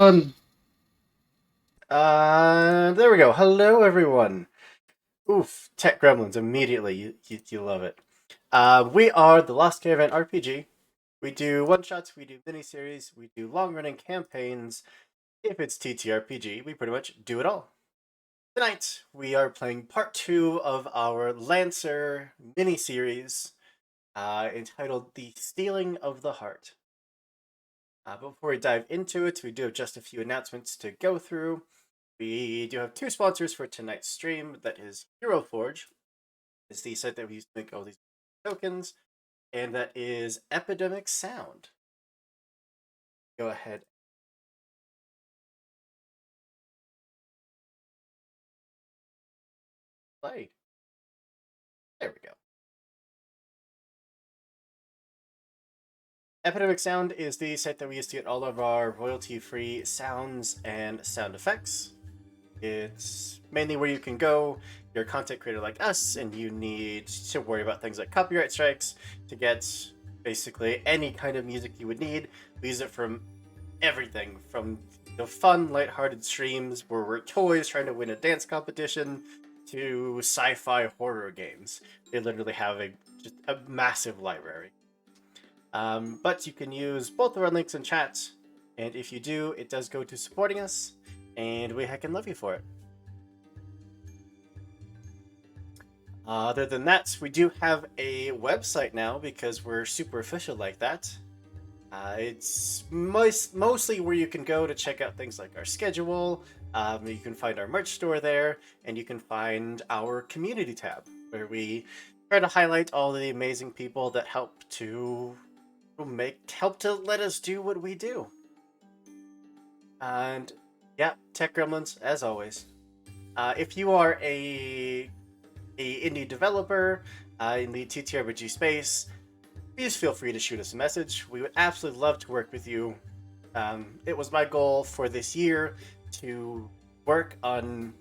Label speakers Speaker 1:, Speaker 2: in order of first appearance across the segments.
Speaker 1: Um, there we go. Hello, everyone. Oof, Tech Gremlins immediately. You love it. We are the Lost Caravan RPG. We do one shots, we do miniseries, we do long running campaigns. If it's TTRPG, we pretty much do it all. Tonight, we are playing part two of our Lancer miniseries entitled The Stealing of the Heart. Before we dive into it, we do have just a few announcements to go through. We do have two sponsors for tonight's stream. That is Hero Forge, is the site that we use to make all these tokens, and that is Epidemic Sound. Go ahead. Play. There we go. Epidemic Sound is the site that we use to get all of our royalty-free sounds and sound effects. It's mainly where you can go. You're a content creator like us, and you need to worry about things like copyright strikes to get basically any kind of music you would need. We use it from everything from the fun, lighthearted streams where we're toys trying to win a dance competition to sci-fi horror games. They literally have just a massive library. But you can use both of our links in chat, and if you do, it does go to supporting us, and we heckin' love you for it. Other than that, we do have a website now because we're super official like that. It's mostly where you can go to check out things like our schedule. You can find our merch store there, and you can find our community tab where we try to highlight all the amazing people that help to let us do what we do. And yeah, Tech Gremlins as always. If you are a indie developer in the TTRPG space, please feel free to shoot us a message. We would absolutely love to work with you. It was my goal for this year to work on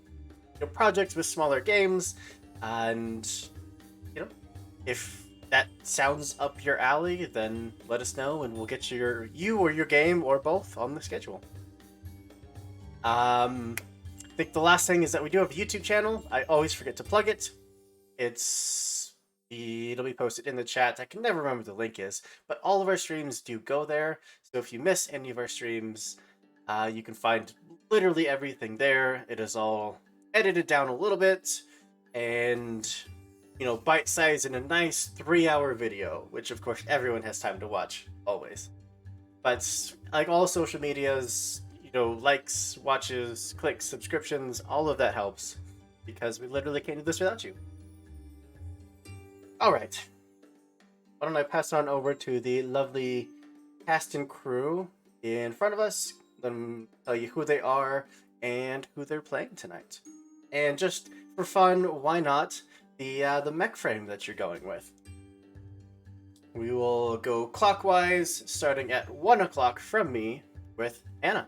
Speaker 1: projects with smaller games, and if that sounds up your alley, then let us know, and we'll get you or your game or both on the schedule. I think the last thing is that we do have a YouTube channel. I always forget to plug it. It'll be posted in the chat. I can never remember what the link is, but all of our streams do go there. So if you miss any of our streams, you can find literally everything there. It is all edited down a little bit, and bite-sized in a nice 3-hour video, which of course everyone has time to watch always. But like all social medias, likes, watches, clicks, subscriptions, all of that helps because we literally can't do this without you. All right. Why don't I pass on over to the lovely cast and crew in front of us, let them tell you who they are and who they're playing tonight. And just for fun, why not the mech frame that you're going with? We will go clockwise, starting at 1 o'clock from me with Anna.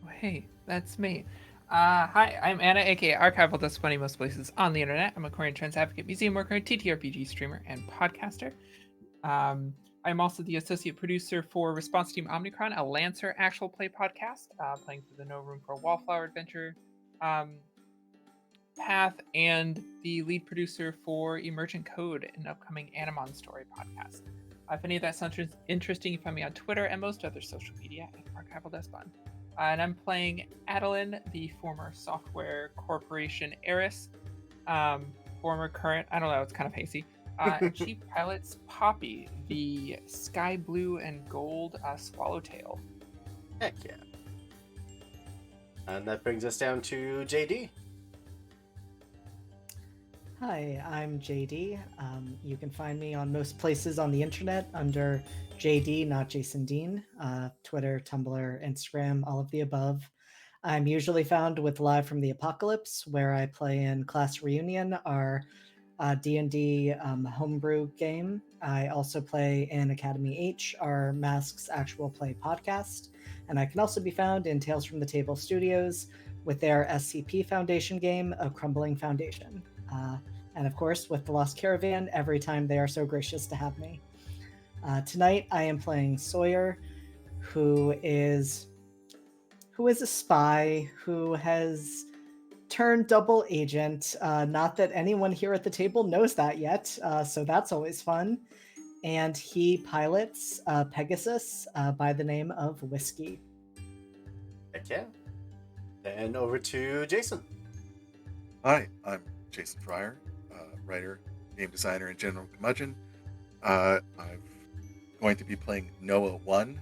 Speaker 2: Hey, that's me. Hi, I'm Anna, aka Archival Does Funny most places on the internet. I'm a Korean trans advocate, museum worker, TTRPG streamer, and podcaster. I'm also the associate producer for Response Team Omnicron, a Lancer actual play podcast, playing through the No Room for Wallflower Adventure path, and the lead producer for Emergent Code, an upcoming Animon Story podcast. If any of that sounds interesting, you can find me on Twitter and most other social media at Archival Despot. And I'm playing Adeline, the former Software Corporation heiress, former current, I don't know, it's kind of hasty. And she pilots Poppy, the sky blue and gold swallowtail.
Speaker 1: Heck yeah. And that brings us down to JD.
Speaker 3: Hi, I'm JD. You can find me on most places on the internet under JD, not Jason Dean, Twitter, Tumblr, Instagram, all of the above. I'm usually found with Live from the Apocalypse, where I play in Class Reunion, our D&D homebrew game. I also play in Academy H, our Masks actual play podcast. And I can also be found in Tales from the Table Studios with their SCP Foundation game, A Crumbling Foundation. And of course, with the Lost Caravan, every time they are so gracious to have me. Tonight, I am playing Sawyer, who is a spy who has turned double agent. Not that anyone here at the table knows that yet, so that's always fun. And he pilots Pegasus by the name of Whiskey.
Speaker 1: Heck yeah. And over to Jason.
Speaker 4: Hi, I'm Jason Fryer, writer, game designer, and general curmudgeon. I'm going to be playing Noah 1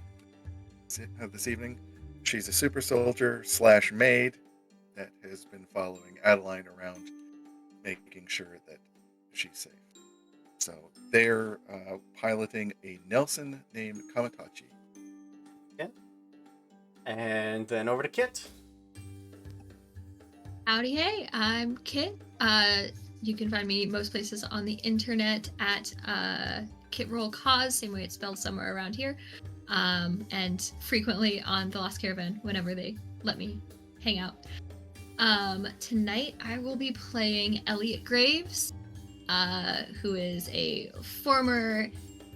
Speaker 4: this evening. She's a super soldier / maid that has been following Adeline around, making sure that she's safe. So they're piloting a Nelson named Kamatachi.
Speaker 1: Yeah. And then over to Kit.
Speaker 5: Howdy, hey, I'm Kit. You can find me most places on the internet at KitRollCause, same way it's spelled somewhere around here, and frequently on The Lost Caravan whenever they let me hang out. Tonight I will be playing Elliot Graves, who is a former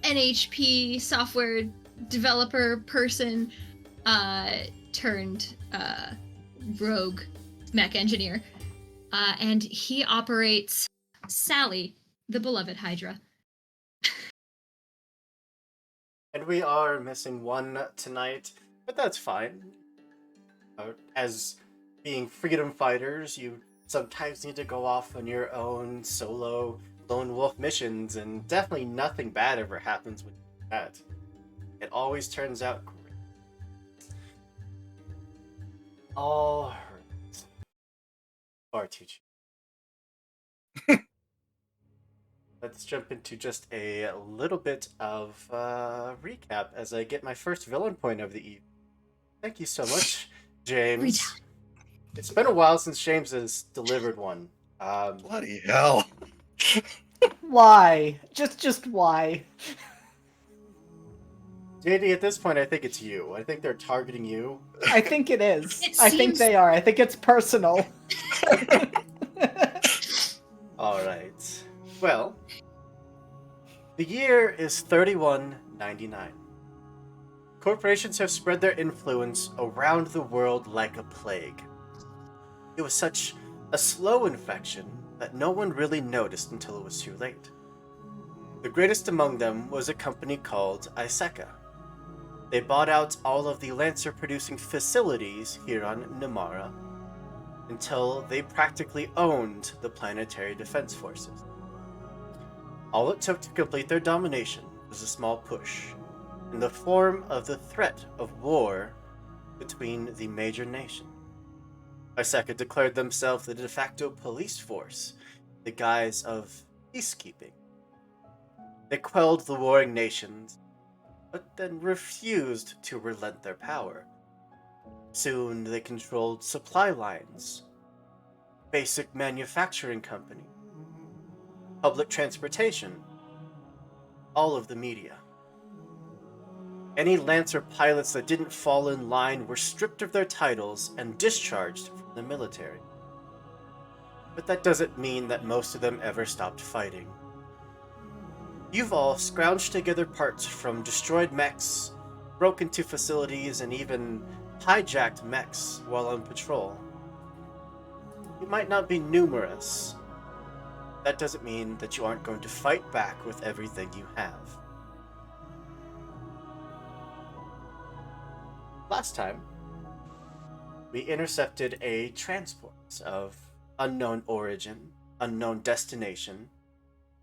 Speaker 5: NHP software developer person turned rogue mech engineer, and he operates Sally, the beloved Hydra.
Speaker 1: And we are missing one tonight, but that's fine. As being freedom fighters, you sometimes need to go off on your own solo lone wolf missions, and definitely nothing bad ever happens with that. It always turns out great. All right. Far too cheap. Let's jump into just a little bit of recap as I get my first villain point of the evening. Thank you so much, James. It's been a while since James has delivered one.
Speaker 4: Bloody hell.
Speaker 3: Why? Just why?
Speaker 1: JD, at this point, I think it's you. I think they're targeting you.
Speaker 3: I think it is.
Speaker 5: It
Speaker 3: I think
Speaker 5: seems-
Speaker 3: they are. I think it's personal.
Speaker 1: All right. Well, the year is 3199. Corporations have spread their influence around the world like a plague. It was such a slow infection that no one really noticed until it was too late. The greatest among them was a company called Iseka. They bought out all of the Lancer-producing facilities here on Namara until they practically owned the planetary defense forces. All it took to complete their domination was a small push, in the form of the threat of war between the major nations. Iseka declared themselves the de facto police force, the guise of peacekeeping. They quelled the warring nations, but then refused to relent their power. Soon they controlled supply lines, basic manufacturing company, public transportation, all of the media. Any Lancer pilots that didn't fall in line were stripped of their titles and discharged from the military. But that doesn't mean that most of them ever stopped fighting. You've all scrounged together parts from destroyed mechs, broke into facilities, and even hijacked mechs while on patrol. You might not be numerous. That doesn't mean that you aren't going to fight back with everything you have. Last time, we intercepted a transport of unknown origin, unknown destination.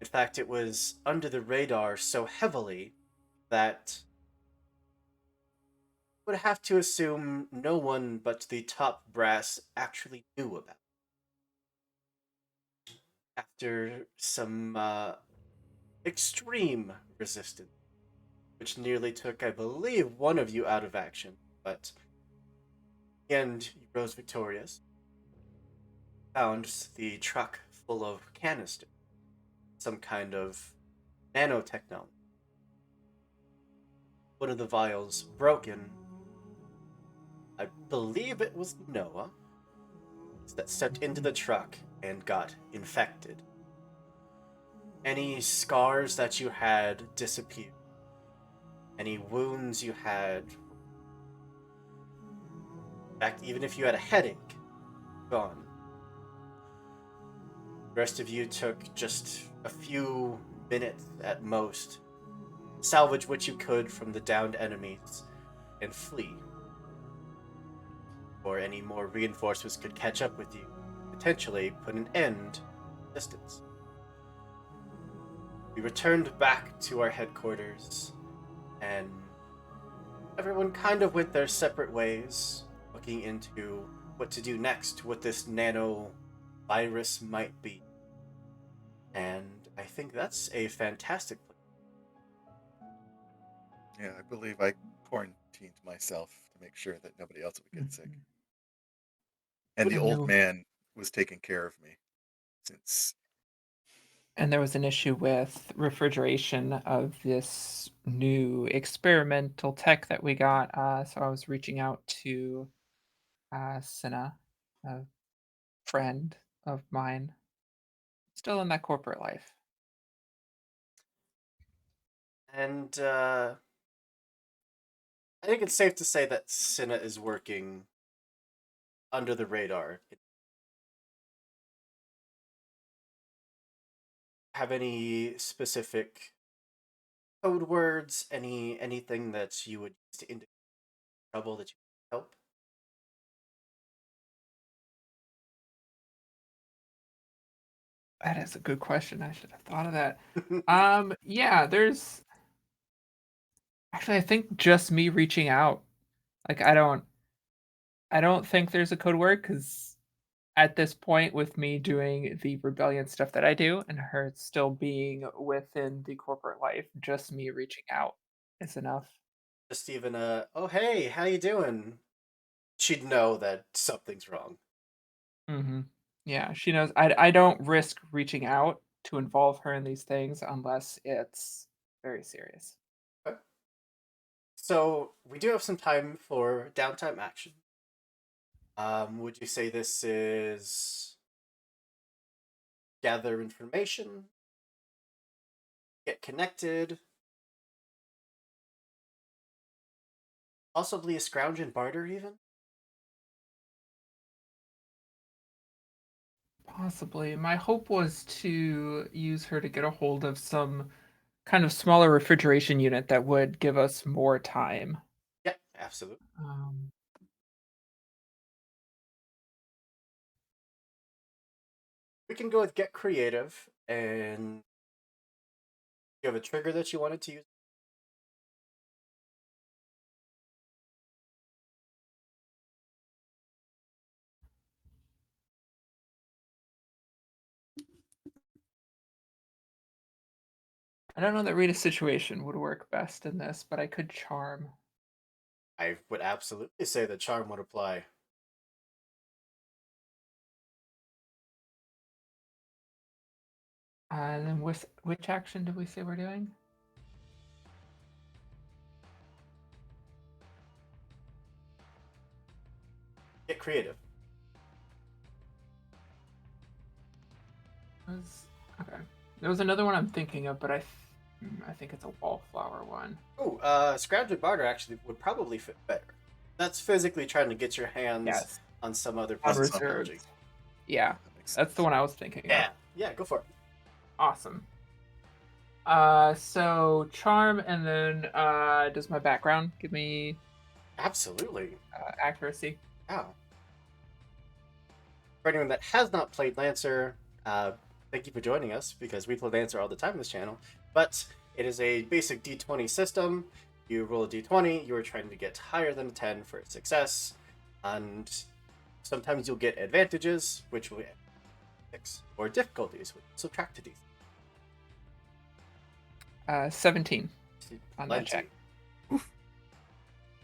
Speaker 1: In fact, it was under the radar so heavily that would have to assume no one but the top brass actually knew about it. After some extreme resistance, which nearly took, I believe, one of you out of action, but in the end, you rose victorious. Found the truck full of canisters, some kind of nanotechnology. One of the vials broken. I believe it was Noah that stepped into the truck and got infected. Any scars that you had disappeared. Any wounds you had In fact, even if you had a headache, gone. The rest of you took just a few minutes at most, salvage what you could from the downed enemies, and flee. Or any more reinforcements could catch up with you, potentially put an end to distance. We returned back to our headquarters, and everyone kind of went their separate ways, looking into what to do next, what this nano virus might be. And I think that's a fantastic place.
Speaker 4: Yeah, I believe I quarantined myself to make sure that nobody else would get sick.
Speaker 3: Mhm.
Speaker 4: And the
Speaker 2: Oh,
Speaker 4: old
Speaker 2: no.
Speaker 4: man was taking care of me since.
Speaker 2: And there was an issue with refrigeration of this new experimental tech that we got. So I was reaching out to Cinna, a friend of mine, still in that corporate life.
Speaker 1: And I think it's safe to say that Cinna is working under the radar. Have any specific code words, anything that you would use to indicate trouble that you could help?
Speaker 2: That is a good question. I should have thought of that. Yeah, there's actually I think just me reaching out. Like I don't think there's a code word because at this point, with me doing the rebellion stuff that I do and her still being within the corporate life, just me reaching out is enough.
Speaker 1: Just even oh hey, how you doing? She'd know that something's wrong.
Speaker 2: Hmm. Yeah, she knows I don't risk reaching out to involve her in these things unless it's very serious.
Speaker 1: Okay. So we do have some time for downtime action. Would you say this is gather information, get connected, possibly a scrounge and barter even?
Speaker 2: Possibly. My hope was to use her to get a hold of some kind of smaller refrigeration unit that would give us more time.
Speaker 1: Yeah, absolutely.
Speaker 2: Um,
Speaker 1: We can go with get creative, and you have a trigger that you wanted to use.
Speaker 2: I don't know that read a situation would work best in this, but I could charm.
Speaker 1: I would absolutely say that charm would apply.
Speaker 2: And then which action did we say we're doing?
Speaker 1: Get creative.
Speaker 2: Okay. There was another one I'm thinking of, but I think it's a wallflower one.
Speaker 1: Oh, scrounge and barter actually would probably fit better. That's physically trying to get your hands
Speaker 2: Yes.
Speaker 1: on some other
Speaker 2: On
Speaker 1: piece of
Speaker 2: reserve.
Speaker 1: technology.
Speaker 2: Yeah,
Speaker 4: That makes
Speaker 2: that's the
Speaker 4: sense.
Speaker 2: one I was thinking of.
Speaker 1: Yeah, go for it.
Speaker 2: Awesome. So charm, and then does my background give me
Speaker 1: Absolutely.
Speaker 2: accuracy?
Speaker 1: Wow. For anyone that has not played Lancer, thank you for joining us because we play Lancer all the time on this channel. But it is a basic d20 system. You roll a d20, you are trying to get higher than a 10 for success, and sometimes you'll get advantages, which will 6, or difficulties, which will subtract to d.
Speaker 2: 17 on that
Speaker 1: Plenty.
Speaker 2: check.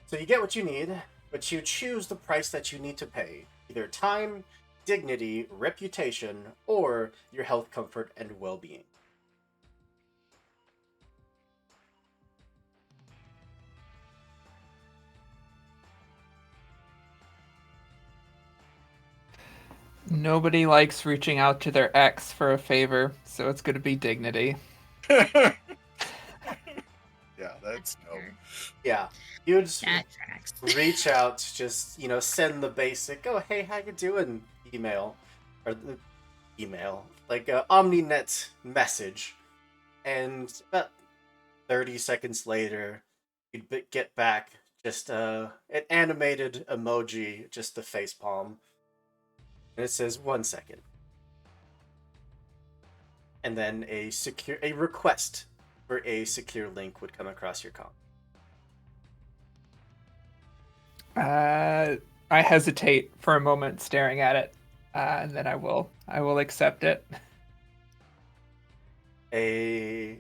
Speaker 1: So you get what you need, but you choose the price that you need to pay. Either time, dignity, reputation, or your health, comfort, and well-being.
Speaker 2: Nobody likes reaching out to their ex for a favor, so it's going to be dignity.
Speaker 4: Yeah, that's
Speaker 5: That's
Speaker 4: no.
Speaker 5: fair.
Speaker 1: Yeah, you would just
Speaker 5: That tracks.
Speaker 1: reach out, just send the basic "oh hey how you doing" email, or the email like a OmniNet message, and about 30 seconds later, you'd get back just an animated emoji, just the face palm, and it says 1 second, and then a request for a secure link would come across your com.
Speaker 2: I hesitate for a moment, staring at it, and then I will accept it.
Speaker 1: A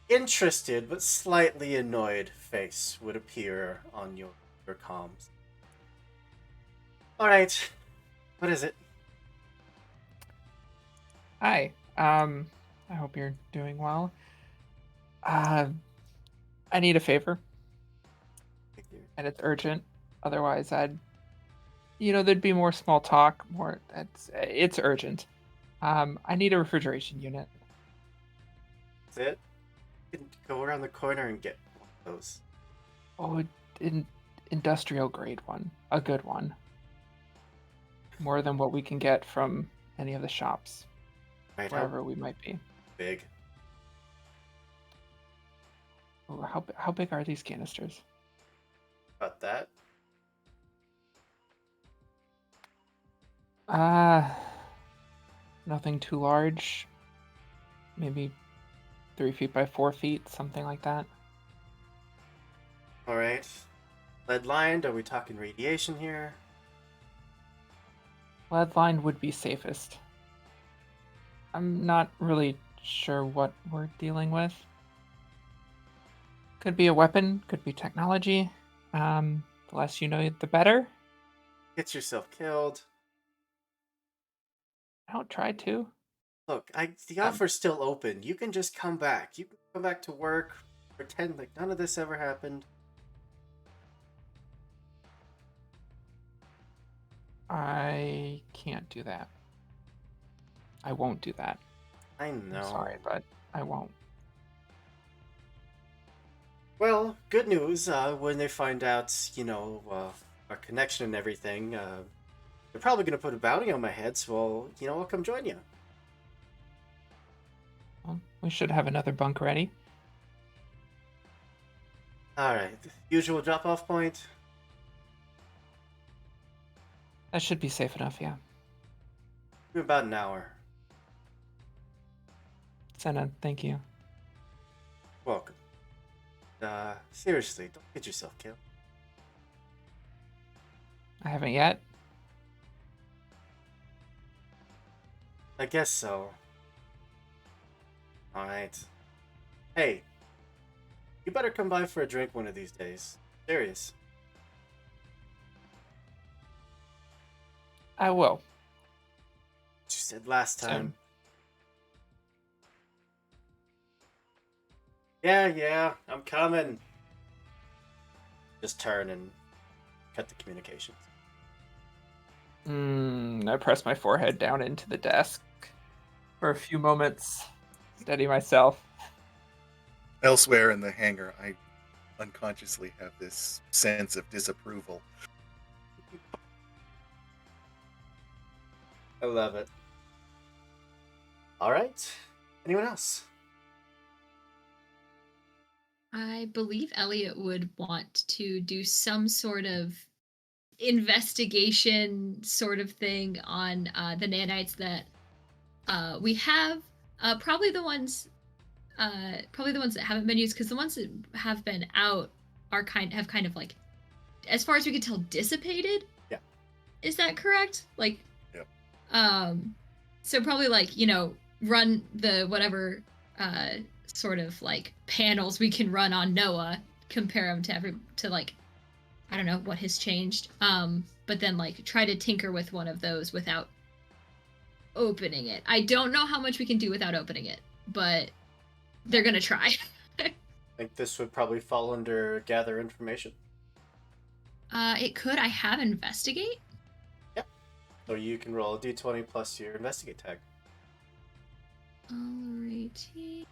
Speaker 1: interested but slightly annoyed face would appear on your comms. All right, what is it?
Speaker 2: Hi. I hope you're doing well. I need a favor, and it's urgent. Otherwise, there'd be more small talk. It's urgent. I need a refrigeration unit.
Speaker 1: That's it? You can go around the corner and get one of those.
Speaker 2: Oh, an industrial grade one, a good one. More than what we can get from any of the shops,
Speaker 1: Right,
Speaker 2: wherever we might be.
Speaker 1: big?
Speaker 2: Oh, how big are these canisters?
Speaker 1: About that?
Speaker 2: Nothing too large. Maybe 3 feet by 4 feet, something like that.
Speaker 1: All right. Lead lined? Are we talking radiation here?
Speaker 2: Lead line would be safest. I'm not really sure what we're dealing with. Could be a weapon, could be technology. The less you know, the better.
Speaker 1: Get yourself killed.
Speaker 2: I don't try to.
Speaker 1: Look, the offer's still open. You can just come back. You can come back to work, pretend like none of this ever happened.
Speaker 2: I can't do that. I won't do that.
Speaker 1: I know.
Speaker 2: I'm sorry, but I won't.
Speaker 1: Well, good news. When they find out, our connection and everything, they're probably gonna put a bounty on my head. So I'll come join you.
Speaker 2: Well, we should have another bunk ready.
Speaker 1: All right. Usual drop-off point.
Speaker 2: That should be safe enough, yeah.
Speaker 1: In about an hour.
Speaker 2: Senna, thank you.
Speaker 1: Welcome. Seriously, don't get yourself killed.
Speaker 2: I haven't yet.
Speaker 1: I guess so. All right. Hey, you better come by for a drink one of these days. Serious.
Speaker 2: I will.
Speaker 1: What you said last
Speaker 2: Soon.
Speaker 1: time. Yeah, I'm coming. Just turn and cut the communications.
Speaker 2: I press my forehead down into the desk for a few moments, steady myself.
Speaker 4: Elsewhere in the hangar, I unconsciously have this sense of disapproval.
Speaker 1: I love it. All right. Anyone else?
Speaker 5: I believe Elliot would want to do some sort of investigation sort of thing on the nanites that we have. Probably the ones that haven't been used, because the ones that have been out have kind of like, as far as we can tell, dissipated.
Speaker 1: Yeah.
Speaker 5: Is that correct? Like.
Speaker 4: Yep.
Speaker 5: So probably run the whatever sort of like panels we can run on Noah, compare them to I don't know what has changed. But then try to tinker with one of those without opening it. I don't know how much we can do without opening it, but they're gonna try.
Speaker 1: I think this would probably fall under gather information.
Speaker 5: It could. I have investigate.
Speaker 1: Yep. So you can roll a d20 plus your investigate tag.
Speaker 5: Alrighty.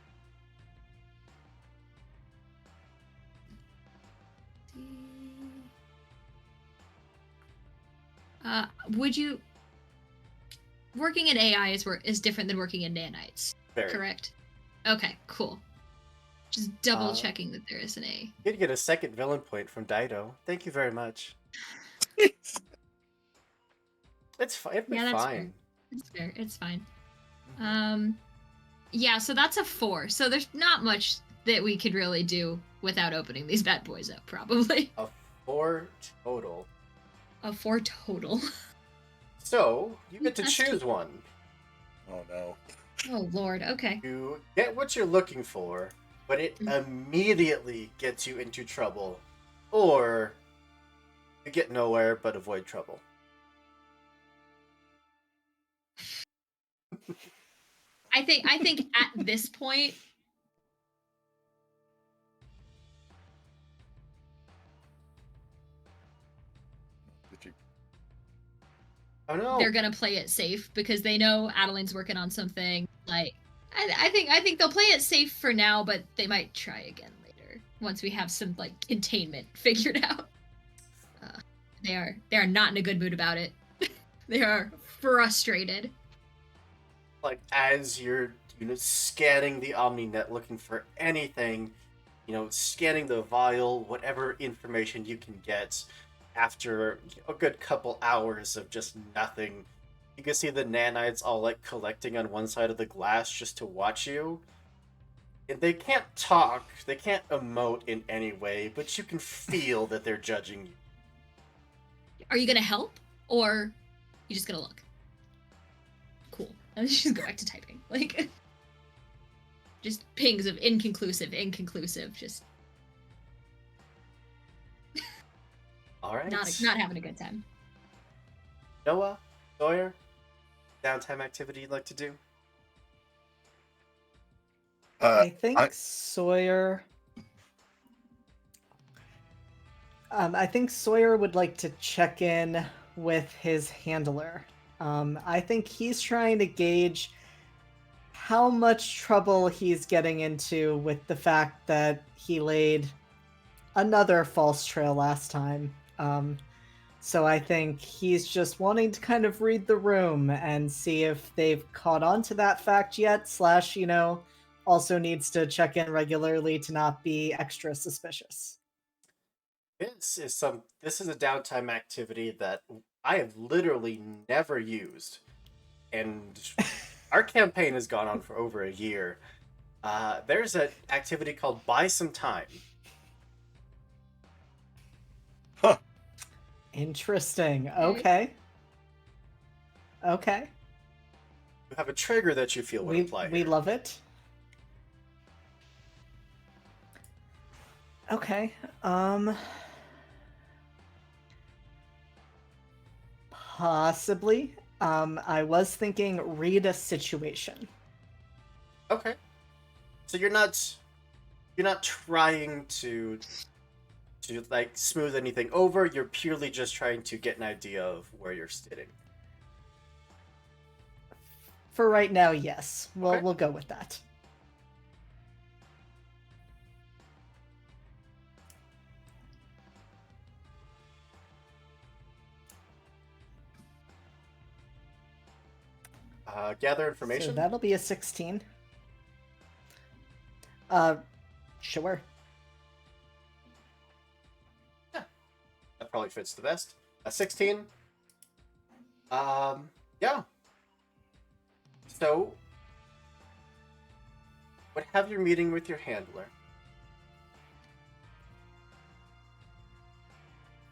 Speaker 5: Would you working in AI is different than working in nanites,
Speaker 1: Very.
Speaker 5: correct? Okay, cool. Just double checking that there is an A.
Speaker 1: You did get a second villain point from Dido. Thank you very much. It's fine. It'll be
Speaker 5: Yeah, that's fair.
Speaker 1: fine.
Speaker 5: It's fair. It's fine. Yeah, so that's a 4. So there's not much that we could really do without opening these bad boys up, probably.
Speaker 1: A 4 total.
Speaker 5: A 4 total.
Speaker 1: So you get to
Speaker 5: That's
Speaker 1: choose one.
Speaker 4: Oh no.
Speaker 5: Oh lord. Okay.
Speaker 1: You get what you're looking for, but it immediately gets you into trouble, or you get nowhere but avoid trouble.
Speaker 5: I think at this point,
Speaker 4: Did you?
Speaker 1: Oh no!
Speaker 5: they're gonna play it safe because they know Adeline's working on something. Like, I think they'll play it safe for now, but they might try again later once we have some like containment figured out. They are not in a good mood about it. They are frustrated.
Speaker 1: Like as you're scanning the OmniNet looking for anything, scanning the vial, whatever information you can get. After a good couple hours of just nothing, you can see the nanites all like collecting on one side of the glass just to watch you. And they can't talk, they can't emote in any way, but you can feel that they're judging you.
Speaker 5: Are you gonna help, or you just gonna look? Cool. And then she's go back to typing. Like, just pings of inconclusive, just
Speaker 1: All right.
Speaker 5: not having a good time.
Speaker 1: Noah, Sawyer, downtime activity you'd like to do?
Speaker 3: I think Sawyer. I think Sawyer would like to check in with his handler. I think he's trying to gauge how much trouble he's getting into with the fact that he laid another false trail last time. So I think he's just wanting to kind of read the room and see if they've caught on to that fact yet, / also needs to check in regularly to not be extra suspicious.
Speaker 1: This is a downtime activity that I have literally never used, and our campaign has gone on for over a year. There's an activity called Buy Some Time.
Speaker 4: Huh.
Speaker 3: Interesting. Okay. Okay.
Speaker 1: You have a trigger that you feel would apply
Speaker 3: We
Speaker 1: here.
Speaker 3: love it. Okay. Possibly. I was thinking read a situation.
Speaker 1: Okay. So you're not trying to like smooth anything over. You're purely just trying to get an idea of where you're sitting.
Speaker 3: For right now, yes.
Speaker 1: Okay.
Speaker 3: We'll go with that.
Speaker 1: Gather information.
Speaker 3: So that'll be a 16. Sure.
Speaker 1: That probably fits the best. A 16. Yeah. So, would have your meeting with your handler.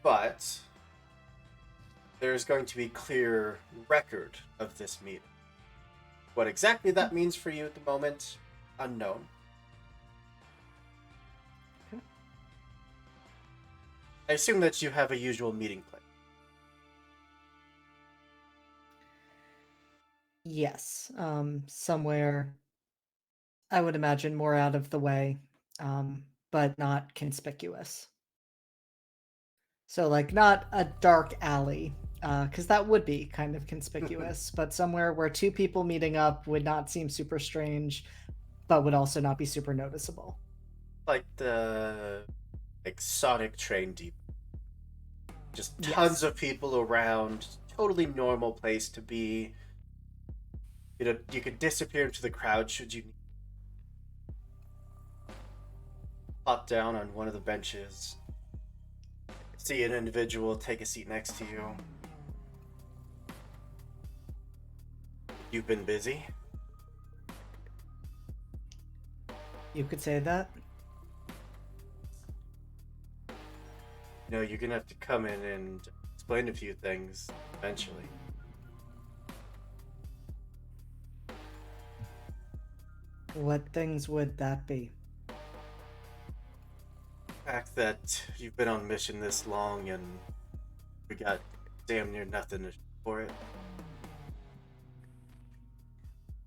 Speaker 1: But there's going to be clear record of this meeting. What exactly that means for you at the moment, unknown.
Speaker 3: Okay.
Speaker 1: I assume that you have a usual meeting plan.
Speaker 3: Yes. Somewhere, I would imagine more out of the way, but not conspicuous. So, like, not a dark alley, because that would be kind of conspicuous, but somewhere where two people meeting up would not seem super strange, but would also not be super noticeable.
Speaker 1: Like the like Sonic Train Depot. Just
Speaker 3: Yes.
Speaker 1: tons of people around, totally normal place to be. You know, you could disappear into the crowd should you plop down on one of the benches, see an individual take a seat next to you. You've been busy?
Speaker 3: You could say that.
Speaker 1: You know, you're gonna have to come in and explain a few things eventually.
Speaker 3: What things would that be?
Speaker 1: The fact that you've been on mission this long and we got damn near nothing to show for it.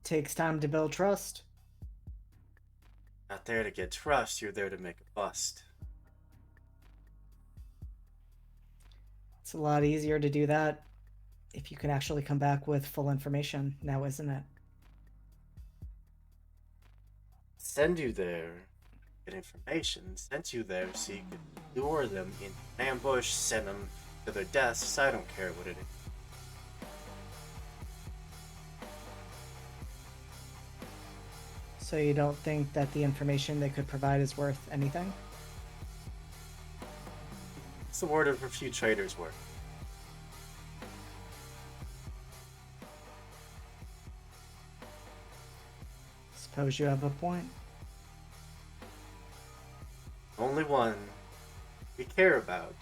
Speaker 3: Takes time to build trust.
Speaker 1: Not there to get trust, you're there to make a bust.
Speaker 3: It's a lot easier to do that if you can actually come back with full information now, isn't it?
Speaker 1: Send you there, get information, sent you there so you could lure them in an ambush, send them to their deaths. I don't care what it is.
Speaker 3: So you don't think that the information they could provide is worth anything?
Speaker 1: It's the word of a few traders' worth.
Speaker 3: Suppose you have a point.
Speaker 1: Only one we care about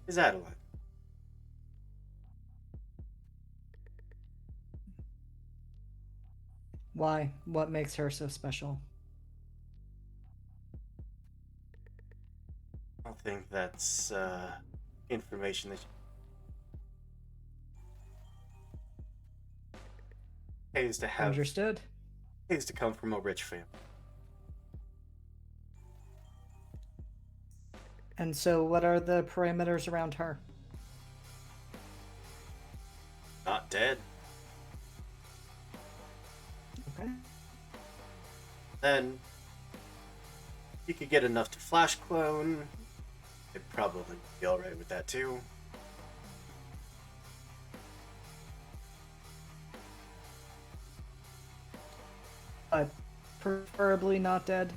Speaker 1: is Adeline.
Speaker 3: Why? What makes her so special?
Speaker 1: I don't think that's information that pays to have
Speaker 3: Understood.
Speaker 1: pays to come from a rich family.
Speaker 3: And so, what are the parameters around her?
Speaker 1: Not dead.
Speaker 3: Okay.
Speaker 1: Then you could get enough to flash clone. I'd probably be alright with that too.
Speaker 3: But preferably not dead.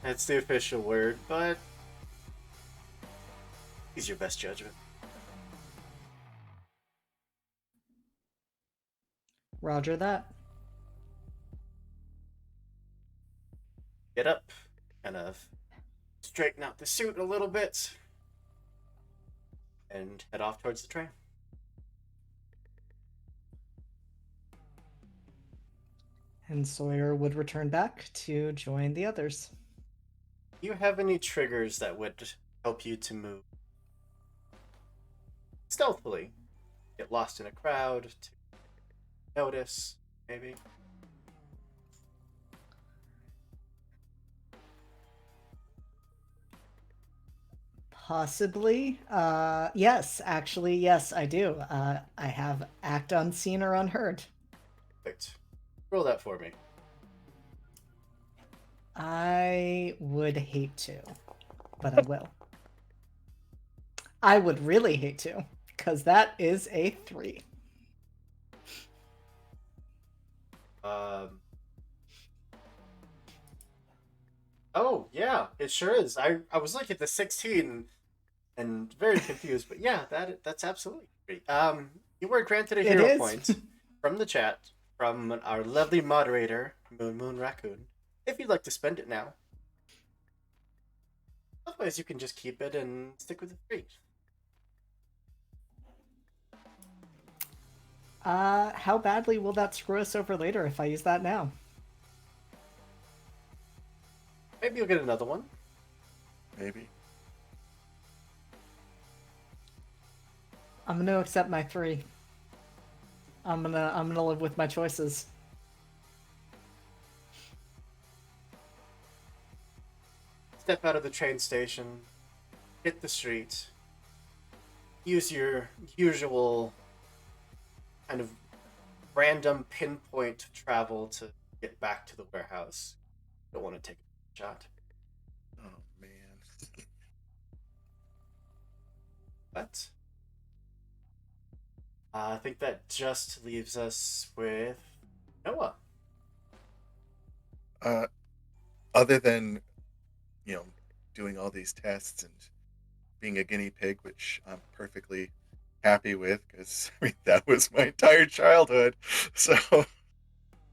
Speaker 1: That's the official word, but use your best judgment.
Speaker 3: Roger that.
Speaker 1: Get up, kind of straighten out the suit a little bit, and head off towards the train.
Speaker 3: And Sawyer would return back to join the others.
Speaker 1: Do you have any triggers that would help you to move stealthily? Get lost in a crowd, to notice, maybe?
Speaker 3: Possibly. Yes, actually, yes, I do. I have act unseen or unheard.
Speaker 1: Perfect. Roll that for me.
Speaker 3: I would hate to, but I will. I would really hate to, because that is a 3.
Speaker 1: Oh, yeah, it sure is. I was looking at the 16 and very confused, but yeah, that's absolutely great. You were granted a
Speaker 3: It
Speaker 1: hero
Speaker 3: is.
Speaker 1: point from the chat from our lovely moderator, Moon Raccoon. If you'd like to spend it now. Otherwise, you can just keep it and stick with the 3.
Speaker 3: How badly will that screw us over later if I use that now?
Speaker 1: Maybe you'll get another one.
Speaker 4: Maybe.
Speaker 3: I'm gonna accept my 3. I'm gonna live with my choices.
Speaker 1: Step out of the train station, hit the street, use your usual kind of random pinpoint travel to get back to the warehouse. Don't want to take shot.
Speaker 4: Oh man.
Speaker 1: But I think that just leaves us with Noah.
Speaker 4: Other than, doing all these tests and being a guinea pig, which I'm perfectly happy with because I mean that was my entire childhood. So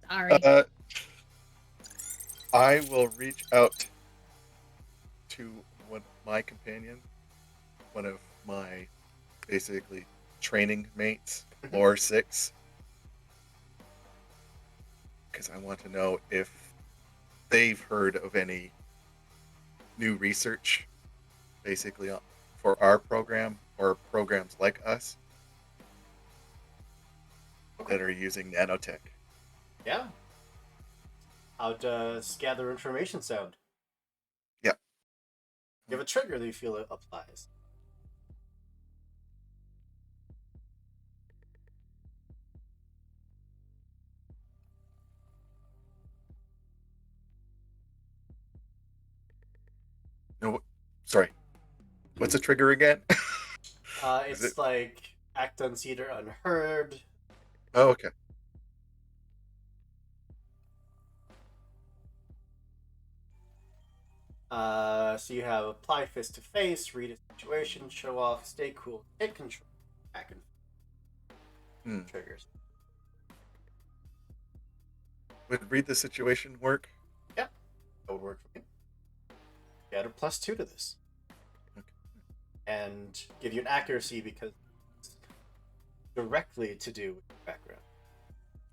Speaker 5: Sorry.
Speaker 4: uh, I will reach out to my companion, one of my basically training mates, Lore 6, because I want to know if they've heard of any new research basically for our program or programs like us that are using nanotech.
Speaker 1: Yeah. How does gather information sound?
Speaker 4: Yeah.
Speaker 1: You have a trigger that you feel it applies.
Speaker 4: No, sorry. What's a trigger again? Is it?
Speaker 1: It's like act unseen or unheard.
Speaker 4: Oh, okay.
Speaker 1: So you have apply fist to face, read a situation, show off, stay cool, take control, back and
Speaker 4: Hmm.
Speaker 1: triggers.
Speaker 4: Would read the situation work?
Speaker 1: Yep, that would work for me. You add a +2 to this.
Speaker 4: Okay.
Speaker 1: And give you an accuracy because it's directly to do with your background.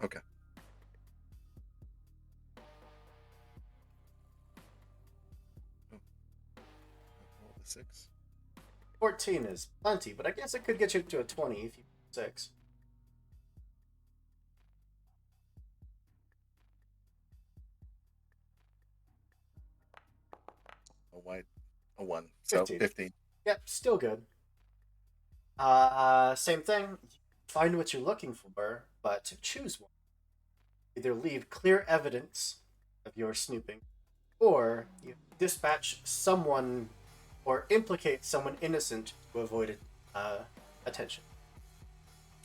Speaker 4: Okay. Oh. Roll the 6.
Speaker 1: 14 is plenty, but I guess it could get you to a 20 if you 6.
Speaker 4: A 1. So
Speaker 1: 15.
Speaker 4: 15.
Speaker 1: Yep, still good. Same thing. Find what you're looking for, but choose one. Either leave clear evidence of your snooping, or you dispatch someone or implicate someone innocent to avoid attention.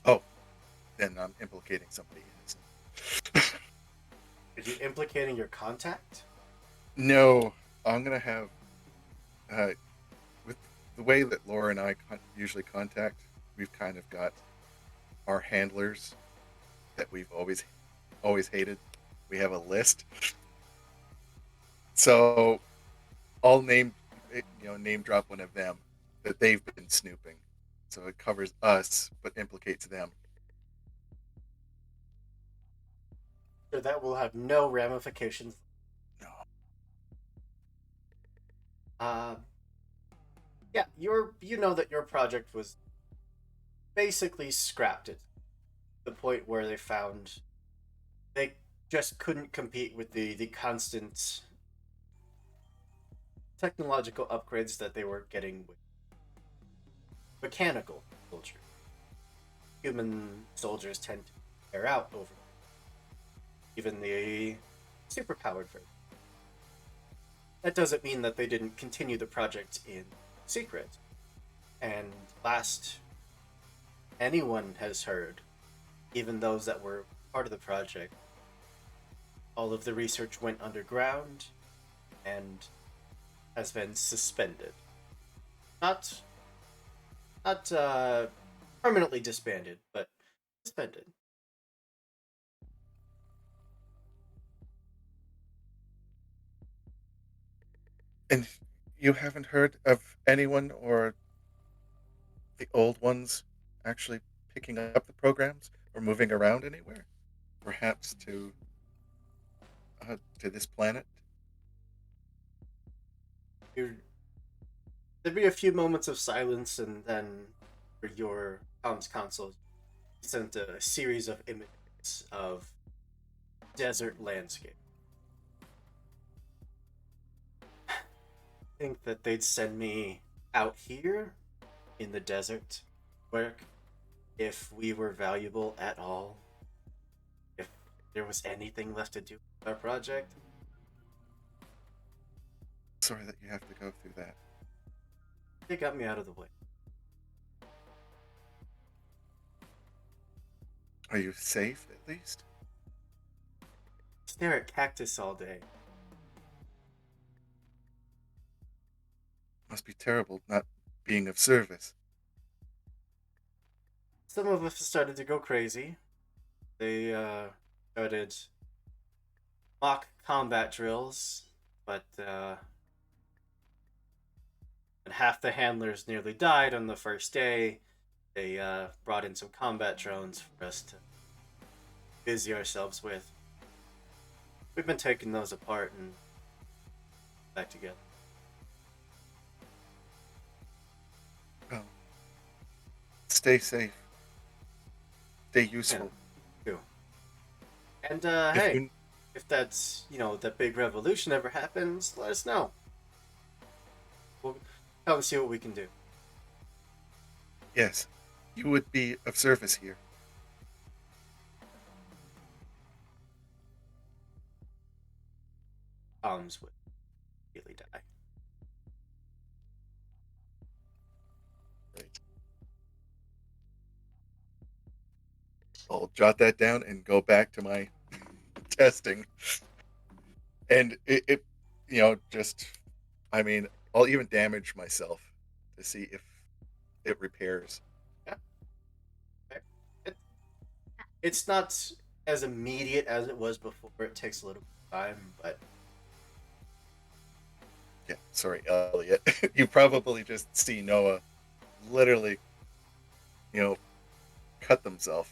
Speaker 4: Oh, then I'm implicating somebody innocent.
Speaker 1: Are you implicating your contact?
Speaker 4: No, I'm gonna have with the way that Laura and I usually contact. We've kind of got our handlers that we've always hated. We have a list, so I'll name drop one of them that they've been snooping, so it covers us but implicates them.
Speaker 1: So that will have no ramifications.
Speaker 4: No.
Speaker 1: Yeah, you know that your project was basically scrapped at the point where they found they just couldn't compete with the constant technological upgrades that they were getting with mechanical soldiers. Human soldiers tend to wear out over even the superpowered version. That doesn't mean that they didn't continue the project in secret. And last anyone has heard, even those that were part of the project, all of the research went underground and has been suspended. Not permanently disbanded, but suspended.
Speaker 4: And you haven't heard of anyone or the old ones actually picking up the programs or moving around anywhere? Perhaps to this planet?
Speaker 1: There'd be a few moments of silence, and then for your comms console, you sent a series of images of desert landscape. I think that they'd send me out here in the desert work if we were valuable at all. If there was anything left to do with our project.
Speaker 4: sorry that you have to go through that.
Speaker 1: They got me out of the way.
Speaker 4: Are you safe, at least?
Speaker 1: Stare at cactus all day.
Speaker 4: Must be terrible not being of service.
Speaker 1: Some of us started to go crazy. They started mock combat drills, but and half the handlers nearly died on the first day. They brought in some combat drones for us to busy ourselves with. We've been taking those apart and back together.
Speaker 4: Well, stay safe. Stay useful.
Speaker 1: Too. And
Speaker 4: If
Speaker 1: hey,
Speaker 4: you-
Speaker 1: if that's that big revolution ever happens, let us know. We'll come see what we can do.
Speaker 4: Yes, you would be of service here.
Speaker 1: Bombs would really die.
Speaker 4: Right. I'll jot that down and go back to my testing. And it just, I mean, I'll even damage myself to see if it repairs.
Speaker 1: It's not as immediate as it was before. It takes a little time, but
Speaker 4: Yeah, sorry, Elliot. You probably just see Noah literally, cut themselves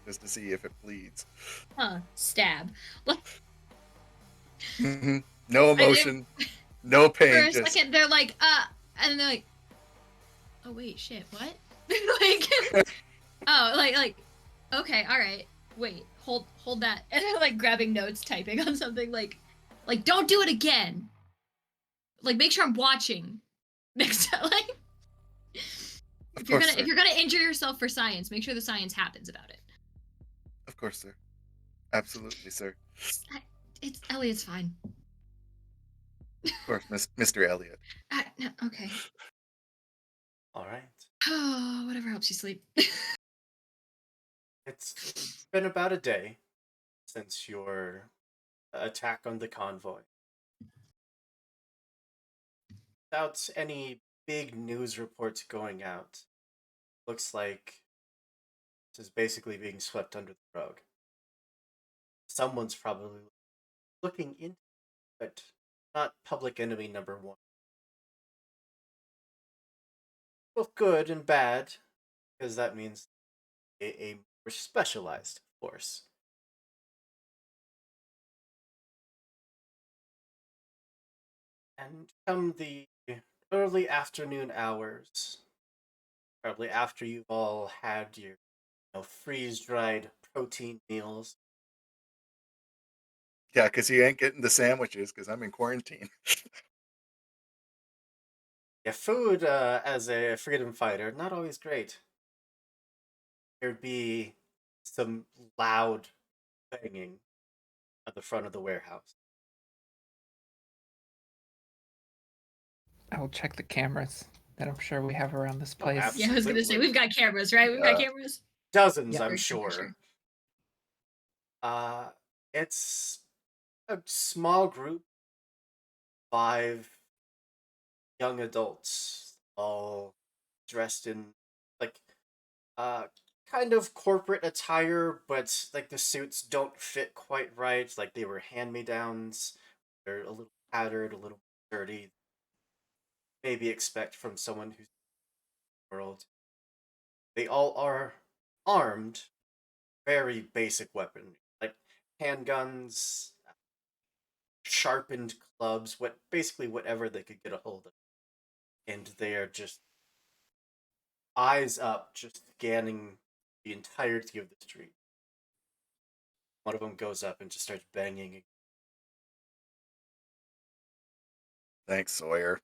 Speaker 4: just to see if it bleeds.
Speaker 5: Stab. Like,
Speaker 4: No emotion, no pain.
Speaker 5: for a
Speaker 4: Just
Speaker 5: second, they're like, and they're like, oh wait, shit, what? Like, oh, like, okay, all right, wait, hold that, and they're like grabbing notes, typing on something, like, don't do it again. Like, make sure I'm watching next time. Like,
Speaker 4: of
Speaker 5: if you're
Speaker 4: course,
Speaker 5: gonna
Speaker 4: sir.
Speaker 5: if you're gonna injure yourself for science, make sure the science happens about it.
Speaker 4: Of course, sir. Absolutely, sir.
Speaker 5: It's Elliot's fine.
Speaker 4: Of course, Mr. Elliot.
Speaker 5: No, okay.
Speaker 1: all right.
Speaker 5: Oh, whatever helps you sleep.
Speaker 1: It's been about a day since your attack on the convoy. Without any big news reports going out, looks like this is basically being swept under the rug. Someone's probably looking into it, but not public enemy number one. Both good and bad, because that means a more specialized force. And come the early afternoon hours, probably after you've all had your freeze-dried protein meals,
Speaker 4: Yeah, because you ain't getting the sandwiches because I'm in quarantine.
Speaker 1: yeah, food as a freedom fighter, not always great. There'd be some loud banging at the front of the warehouse.
Speaker 2: I will check the cameras that I'm sure we have around this
Speaker 1: Oh,
Speaker 2: place.
Speaker 1: absolutely.
Speaker 5: Yeah, I was gonna say we've got cameras, right? We've got
Speaker 4: Yeah.
Speaker 5: cameras.
Speaker 1: Dozens,
Speaker 3: Yeah.
Speaker 1: I'm
Speaker 5: For sure.
Speaker 1: sure. It's a small group, 5 young adults, all dressed in like kind of corporate attire, but like the suits don't fit quite right. Like they were hand-me-downs. They're a little tattered, a little dirty. Maybe expect from someone who's in the world. They all are armed, very basic weaponry, like handguns, sharpened clubs, basically whatever they could get a hold of. And they are just eyes up, just scanning the entirety of the street. One of them goes up and just starts banging.
Speaker 4: Thanks, Sawyer.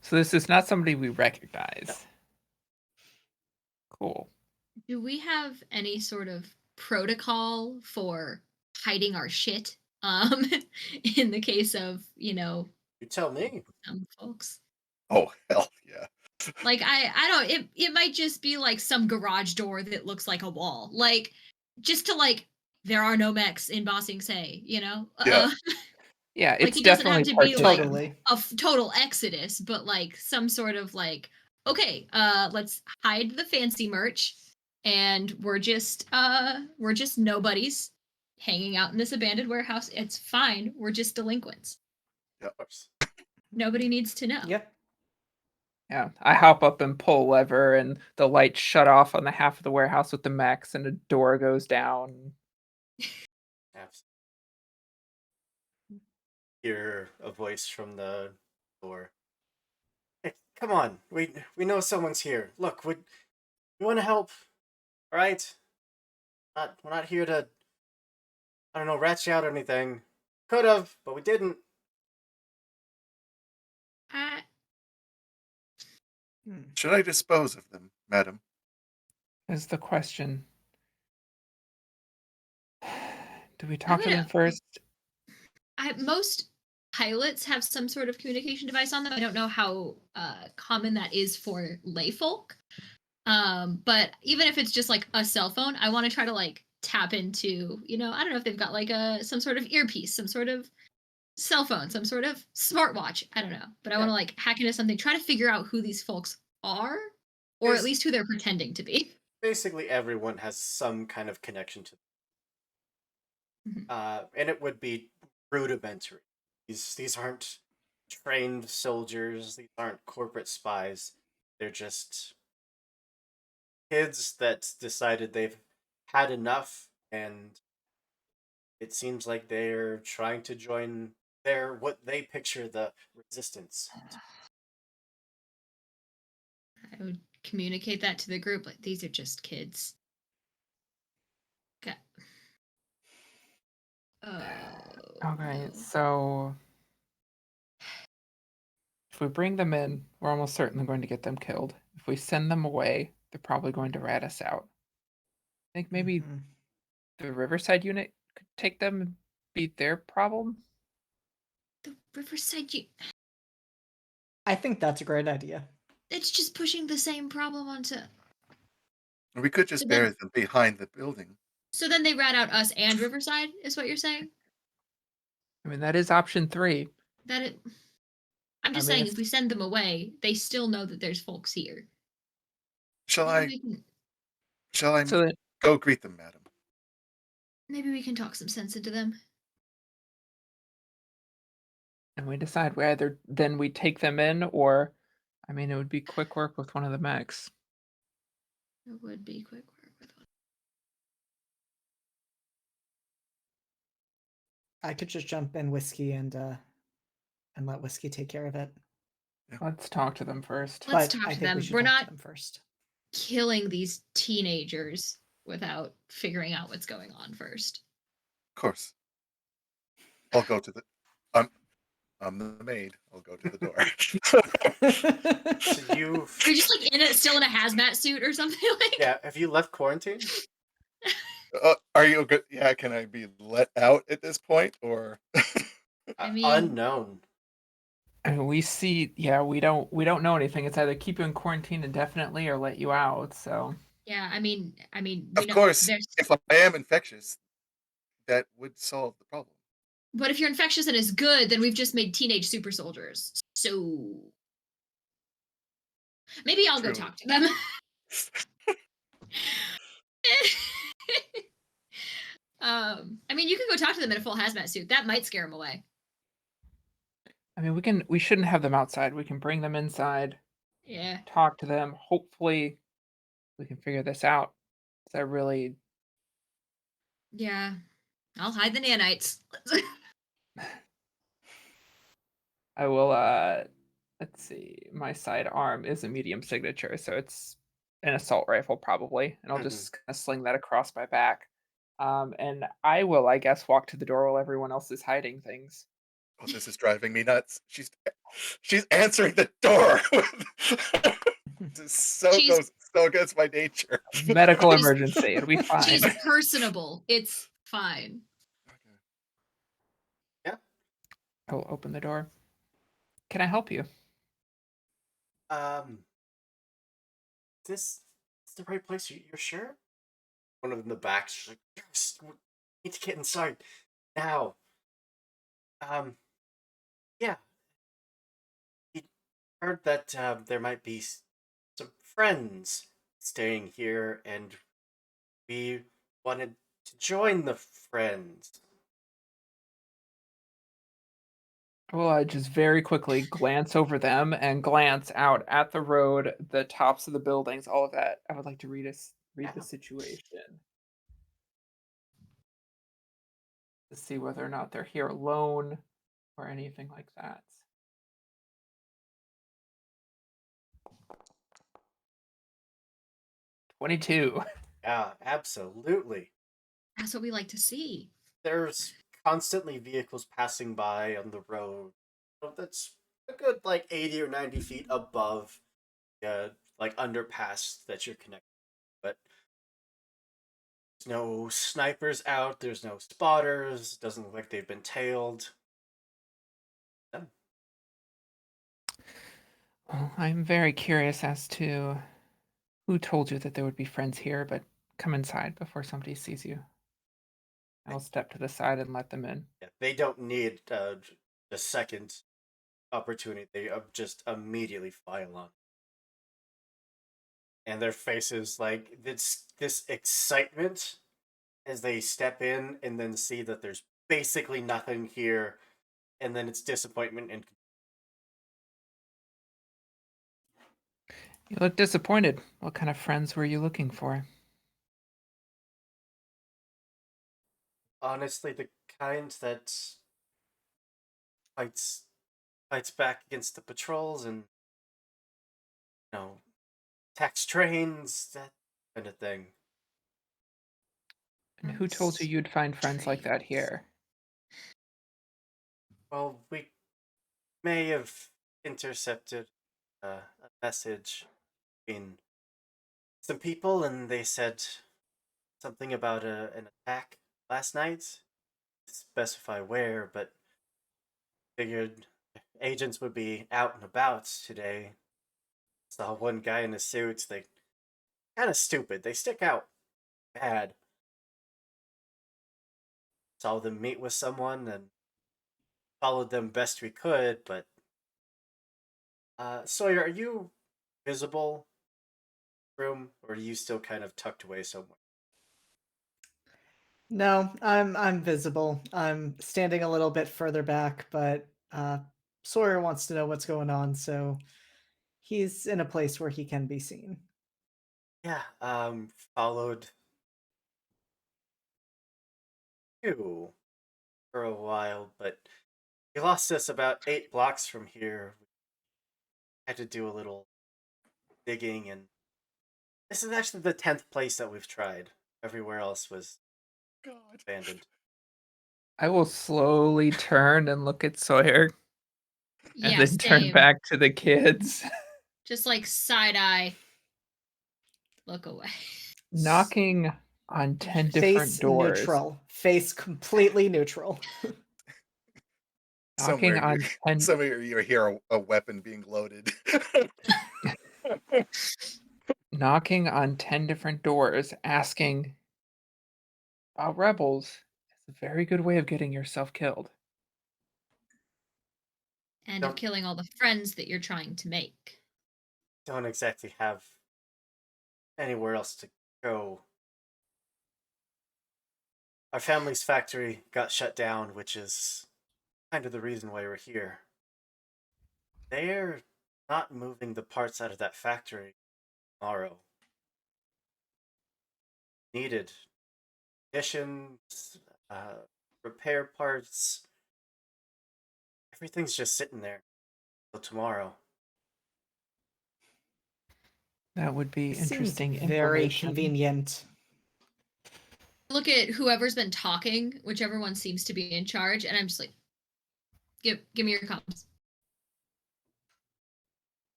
Speaker 2: So this is not somebody we recognize. Cool.
Speaker 5: Do we have any sort of protocol for hiding our shit. Um, in the case of,
Speaker 1: You tell me.
Speaker 5: some folks.
Speaker 4: Oh hell yeah.
Speaker 5: Like I don't it might just be like some garage door that looks like a wall. Like just to like there are no mechs in Ba Sing Se,
Speaker 4: Yeah.
Speaker 2: Yeah,
Speaker 5: like
Speaker 2: it's
Speaker 5: it doesn't have
Speaker 2: definitely
Speaker 5: to be like
Speaker 2: partitioned.
Speaker 3: Totally.
Speaker 5: total exodus, but like some sort of like, okay, let's hide the fancy merch and we're just nobodies hanging out in this abandoned warehouse. It's fine. We're just delinquents.
Speaker 1: Of course.
Speaker 5: Nobody needs to know.
Speaker 3: Yep.
Speaker 2: Yeah, I hop up and pull lever, and the lights shut off on the half of the warehouse with the mechs, and a door goes down.
Speaker 1: Absolutely. Hear a voice from the door. Hey, come on, we know someone's here. Look, we want to help. All right, we're not here to, I don't know, rat you out or anything. Could have, but we didn't.
Speaker 5: I,
Speaker 3: Hmm.
Speaker 4: Should I dispose of them, madam?
Speaker 2: Is the question. Do we talk to
Speaker 5: gonna-
Speaker 2: them first?
Speaker 5: most pilots have some sort of communication device on them. I don't know how common that is for lay folk. But even if it's just like a cell phone, I want to try to like tap into, I don't know if they've got like some sort of earpiece, some sort of cell phone, some sort of smartwatch. I don't know. But I want to like hack into something, try to figure out who these folks are, or at least who they're pretending to be.
Speaker 1: Basically, everyone has some kind of connection to them. And it would be rudimentary. These aren't trained soldiers. These aren't corporate spies. They're just kids that decided they've had enough, and it seems like they're trying to join what they picture the resistance.
Speaker 5: I would communicate that to the group. Like, these are just kids. Okay.
Speaker 2: Okay, so if we bring them in, we're almost certainly going to get them killed. If we send them away, they're probably going to rat us out. I think maybe
Speaker 3: Mhm.
Speaker 2: the Riverside unit could take them and be their problem.
Speaker 5: The Riverside,
Speaker 3: I think that's a great idea.
Speaker 5: it's just pushing the same problem onto.
Speaker 4: Or we could just
Speaker 5: So
Speaker 4: bury
Speaker 5: then-
Speaker 4: them behind the building.
Speaker 5: So then they rat out us and Riverside, is what you're saying?
Speaker 2: I mean, that is option 3.
Speaker 5: I'm just
Speaker 2: I mean,
Speaker 5: saying,
Speaker 2: if-
Speaker 5: if we send them away, they still know that there's folks here.
Speaker 4: Shall
Speaker 5: Maybe
Speaker 4: I
Speaker 5: we can,
Speaker 2: So that
Speaker 4: go greet them, madam?
Speaker 5: maybe we can talk some sense into them.
Speaker 2: and we decide whether then we take them in, or I mean, it would be quick work with one of the mechs.
Speaker 5: It would be quick work with one.
Speaker 3: I could just jump in Whiskey and let Whiskey take care of it.
Speaker 2: Let's talk to them first.
Speaker 5: Let's
Speaker 3: But
Speaker 5: talk
Speaker 3: I
Speaker 5: to
Speaker 3: think
Speaker 5: them.
Speaker 3: we should
Speaker 5: We're
Speaker 3: talk
Speaker 5: not
Speaker 3: to them first.
Speaker 5: killing these teenagers without figuring out what's going on first.
Speaker 4: Of course. I'll go to the. I'm the maid. I'll go to the door.
Speaker 1: So
Speaker 5: You're just like still in a hazmat suit or something like.
Speaker 1: yeah, have you left quarantine?
Speaker 4: Are you good? Yeah, can I be let out at this point, or?
Speaker 5: I mean-
Speaker 1: Unknown.
Speaker 2: And we see, we don't know anything. It's either keep you in quarantine indefinitely or let you out. So
Speaker 5: Yeah, I mean, we
Speaker 4: Of
Speaker 5: know
Speaker 4: course,
Speaker 5: there's.
Speaker 4: if I am infectious, that would solve the problem.
Speaker 5: But if you're infectious and is good, then we've just made teenage super soldiers. So maybe I'll go
Speaker 4: True.
Speaker 5: talk to them. I mean, you can go talk to them in a full hazmat suit. That might scare them away.
Speaker 2: I mean, we shouldn't have them outside. We can bring them inside,
Speaker 5: Yeah.
Speaker 2: talk to them. Hopefully, we can figure this out. Is that really?
Speaker 5: Yeah. I'll hide the nanites.
Speaker 2: I will. Let's see. My sidearm is a medium signature, so it's an assault rifle probably, and I'll just kind of sling that across my back. And I will, I guess, walk to the door while everyone else is hiding things.
Speaker 4: Oh, this is driving me nuts. She's answering the door. This goes so against my nature.
Speaker 2: Medical
Speaker 5: She's-
Speaker 2: emergency. It'll be fine.
Speaker 5: She's personable. It's fine.
Speaker 2: He'll open the door. Can I help you?
Speaker 1: This is the right place. You're sure? One of them in the back. She's like, yes, we need to get inside now. Yeah. We heard that there might be some friends staying here, and we wanted to join the friends.
Speaker 2: Well, I just very quickly glance over them and glance out at the road, the tops of the buildings, all of that. I would like to read the situation to see whether or not they're here alone or anything like that. 22.
Speaker 1: Yeah, absolutely.
Speaker 5: That's what we like to see.
Speaker 1: There's constantly vehicles passing by on the road. That's a good 80 or 90 feet above underpass that you're connected. But there's no snipers out. There's no spotters. Doesn't look like they've been tailed. Yeah.
Speaker 2: Well, I'm very curious as to who told you that there would be friends here, but come inside before somebody sees you. I'll step to the side and let them in.
Speaker 1: Yeah, they don't need a second opportunity. They just immediately file on. And their faces this excitement as they step in and then see that there's basically nothing here, and then it's disappointment and
Speaker 2: You look disappointed. What kind of friends were you looking for?
Speaker 1: honestly the kind that fights back against the patrols and tax trains, that kind of thing.
Speaker 2: And who told you you'd find friends like that here?
Speaker 1: Well, we may have intercepted a message between some people, and they said something about an attack last night. Specify where, but figured agents would be out and about today. Saw one guy in a suit. They kind of stupid. They stick out bad. Saw them meet with someone and followed them best we could. But Sawyer, are you visible, room, or are you still kind of tucked away somewhere?
Speaker 3: No, I'm visible. I'm standing a little bit further back, but Sawyer wants to know what's going on, so he's in a place where he can be seen.
Speaker 1: Yeah. Followed you for a while, but he lost us about 8 blocks from here. We had to do a little digging, and this is actually the 10th place that we've tried. Everywhere else was
Speaker 4: God.
Speaker 1: abandoned.
Speaker 2: I will slowly turn and look at Sawyer and
Speaker 5: Yeah,
Speaker 2: then turn
Speaker 5: same.
Speaker 2: back to the kids.
Speaker 5: Just like side eye. Look away.
Speaker 2: Knocking on 10 different
Speaker 3: Face
Speaker 2: doors.
Speaker 3: neutral. Face completely neutral.
Speaker 2: Knocking on 10
Speaker 4: somewhere you hear a weapon being loaded.
Speaker 2: knocking on 10 different doors asking about rebels is a very good way of getting yourself killed.
Speaker 5: And of
Speaker 1: Don't-
Speaker 5: killing all the friends that you're trying to make.
Speaker 1: Don't exactly have anywhere else to go. Our family's factory got shut down, which is kind of the reason why we're here. They're not moving the parts out of that factory tomorrow. Needed additions, repair parts. Everything's just sitting there till tomorrow.
Speaker 2: That would be
Speaker 3: Seems
Speaker 2: interesting
Speaker 3: very
Speaker 2: information.
Speaker 3: convenient.
Speaker 5: Look at whoever's been talking, whichever one seems to be in charge, and I'm just like, give me your comms.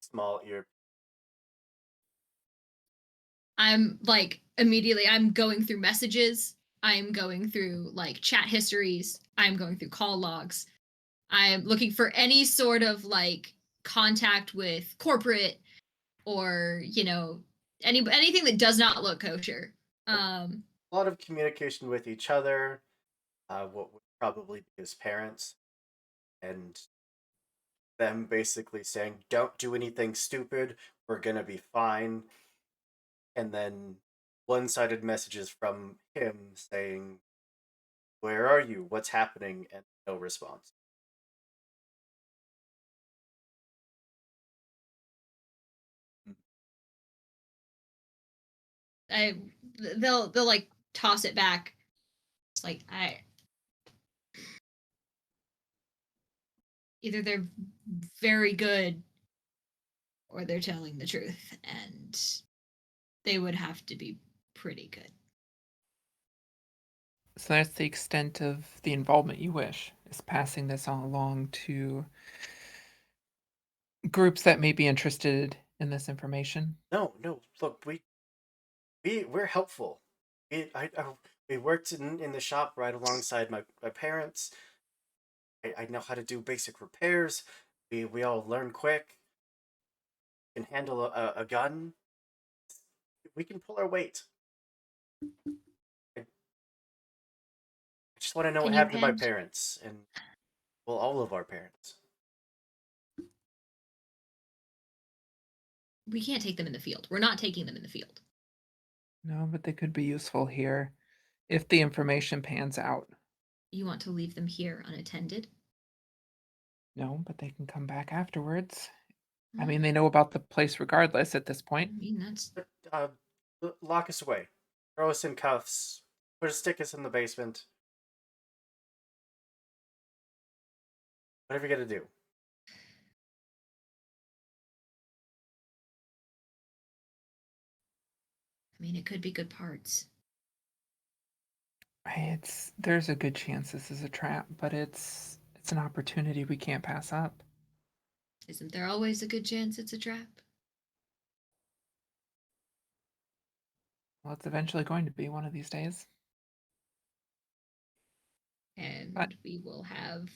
Speaker 1: Small ear.
Speaker 5: I'm like immediately I'm going through messages. I'm going through like chat histories. I'm going through call logs. I'm looking for any sort of like contact with corporate or anything that does not look kosher.
Speaker 1: A lot of communication with each other, what would probably be his parents, and them basically saying, "Don't do anything stupid. We're gonna be fine." And then one-sided messages from him saying, "Where are you? What's happening?" And no response.
Speaker 5: They'll like toss it back. It's like either they're very good or they're telling the truth, and they would have to be pretty good.
Speaker 2: So that's the extent of the involvement you wish, is passing this on along to groups that may be interested in this information.
Speaker 1: No, no. Look, we're helpful. We worked in the shop right alongside my parents. I know how to do basic repairs. We all learn quick. Can handle a gun. We can pull our weight. I just want to know
Speaker 5: Can
Speaker 1: what
Speaker 5: you
Speaker 1: happened to my
Speaker 5: hand?
Speaker 1: parents and, well, all of our parents.
Speaker 5: We can't take them in the field. We're not taking them in the field.
Speaker 2: No, but they could be useful here if the information pans out.
Speaker 5: You want to leave them here unattended?
Speaker 2: No, but they can come back afterwards. I
Speaker 5: Mm,
Speaker 2: mean, they know about the place regardless at this
Speaker 5: I
Speaker 2: point.
Speaker 5: mean, that's
Speaker 1: Uh, lock us away. Throw us in cuffs. Stick us in the basement. Whatever you gotta do.
Speaker 5: I mean, it could be good parts.
Speaker 2: There's a good chance this is a trap, but it's an opportunity we can't pass up.
Speaker 5: Isn't there always a good chance it's a trap?
Speaker 2: Well, it's eventually going to be one of these days.
Speaker 5: And
Speaker 2: But
Speaker 5: we will have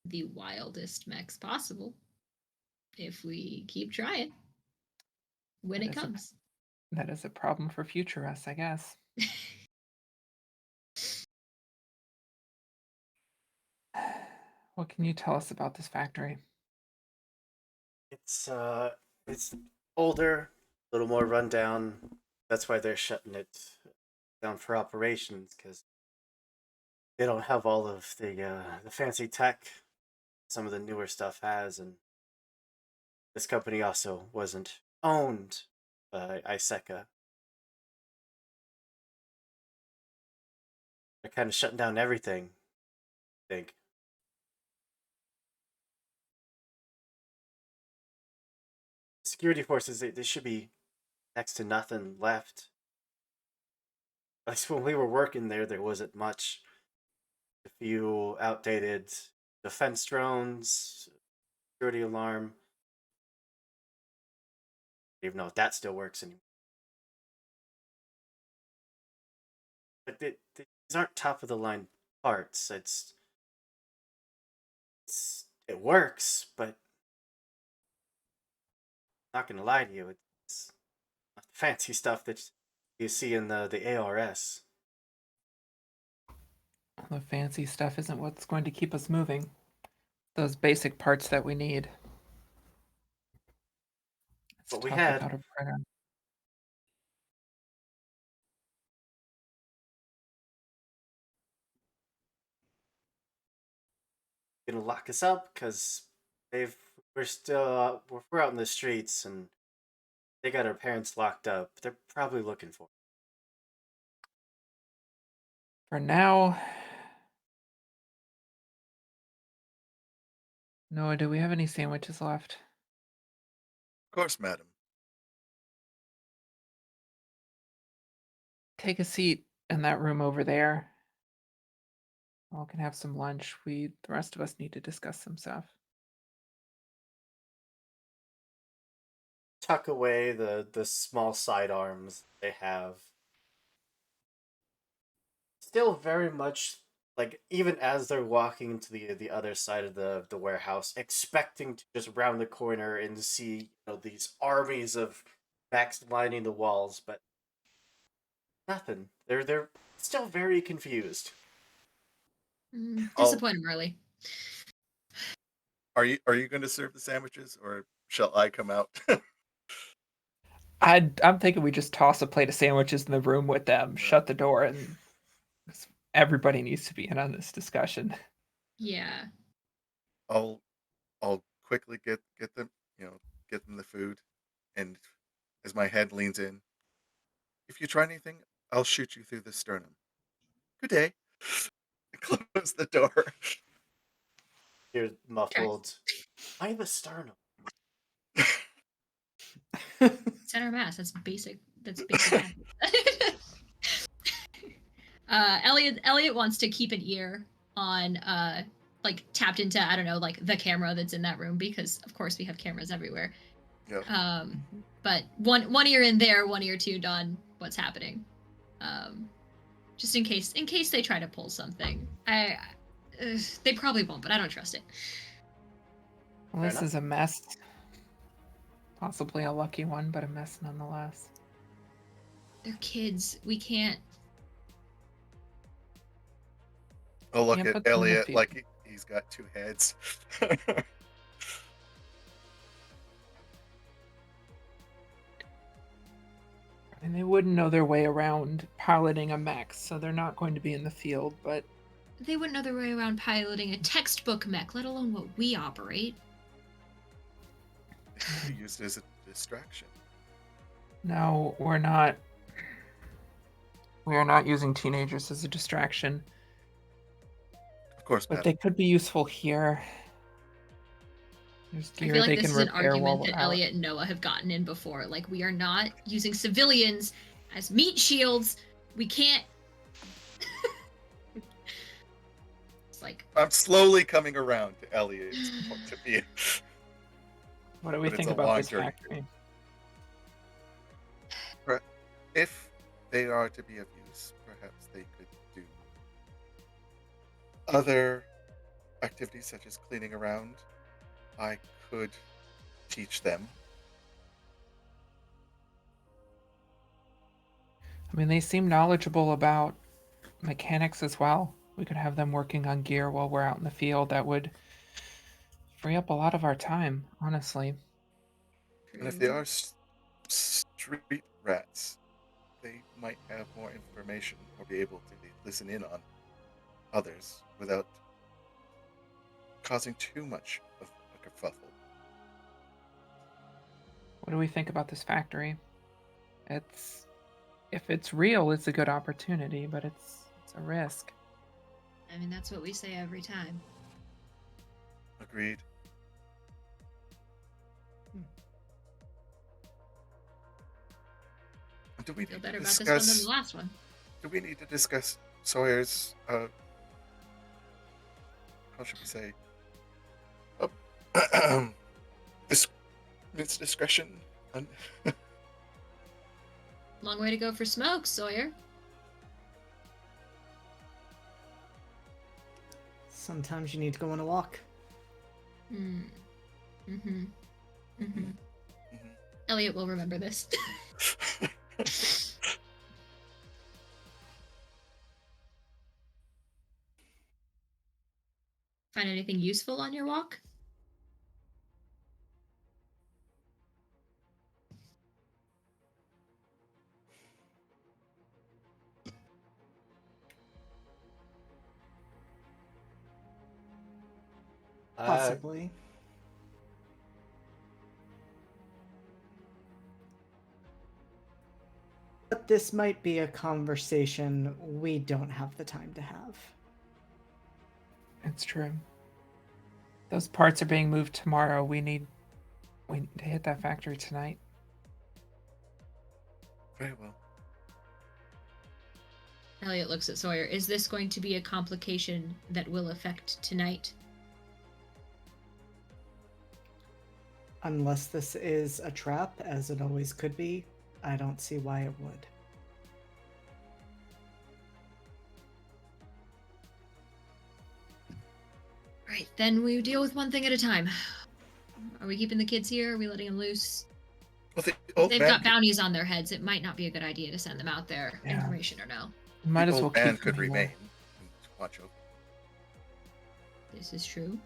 Speaker 5: the wildest mechs possible if we keep trying when
Speaker 2: that
Speaker 5: it
Speaker 2: is a
Speaker 5: comes.
Speaker 2: that is a problem for future us, I guess. What can you tell us about this factory?
Speaker 1: It's older, a little more rundown. That's why they're shutting it down for operations, because they don't have all of the fancy tech some of the newer stuff has, and this company also wasn't owned by Iseka. They're kind of shutting down everything, I think. Security forces, they should be next to nothing left. At least when we were working there wasn't much. A few outdated defense drones, security alarm. I don't even know if that still works anymore. But these aren't top of the line parts. It works, but I'm not gonna lie to you, it's not the fancy stuff that you see in the ARS.
Speaker 2: The fancy stuff isn't what's going to keep us moving. Those basic parts that we need. Let's
Speaker 1: What we
Speaker 2: talk
Speaker 1: had.
Speaker 2: about a printer.
Speaker 1: Gonna lock us up because we're still we're out in the streets and they got our parents locked up. They're probably looking for us.
Speaker 2: For now, Noah, do we have any sandwiches left?
Speaker 4: Of course, madam.
Speaker 2: Take a seat in that room over there. All can have some lunch. The rest of us need to discuss some stuff.
Speaker 1: Tuck away the small sidearms they have. Still very much like even as they're walking into the other side of the warehouse, expecting to just round the corner and see, these armies of mechs lining the walls, but nothing. They're still very confused.
Speaker 5: Disappoint him early.
Speaker 4: Are you going to serve the sandwiches, or shall I come out?
Speaker 2: I'm thinking we just toss a plate of sandwiches in the room with them, shut the door, and everybody needs to be in on this discussion.
Speaker 5: Yeah.
Speaker 4: I'll quickly get them, get them the food, and as my head leans in, if you try anything, I'll shoot you through the sternum. Good day. Close the door.
Speaker 1: You're muffled. I have a sternum.
Speaker 5: Center mass. That's basic. That's basic. Elliot wants to keep an ear on like tapped into, I don't know, like the camera that's in that room, because of course we have cameras everywhere.
Speaker 4: Yeah.
Speaker 5: But one ear in there, one ear tuned on what's happening. Just in case they try to pull something. They probably won't, but I don't trust it.
Speaker 2: Well, this is a mess. Possibly a lucky one, but a mess nonetheless.
Speaker 5: They're kids. We can't.
Speaker 4: Oh, look
Speaker 2: Can't
Speaker 4: at
Speaker 2: put them in the
Speaker 4: Elliot
Speaker 2: field.
Speaker 4: like he's got two heads.
Speaker 2: And they wouldn't know their way around piloting a mech, so they're not going to be in the field, but
Speaker 5: They wouldn't know their way around piloting a textbook mech, let alone what we operate.
Speaker 4: You used it as a distraction.
Speaker 2: no, we're not. We are not using teenagers as a distraction,
Speaker 4: Of course,
Speaker 2: but
Speaker 4: Matt.
Speaker 2: they could be useful here. There's
Speaker 5: I
Speaker 2: gear
Speaker 5: feel like
Speaker 2: they
Speaker 5: this
Speaker 2: can
Speaker 5: is an
Speaker 2: repair while
Speaker 5: argument
Speaker 2: we're
Speaker 5: that
Speaker 2: out.
Speaker 5: Elliot and Noah have gotten in before. Like, we are not using civilians as meat shields. We can't. It's like,
Speaker 4: I'm slowly coming around to Elliot's point of view.
Speaker 2: What do we
Speaker 4: But it's
Speaker 2: think
Speaker 4: a
Speaker 2: about
Speaker 4: long
Speaker 2: this
Speaker 4: journey.
Speaker 2: factory?
Speaker 4: If they are to be of use, perhaps they could do other activities such as cleaning around. I could teach them.
Speaker 2: I mean, they seem knowledgeable about mechanics as well. We could have them working on gear while we're out in the field. That would free up a lot of our time, honestly.
Speaker 4: And if they are street rats, they might have more information or be able to listen in on others without causing too much of a kerfuffle.
Speaker 2: What do we think about this factory? If it's real, it's a good opportunity, but it's a risk.
Speaker 5: I mean, that's what we say every time.
Speaker 4: Agreed. Do we
Speaker 5: Feel
Speaker 4: need
Speaker 5: better
Speaker 4: to
Speaker 5: about this one than
Speaker 4: discuss?
Speaker 5: the last one.
Speaker 4: Do we need to discuss Sawyer's? How should we say? Its discretion.
Speaker 5: Long way to go for smoke, Sawyer.
Speaker 3: Sometimes you need to go on a walk.
Speaker 5: Elliot will remember this. Find anything useful on your walk?
Speaker 3: Possibly. But this might be a conversation we don't have the time to have.
Speaker 2: It's true. Those parts are being moved tomorrow. We need to hit that factory tonight.
Speaker 4: Very well.
Speaker 5: Elliot looks at Sawyer. Is this going to be a complication that will affect tonight?
Speaker 3: Unless this is a trap, as it always could be, I don't see why it would.
Speaker 5: Then we deal with one thing at a time. Are we keeping the kids here? Are we letting them loose?
Speaker 4: Well, the
Speaker 5: If
Speaker 4: old
Speaker 5: they've
Speaker 4: man
Speaker 5: got bounties on their heads, it might not be a good idea to send them out there,
Speaker 2: Yeah.
Speaker 5: information or no.
Speaker 2: Might
Speaker 4: the
Speaker 2: as well
Speaker 4: old man
Speaker 2: keep
Speaker 4: could
Speaker 2: them here.
Speaker 4: remain and watch over.
Speaker 5: This is true.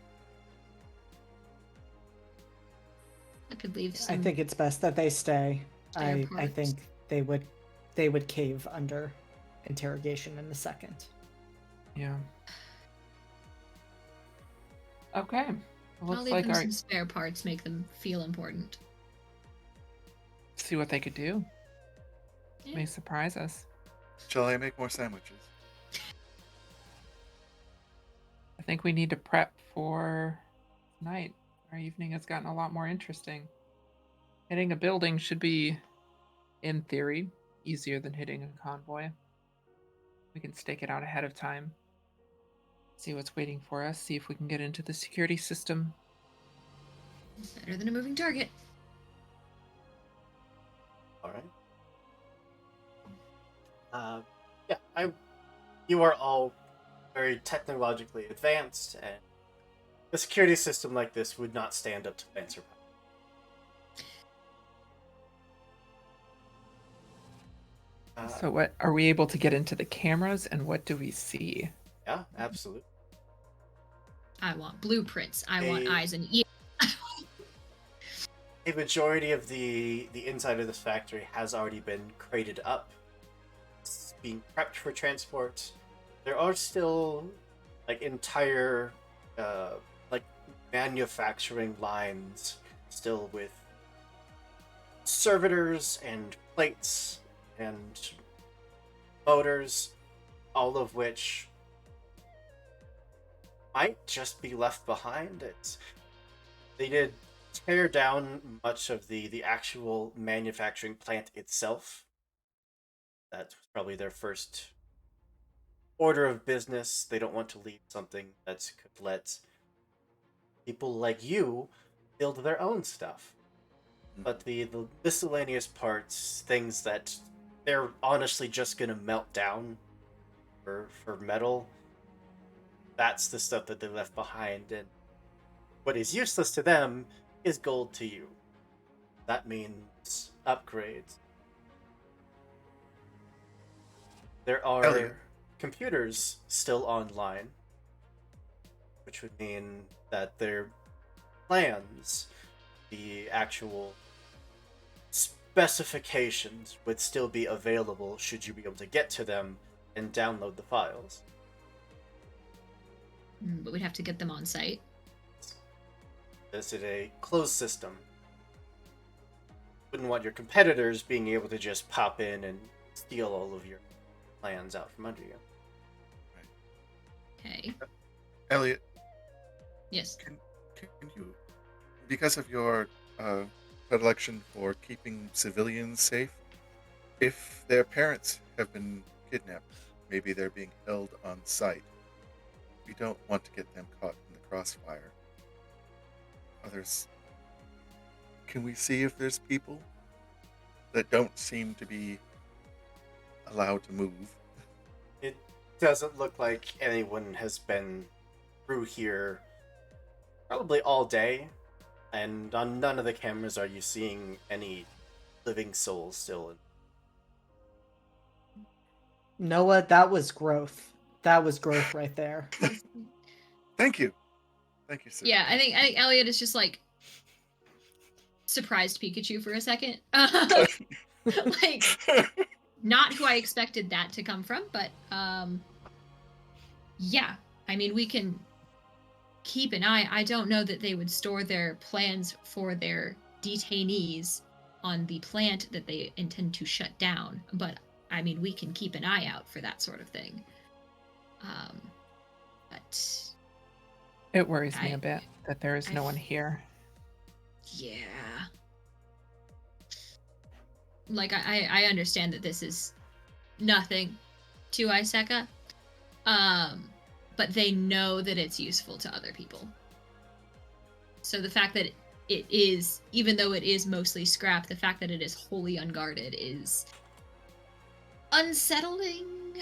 Speaker 5: I could leave
Speaker 3: I
Speaker 5: some.
Speaker 3: think it's best that they stay.
Speaker 5: Spare
Speaker 3: I
Speaker 5: parts.
Speaker 3: think they would cave under interrogation in a second.
Speaker 2: Yeah. Okay.
Speaker 5: I'll
Speaker 2: Looks
Speaker 5: leave
Speaker 2: like
Speaker 5: them
Speaker 2: our
Speaker 5: some spare parts, make them feel important.
Speaker 2: see what they could do.
Speaker 5: Yeah.
Speaker 2: May surprise us.
Speaker 4: Shall I make more sandwiches?
Speaker 2: I think we need to prep for tonight. Our evening has gotten a lot more interesting. Hitting a building should be, in theory, easier than hitting a convoy. We can stake it out ahead of time. See what's waiting for us. See if we can get into the security system.
Speaker 5: Better than a moving target.
Speaker 1: All right. You are all very technologically advanced, and a security system like this would not stand up to land survival.
Speaker 2: So what are we able to get into the cameras and what do we see?
Speaker 1: Yeah, absolutely.
Speaker 5: I want blueprints. I want
Speaker 1: Hey.
Speaker 5: eyes and ears.
Speaker 1: A majority of the inside of this factory has already been crated up. It's being prepped for transport. There are still like entire like manufacturing lines still with servitors and plates and motors, all of which might just be left behind. They did tear down much of the actual manufacturing plant itself. That's probably their first order of business. They don't want to leave something that could let people like you build their own stuff. But the miscellaneous parts, things that they're honestly just gonna melt down for metal, that's the stuff that they left behind. And what is useless to them is gold to you. That means upgrades. There are
Speaker 4: Elliot.
Speaker 1: computers still online, which would mean that their plans, the actual specifications, would still be available should you be able to get to them and download the files.
Speaker 5: But we'd have to get them on site.
Speaker 1: This is a closed system. Wouldn't want your competitors being able to just pop in and steal all of your plans out from under you.
Speaker 5: Okay.
Speaker 4: Elliot,
Speaker 5: Yes.
Speaker 4: can you, because of your predilection for keeping civilians safe, if their parents have been kidnapped, maybe they're being held on site, we don't want to get them caught in the crossfire. Others, can we see if there's people that don't seem to be allowed to move?
Speaker 1: It doesn't look like anyone has been through here probably all day, and on none of the cameras are you seeing any living souls still.
Speaker 3: Noah, that was growth. That was growth right there.
Speaker 4: Thank you, sir.
Speaker 5: Yeah, I think Elliot is just surprised Pikachu for a second. Like, not who I expected that to come from, but yeah. I mean, we can keep an eye. I don't know that they would store their plans for their detainees on the plant that they intend to shut down, but I mean, we can keep an eye out for that sort of thing. But
Speaker 2: It worries me
Speaker 5: I-
Speaker 2: a bit that there is no
Speaker 5: I-
Speaker 2: one here.
Speaker 5: yeah. Like, I understand that this is nothing to Iseka, but they know that it's useful to other people. So the fact that it is, even though it is mostly scrap, the fact that it is wholly unguarded is unsettling.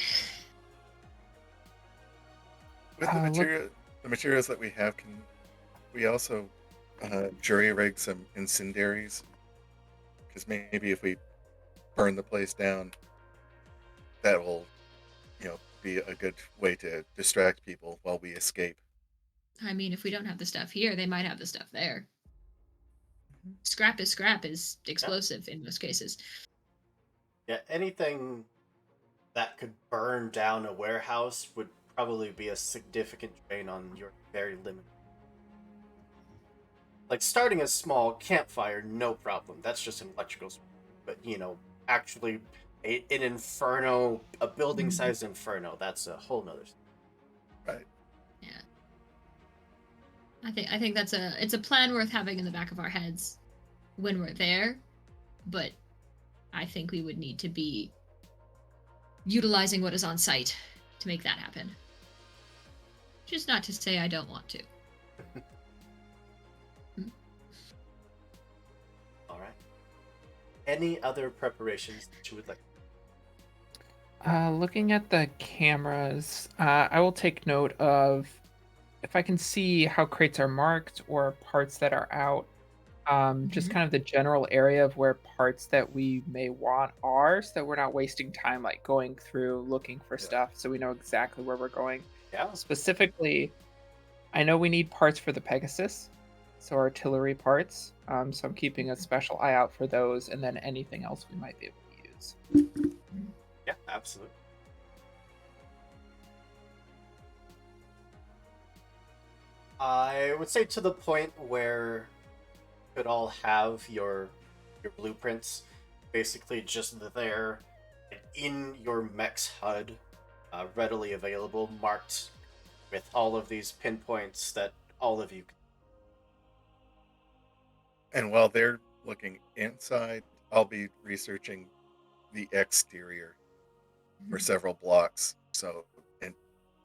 Speaker 4: With the
Speaker 2: Look-
Speaker 4: material, the materials that we have, can we also jury rig some incendiaries? Because maybe if we burn the place down, that will, be a good way to distract people while we escape.
Speaker 5: I mean, if we don't have the stuff here, they might have the stuff there. Scrap is explosive in most cases.
Speaker 1: Yeah, anything that could burn down a warehouse would probably be a significant drain on your very limited. Like starting a small campfire, no problem. That's just an electrical. But actually, an inferno, a building-sized inferno, that's a whole nother.
Speaker 4: Right.
Speaker 5: Yeah. I think it's a plan worth having in the back of our heads when we're there, but I think we would need to be utilizing what is on site to make that happen. Just not to say I don't want to.
Speaker 1: All right. Any other preparations that you would like?
Speaker 2: Looking at the cameras, I will take note of if I can see how crates are marked or parts that are out. Just kind of the general area of where parts that we may want are, so that we're not wasting time like going through looking for stuff, so we know exactly where we're going.
Speaker 1: Yeah.
Speaker 2: Specifically, I know we need parts for the Pegasus, so artillery parts. So I'm keeping a special eye out for those, and then anything else we might be able to use.
Speaker 1: Yeah, absolutely. I would say to the point where you could all have your blueprints basically just there in your mech's HUD, readily available, marked with all of these pinpoints that all of you can.
Speaker 4: And while they're looking inside, I'll be researching the exterior for several blocks, and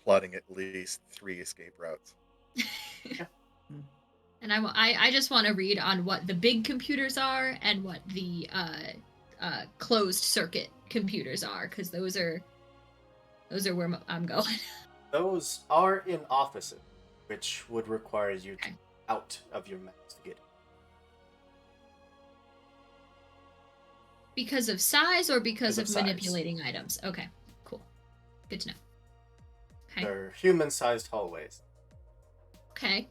Speaker 4: plotting at least 3 escape routes.
Speaker 5: And I just want to read on what the big computers are and what the closed circuit computers are, because those are where I'm going.
Speaker 1: Those are in offices, which would require you to out of your mechs to get in.
Speaker 5: Because of size or because
Speaker 1: Because
Speaker 5: of
Speaker 1: of size.
Speaker 5: manipulating items? Okay, cool. Good to know. Okay.
Speaker 1: They're human-sized hallways.
Speaker 5: Okay.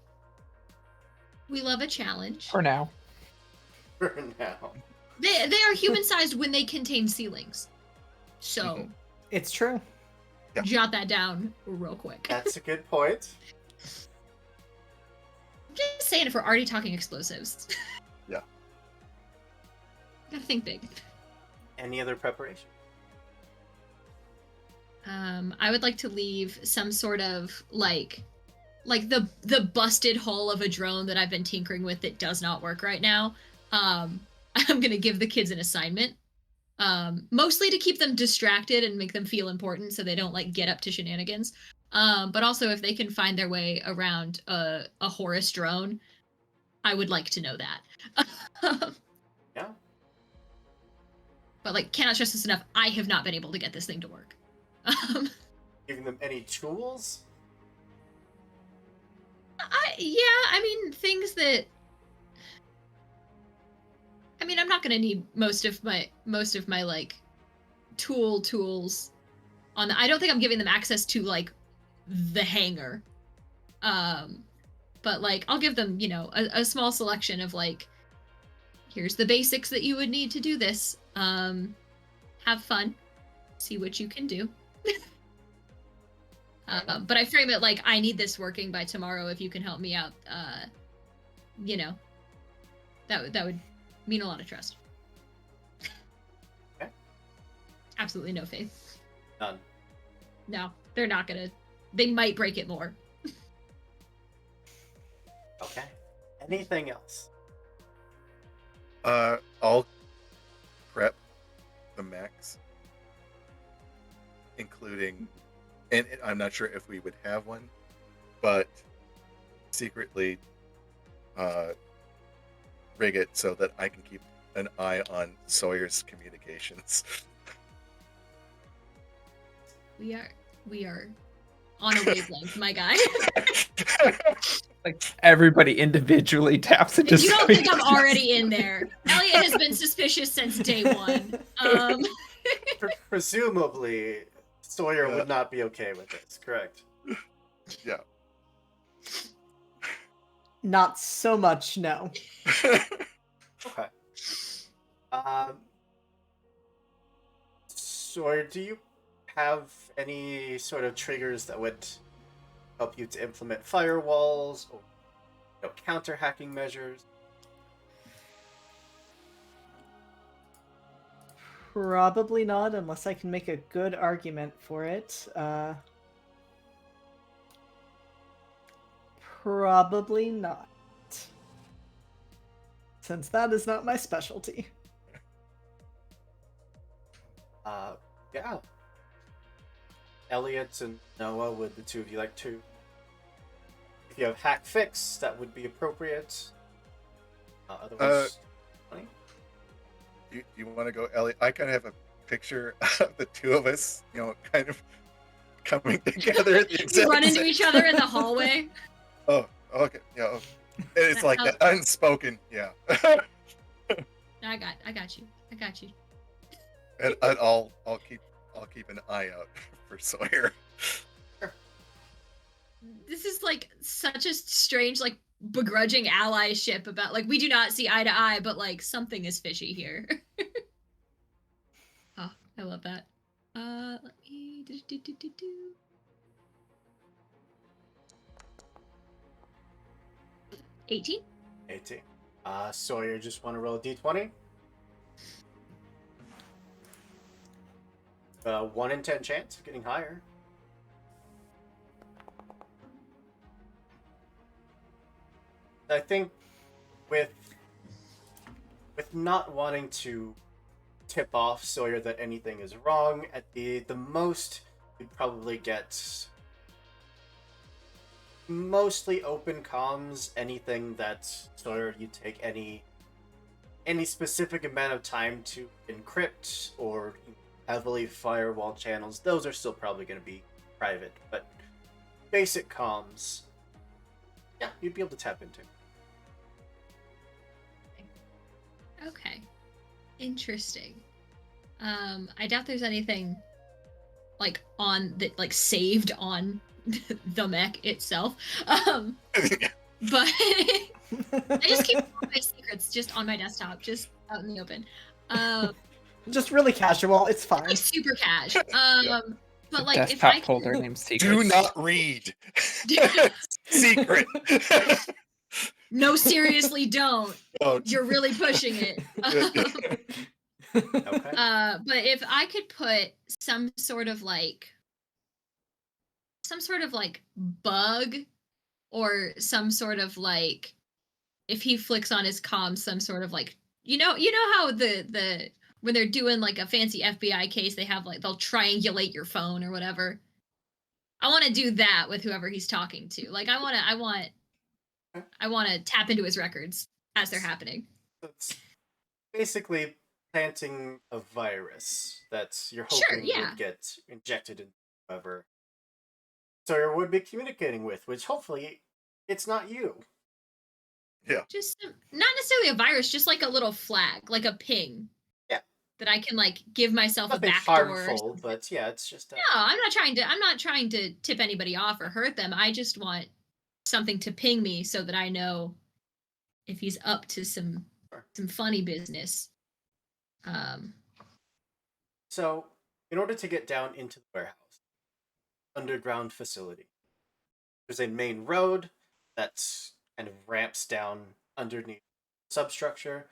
Speaker 5: We love a challenge.
Speaker 2: For now.
Speaker 1: For now.
Speaker 5: They are human-sized when they contain ceilings. So
Speaker 3: It's true.
Speaker 4: Yeah.
Speaker 5: jot that down real quick.
Speaker 1: That's a good point.
Speaker 5: Just saying, if we're already talking explosives.
Speaker 4: Yeah.
Speaker 5: Gotta think big.
Speaker 1: Any other preparation?
Speaker 5: I would like to leave some sort of like the busted hull of a drone that I've been tinkering with that does not work right now. I'm gonna give the kids an assignment, mostly to keep them distracted and make them feel important, so they don't like get up to shenanigans. But also if they can find their way around a Horus drone, I would like to know that.
Speaker 1: Yeah.
Speaker 5: But like, cannot stress this enough. I have not been able to get this thing to work.
Speaker 1: Giving them any tools?
Speaker 5: I mean, things that. I mean, I'm not gonna need most of my like tools on the. I don't think I'm giving them access to like the hangar. But like, I'll give them, a small selection of like, here's the basics that you would need to do this. Have fun, see what you can do. But I frame it like, I need this working by tomorrow. If you can help me out, that would mean a lot of trust.
Speaker 1: Okay.
Speaker 5: Absolutely no faith.
Speaker 1: None.
Speaker 5: No, they're not gonna. They might break it more.
Speaker 1: Okay. Anything else?
Speaker 4: I'll prep the mechs, including, and I'm not sure if we would have one, but secretly rig it so that I can keep an eye on Sawyer's communications.
Speaker 5: We are on a wavelength, my guy.
Speaker 2: Like everybody individually taps into
Speaker 5: You don't think I'm
Speaker 2: Sawyer.
Speaker 5: already in there? Elliot has been suspicious since day one.
Speaker 1: Presumably, Sawyer
Speaker 4: Yeah.
Speaker 1: would not be okay with this, correct?
Speaker 4: Yeah.
Speaker 3: Not so much, no.
Speaker 1: Okay. Sawyer, do you have any sort of triggers that would help you to implement firewalls or counter hacking measures?
Speaker 3: Probably not, unless I can make a good argument for it. Probably not. Since that is not my specialty.
Speaker 1: Yeah. Elliot and Noah, would the two of you like to? If you have hack fix, that would be appropriate. Otherwise,
Speaker 4: You want to go, Elliot? I kind of have a picture of the two of us, kind of coming together at the
Speaker 5: We
Speaker 4: exact
Speaker 5: run into
Speaker 4: same-
Speaker 5: each other in the hallway.
Speaker 4: Oh, okay. Yeah. Oh. It's like that unspoken. Yeah.
Speaker 5: I got you. I got you.
Speaker 4: And I'll keep an eye out for Sawyer.
Speaker 5: This is like such a strange, like begrudging allyship about like we do not see eye to eye, but like something is fishy here. Oh, I love that. Let me do. 18?
Speaker 1: 18. Sawyer, just want to roll a d20? 1 in 10 chance of getting higher. I think with not wanting to tip off Sawyer that anything is wrong, at the most you'd probably get mostly open comms. Anything that Sawyer you take any specific amount of time to encrypt or heavily firewall channels, those are still probably going to be private, but basic comms, yeah, you'd be able to tap into.
Speaker 5: Okay. Interesting. I doubt there's anything like on that like saved on the mech itself. But I just keep all my secrets just on my desktop, just out in the open.
Speaker 3: Just really casual, it's fine.
Speaker 5: Like super cash. But like if
Speaker 2: desktop
Speaker 5: I
Speaker 2: folder
Speaker 5: can...
Speaker 2: named Secrets.
Speaker 4: Do not read. Secret.
Speaker 5: No, seriously, don't.
Speaker 4: Oh,
Speaker 5: You're really pushing it.
Speaker 1: Okay.
Speaker 5: But if I could put some sort of like bug or some sort of like if he flicks on his comm, some sort of like you know how the when they're doing like a fancy FBI case, they have like they'll triangulate your phone or whatever. I want to do that with whoever he's talking to. Like I want to tap into his records as they're happening.
Speaker 1: It's basically planting a virus that you're
Speaker 5: Sure,
Speaker 1: hoping
Speaker 5: yeah.
Speaker 1: would get injected into whoever Sawyer would be communicating with, which hopefully it's not you.
Speaker 5: Just not necessarily a virus, just like a little flag, like a ping.
Speaker 1: Yeah.
Speaker 5: That I can like give myself
Speaker 1: Nothing
Speaker 5: a backdoor.
Speaker 1: harmful, but yeah, it's just
Speaker 5: No, I'm not trying to tip anybody off or hurt them. I just want something to ping me so that I know if he's up to some funny business.
Speaker 1: So, in order to get down into the warehouse, underground facility, there's a main road that's kind of ramps down underneath the substructure,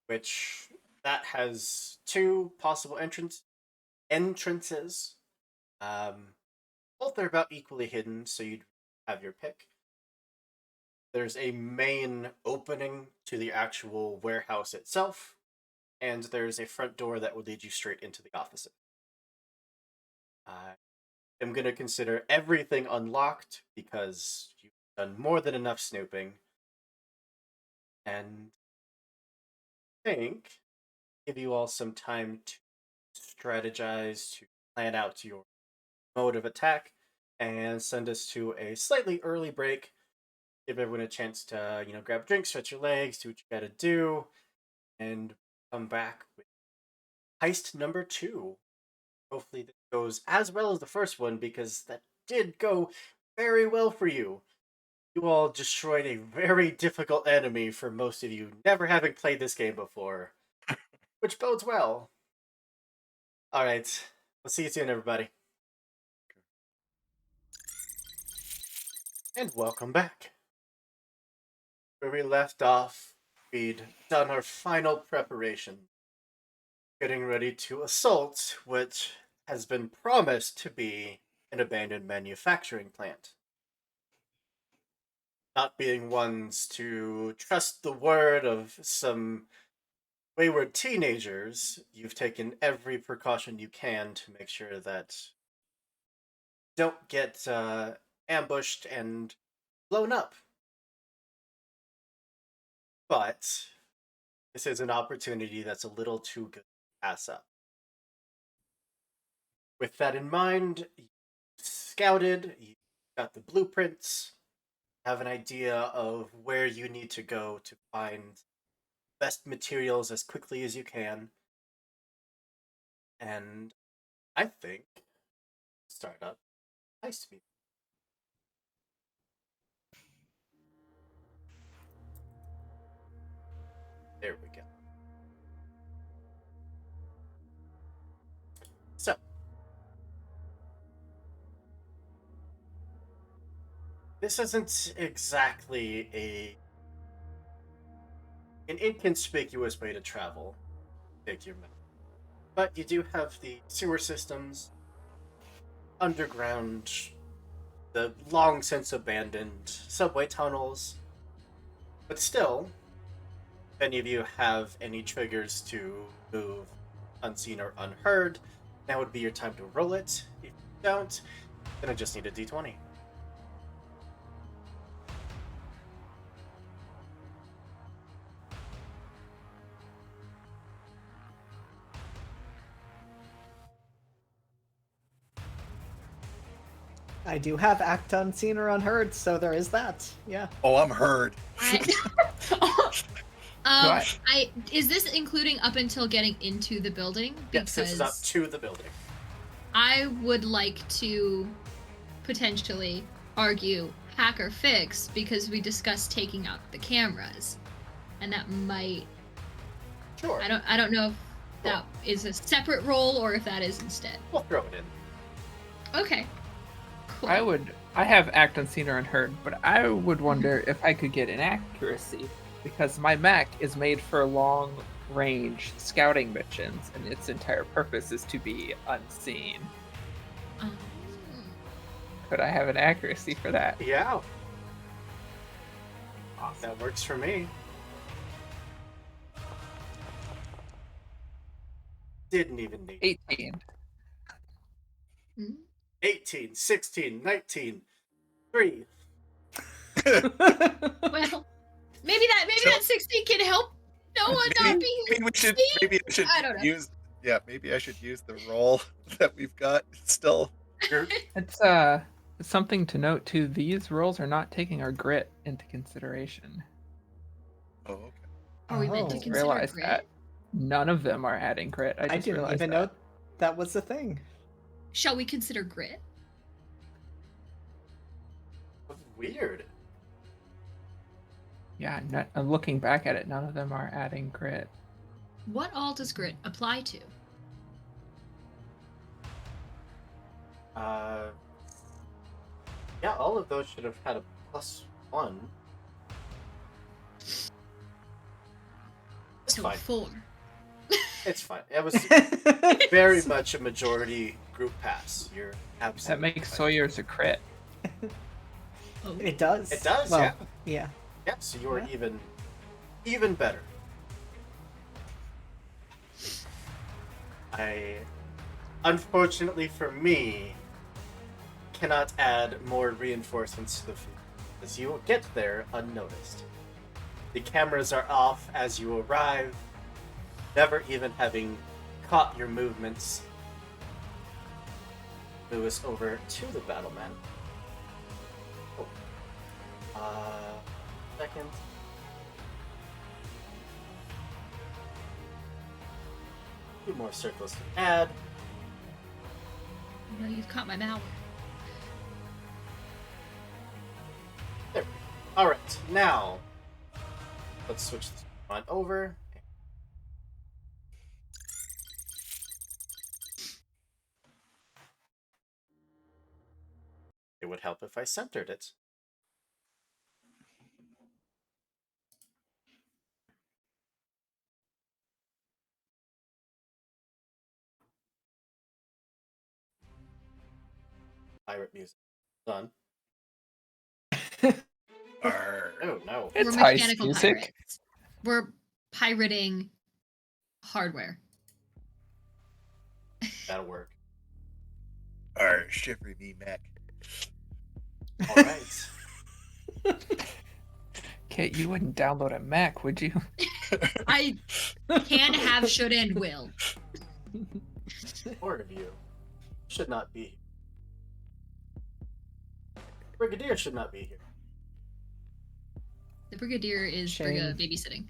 Speaker 1: which that has 2 possible entrances. Both are about equally hidden, so you'd have your pick. There's a main opening to the actual warehouse itself, and there's a front door that will lead you straight into the offices. I'm going to consider everything unlocked because you've done more than enough snooping. And I think give you all some time to strategize, to plan out your mode of attack. and send us to a slightly early break. Give everyone a chance to, grab drinks, stretch your legs, do what you gotta do, and come back with heist number 2. Hopefully this goes as well as the first one, because that did go very well for you. You all destroyed a very difficult enemy for most of you, never having played this game before, which bodes well. Alright, we'll see you soon, everybody. And welcome back. Where we left off, we'd done our final preparation, getting ready to assault what has been promised to be an abandoned manufacturing plant. Not being ones to trust the word of some wayward teenagers, you've taken every precaution you can to make sure that you don't get ambushed and blown up. But this is an opportunity that's a little too good to pass up. With that in mind, you scouted, you got the blueprints, have an idea of where you need to go to find best materials as quickly as you can. And I think start up heist me. There we go. So, this isn't exactly an inconspicuous way to travel, take your map. But you do have the sewer systems, underground, the long since abandoned subway tunnels. But still, if any of you have any triggers to move unseen or unheard, now would be your time to roll it. If you don't, then I just need a d20.
Speaker 3: I do have act unseen or unheard, so there is that. Yeah.
Speaker 4: Oh, I'm heard.
Speaker 5: Is this including up until getting into the building?
Speaker 1: Yes, this is up to the building.
Speaker 5: I would like to potentially argue hack or fix, because we discussed taking out the cameras, and that might.
Speaker 1: Sure.
Speaker 5: I don't know if that is a separate role or if that is instead.
Speaker 1: We'll throw it in.
Speaker 5: Okay. Cool.
Speaker 2: I have act unseen or unheard, but I would wonder if I could get an accuracy, because my mech is made for long range scouting missions, and its entire purpose is to be unseen. Could I have an accuracy for that?
Speaker 1: Yeah,
Speaker 2: Awesome.
Speaker 1: that works for me. Didn't even need
Speaker 2: 18.
Speaker 1: 18, 16, 19, 3.
Speaker 5: Well, maybe that 16 can help Noah not be.
Speaker 4: Maybe I should
Speaker 5: I don't know.
Speaker 4: use. Yeah, maybe I should use the roll that we've got still.
Speaker 2: It's something to note too. These rolls are not taking our grit into consideration.
Speaker 4: Oh, okay.
Speaker 5: Are we meant to
Speaker 3: Oh.
Speaker 5: consider
Speaker 2: Realize
Speaker 5: grit?
Speaker 2: that none of them are adding grit. I
Speaker 3: I
Speaker 2: just
Speaker 3: didn't
Speaker 2: realized
Speaker 3: even
Speaker 2: that.
Speaker 3: know that was the thing.
Speaker 5: Shall we consider grit?
Speaker 1: Weird.
Speaker 2: Yeah, looking back at it, none of them are adding grit.
Speaker 5: What all does grit apply to?
Speaker 1: Yeah, all of those should have had a +1. It's
Speaker 5: So
Speaker 1: fine.
Speaker 5: 4.
Speaker 1: It's fine. It was very much a majority group pass. You're
Speaker 2: That
Speaker 1: absolutely
Speaker 2: makes
Speaker 1: fine.
Speaker 2: Sawyer's a crit.
Speaker 5: Oh.
Speaker 3: It does.
Speaker 1: It does,
Speaker 3: Well,
Speaker 1: yeah.
Speaker 3: Yeah.
Speaker 1: Yeah, so you're
Speaker 3: Yeah.
Speaker 1: even better. I, unfortunately for me, cannot add more reinforcements to the field, as you will get there unnoticed. The cameras are off as you arrive, never even having caught your movements. Lewis over to the Battleman. Oh. Second. Two more circles to add.
Speaker 5: No, you've caught my malware.
Speaker 1: There. Alright, now let's switch this one over. It would help if I centered it. Pirate music. Done.
Speaker 4: Arr.
Speaker 1: Oh no.
Speaker 2: It's
Speaker 5: We're
Speaker 2: heist
Speaker 5: mechanical
Speaker 2: music.
Speaker 5: pirates. We're pirating hardware.
Speaker 1: That'll work.
Speaker 4: Arr, shiver me, Mac.
Speaker 1: Alright.
Speaker 2: Kit, you wouldn't download a Mac, would you?
Speaker 5: I can, have, should, and will.
Speaker 1: Four of you should not be here. Brigadier should not be here.
Speaker 5: The Brigadier is
Speaker 3: Shame.
Speaker 5: Briga babysitting.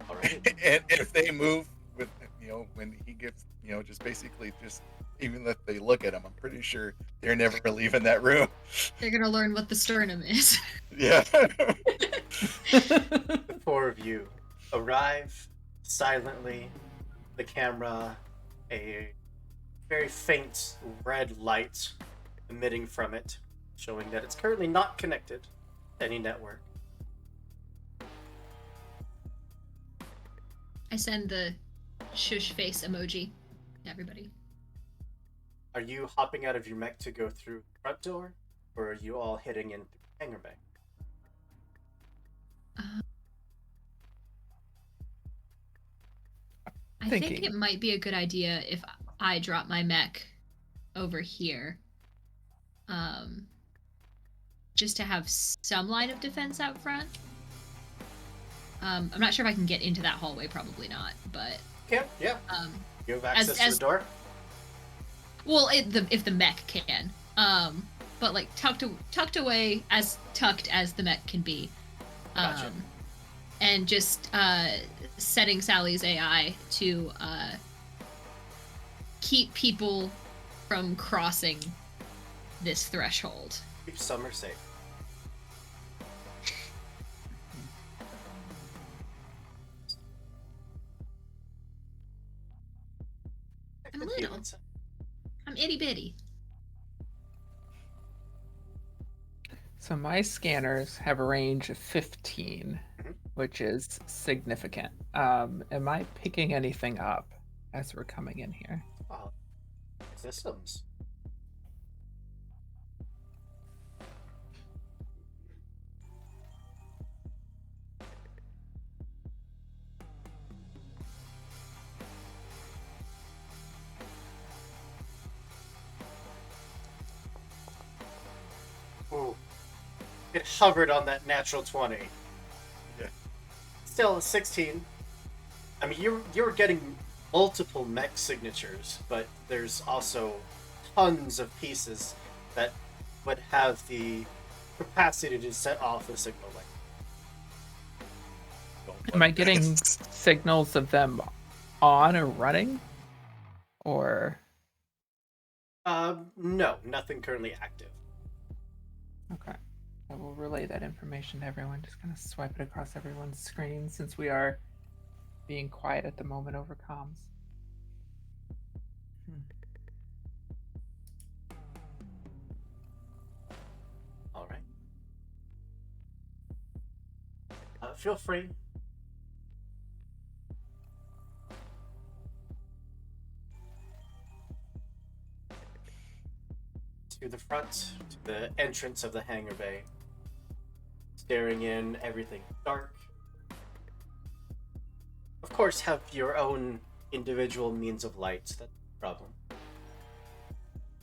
Speaker 1: Alright.
Speaker 4: And if they move with, when he gives, just basically just, even if they look at him, I'm pretty sure they're never leaving that room.
Speaker 5: They're gonna learn what the sternum is.
Speaker 4: Yeah.
Speaker 1: The four of you arrive silently. The camera, a very faint red light emitting from it, showing that it's currently not connected to any network.
Speaker 5: I send the shush face emoji to everybody.
Speaker 1: Are you hopping out of your mech to go through the front door, or are you all heading in through the hangar bay?
Speaker 5: I think
Speaker 2: Thinking.
Speaker 5: it might be a good idea if I drop my mech over here. Just to have some line of defense out front. I'm not sure if I can get into that hallway, probably not, but
Speaker 1: Yeah. You have access to
Speaker 5: as-
Speaker 1: the door?
Speaker 5: well, if the mech can. But like tucked away, as tucked as the mech can be.
Speaker 1: Gotcha.
Speaker 5: And just setting Sally's AI to keep people from crossing this threshold.
Speaker 1: Keep Summer safe.
Speaker 5: I'm little. I'm itty bitty.
Speaker 2: So my scanners have a range of 15,
Speaker 1: Mhm.
Speaker 2: which is significant. Am I picking anything up as we're coming in here?
Speaker 1: Oh, systems. Ooh. It hovered on that natural 20.
Speaker 4: Yeah.
Speaker 1: Still a 16. I mean, you're getting multiple mech signatures, but there's also tons of pieces that would have the capacity to set off a signal like.
Speaker 2: Am I getting signals of them on or running? Or
Speaker 1: No, nothing currently active.
Speaker 2: okay. I will relay that information to everyone. Just kind of swipe it across everyone's screen since we are being quiet at the moment over comms.
Speaker 1: All right. Feel free. To the front, to the entrance of the hangar bay. Staring in, everything dark. Of course, have your own individual means of light. That's no problem.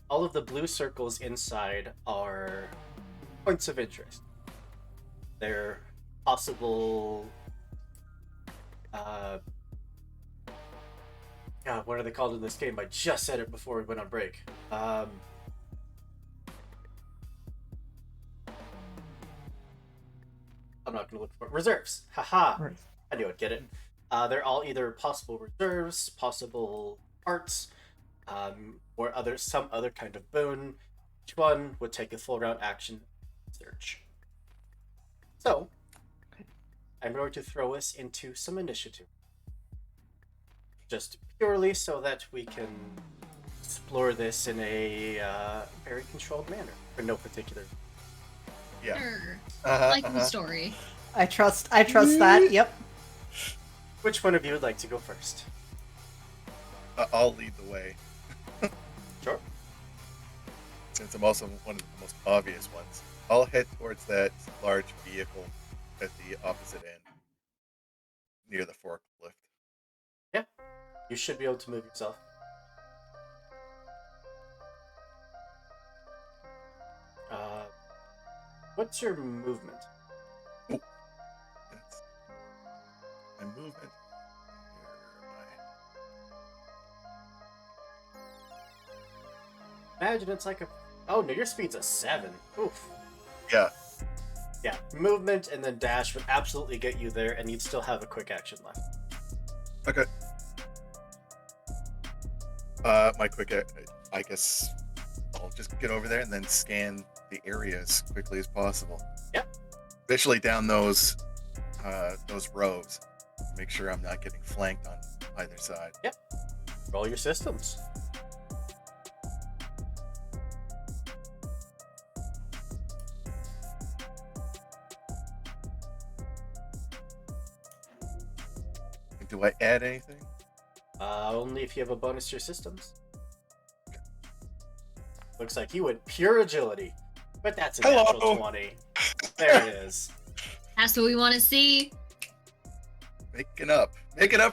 Speaker 1: All of the blue circles inside are points of interest. They're possible God, what are they called in this game? I just said it before we went on break. I'm not going to look for it. Reserves. Haha.
Speaker 2: Right.
Speaker 1: I knew I'd get it. They're all either possible reserves, possible parts, or some other kind of boon. Each one would take a full round action search. So, I'm going to throw us into some initiative. Just purely so that we can explore this in a very controlled manner, for no particular.
Speaker 4: Yeah.
Speaker 5: Sure.
Speaker 4: Uh-huh,
Speaker 5: Like the
Speaker 4: uh-huh.
Speaker 5: story.
Speaker 3: I trust that. Yep.
Speaker 1: Which one of you would like to go first?
Speaker 4: I'll lead the way,
Speaker 1: Sure.
Speaker 4: since I'm also one of the most obvious ones. I'll head towards that large vehicle at the opposite end, near the forklift.
Speaker 1: You should be able to move yourself. What's your movement?
Speaker 4: That's my movement. Where am
Speaker 1: Imagine it's like a. Oh no, your speed's a 7. Oof.
Speaker 4: I? Yeah.
Speaker 1: Yeah, movement and then dash would absolutely get you there, and you'd still have a quick action left.
Speaker 4: Okay. My quick, I guess I'll just get over there and then scan the area as quickly as possible.
Speaker 1: Yep.
Speaker 4: Especially down those rows. Make sure I'm not getting flanked on either side.
Speaker 1: Roll your systems.
Speaker 4: Do I add anything?
Speaker 1: Only if you have a bonus to your systems. Looks like you went pure agility, but that's a
Speaker 4: Hello.
Speaker 1: natural 20. There it is.
Speaker 5: That's what we want to see.
Speaker 4: Making up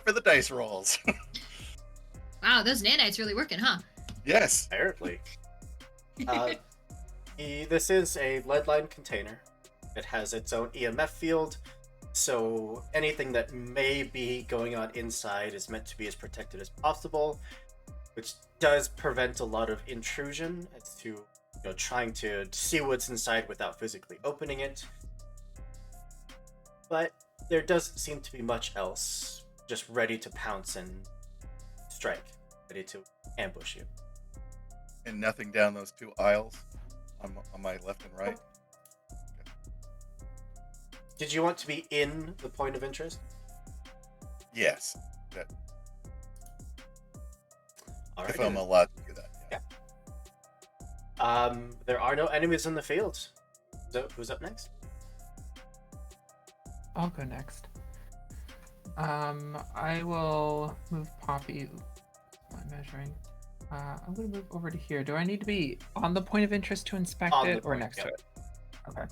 Speaker 4: for the dice rolls.
Speaker 5: Wow, those nanites really working, huh?
Speaker 4: Yes.
Speaker 1: Apparently. This is a lead line container. It has its own EMF field, so anything that may be going on inside is meant to be as protected as possible, which does prevent a lot of intrusion as to trying to see what's inside without physically opening it. But there doesn't seem to be much else just ready to pounce and strike, ready to ambush you.
Speaker 4: And nothing down those two aisles on my left and right.
Speaker 1: Did you want to be in the point of interest?
Speaker 4: Yes. That,
Speaker 1: All
Speaker 4: if
Speaker 1: right.
Speaker 4: I'm allowed to do that. Yeah.
Speaker 1: There are no enemies in the field. So who's up next?
Speaker 2: I'll go next. I will move Poppy. Not measuring. I'm gonna move over to here. Do I need to be on the point of interest to inspect
Speaker 1: On the
Speaker 2: it or
Speaker 1: point,
Speaker 2: next
Speaker 1: yep.
Speaker 2: to it? Okay,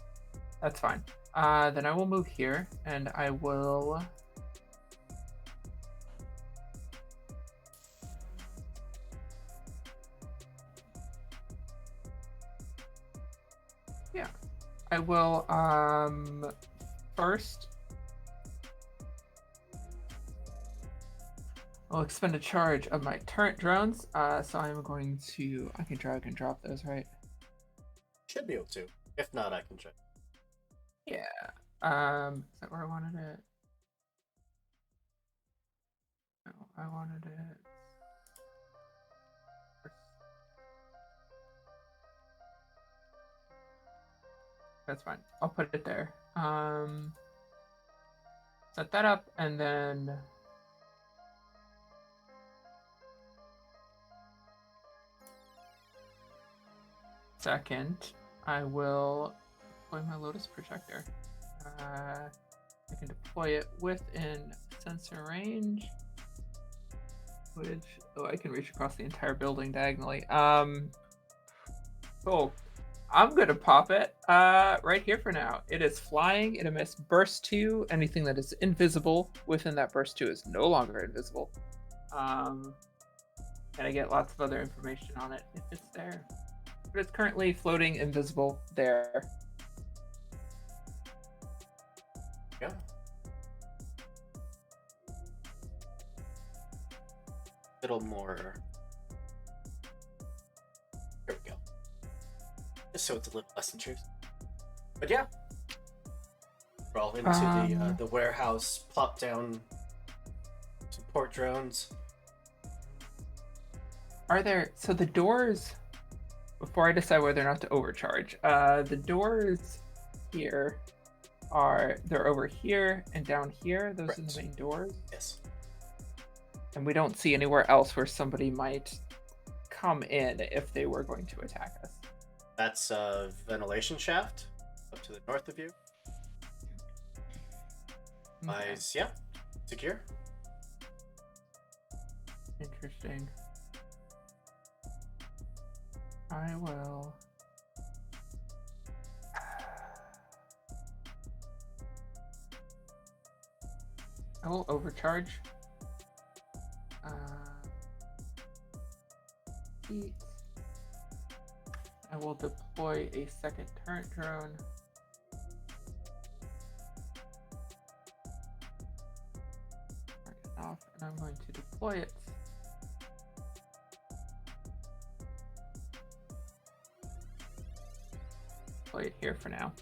Speaker 2: that's fine. Then I will move here, and I will. Yeah, I will. First, I'll expend a charge of my turret drones. So I'm going to. I can drag and drop those, right?
Speaker 1: Should be able to. If not, I can check.
Speaker 2: Yeah. Is that where I wanted it? No, I wanted it. That's fine. I'll put it there. Set that up, and then second, I will deploy my Lotus Projector. I can deploy it within sensor range, which I can reach across the entire building diagonally. Cool. I'm gonna pop it right here for now. It is flying. It emits burst 2. Anything that is invisible within that burst 2 is no longer invisible. And I get lots of other information on it if it's there. But it's currently floating invisible there.
Speaker 1: Yeah. little more. There we go. Just so it's a little less intrusive. But yeah, crawl into the warehouse, plop down support drones.
Speaker 2: Are there so the doors? Before I decide whether or not to overcharge, the doors here they're over here and down here. Those are the
Speaker 1: Correct.
Speaker 2: main doors,
Speaker 1: Yes.
Speaker 2: and we don't see anywhere else where somebody might come in if they were going to attack us.
Speaker 1: That's a ventilation shaft up to the north of you.
Speaker 2: Okay.
Speaker 1: Eyes, yeah, secure.
Speaker 2: Interesting. I will. I will overcharge. Heat. I will deploy a second turret drone. Mark it off, and I'm going to deploy it. Deploy it here for now.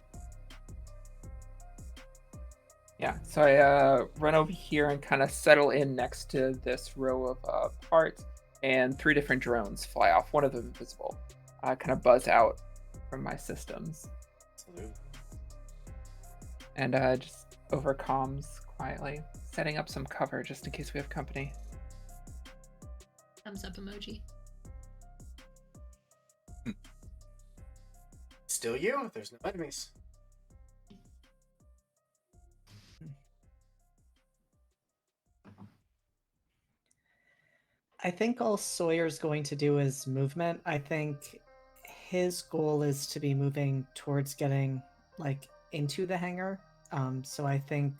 Speaker 2: Yeah, so I run over here and kind of settle in next to this row of parts, and 3 different drones fly off, one of them invisible. Kind of buzz out from my systems.
Speaker 1: Absolutely.
Speaker 2: And just over comms quietly, setting up some cover just in case we have company.
Speaker 5: Thumbs up emoji.
Speaker 1: Still you. There's no enemies.
Speaker 3: I think all Sawyer's going to do is movement. I think his goal is to be moving towards getting like into the hangar. So I think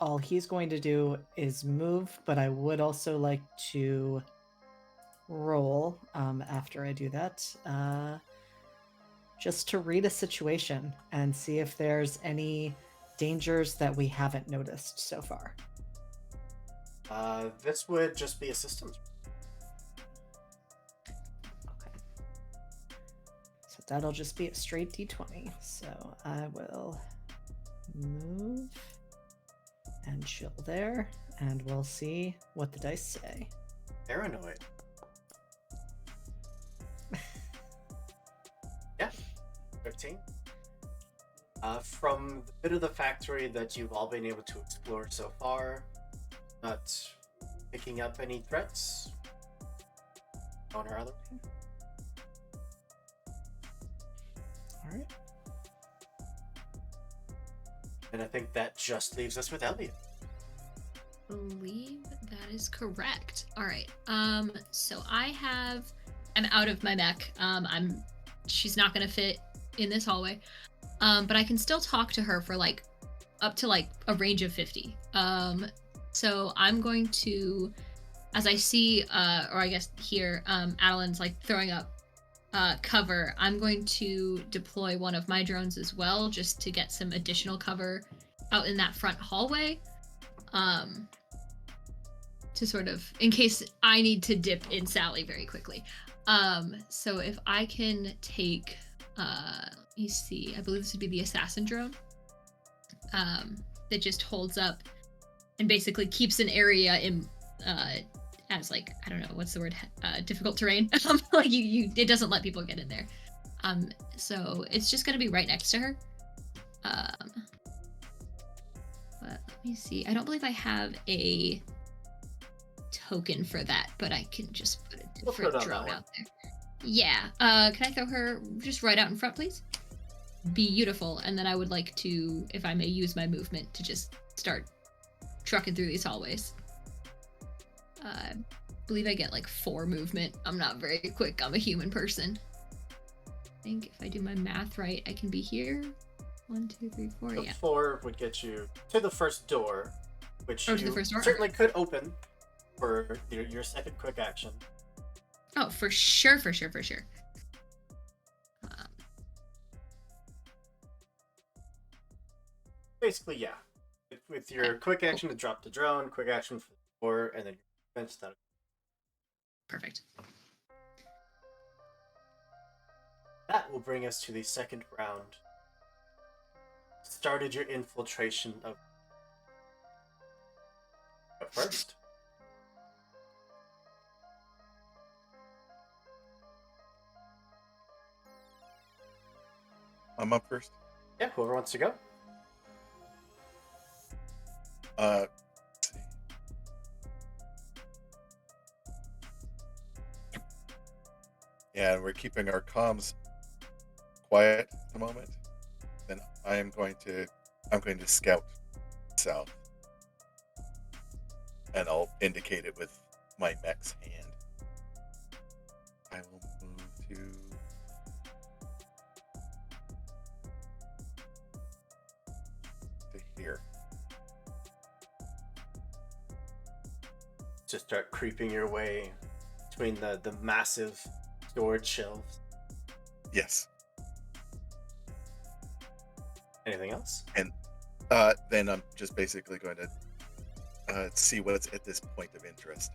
Speaker 3: all he's going to do is move, but I would also like to roll after I do that, just to read a situation and see if there's any dangers that we haven't noticed so far.
Speaker 1: This would just be a systems.
Speaker 3: Okay. So that'll just be a straight d20. So I will move and chill there, and we'll see what the dice say.
Speaker 1: Paranoid. Yeah, 13. From the bit of the factory that you've all been able to explore so far, not picking up any threats. One or other.
Speaker 3: All right.
Speaker 1: And I think that just leaves us with Elliot.
Speaker 5: Believe that is correct. All right. So I'm out of my mech. She's not gonna fit in this hallway. But I can still talk to her for like up to like a range of 50. So I'm going to, as I see, or I guess here, Adeline's like throwing up cover. I'm going to deploy one of my drones as well, just to get some additional cover out in that front hallway. To sort of, in case I need to dip in Sally very quickly. So if I can take, let me see, I believe this would be the assassin drone, that just holds up and basically keeps an area in, as like, I don't know, what's the word, difficult terrain. Like it doesn't let people get in there. So it's just gonna be right next to her. But let me see, I don't believe I have a token for that, but I can just put a different drone out there. Yeah. Can I throw her just right out in front, please? Beautiful. And then I would like to, if I may, use my movement to just start trucking through these hallways. I believe I get like 4 movement. I'm not very quick. I'm a human person. I think if I do my math right, I can be here. 1, 2, 3, 4.
Speaker 1: So
Speaker 5: Yeah.
Speaker 1: 4 would get you to the first door, which
Speaker 5: To
Speaker 1: you
Speaker 5: the first door?
Speaker 1: certainly could open for your second quick action.
Speaker 5: Oh, for sure.
Speaker 1: Basically, yeah. With your quick action to drop the drone, quick action for the door, and then your defense, that
Speaker 5: Perfect.
Speaker 1: That will bring us to the second round. Started your infiltration of. But first,
Speaker 4: I'm up first.
Speaker 1: yeah, whoever wants to go.
Speaker 4: Let's see. Yeah, we're keeping our comms quiet at the moment. Then I'm going to scout south, and I'll indicate it with my mech's hand. I will move to here.
Speaker 1: To start creeping your way between the massive storage shelves.
Speaker 4: Yes.
Speaker 1: Anything else?
Speaker 4: Then I'm just basically going to see what's at this point of interest.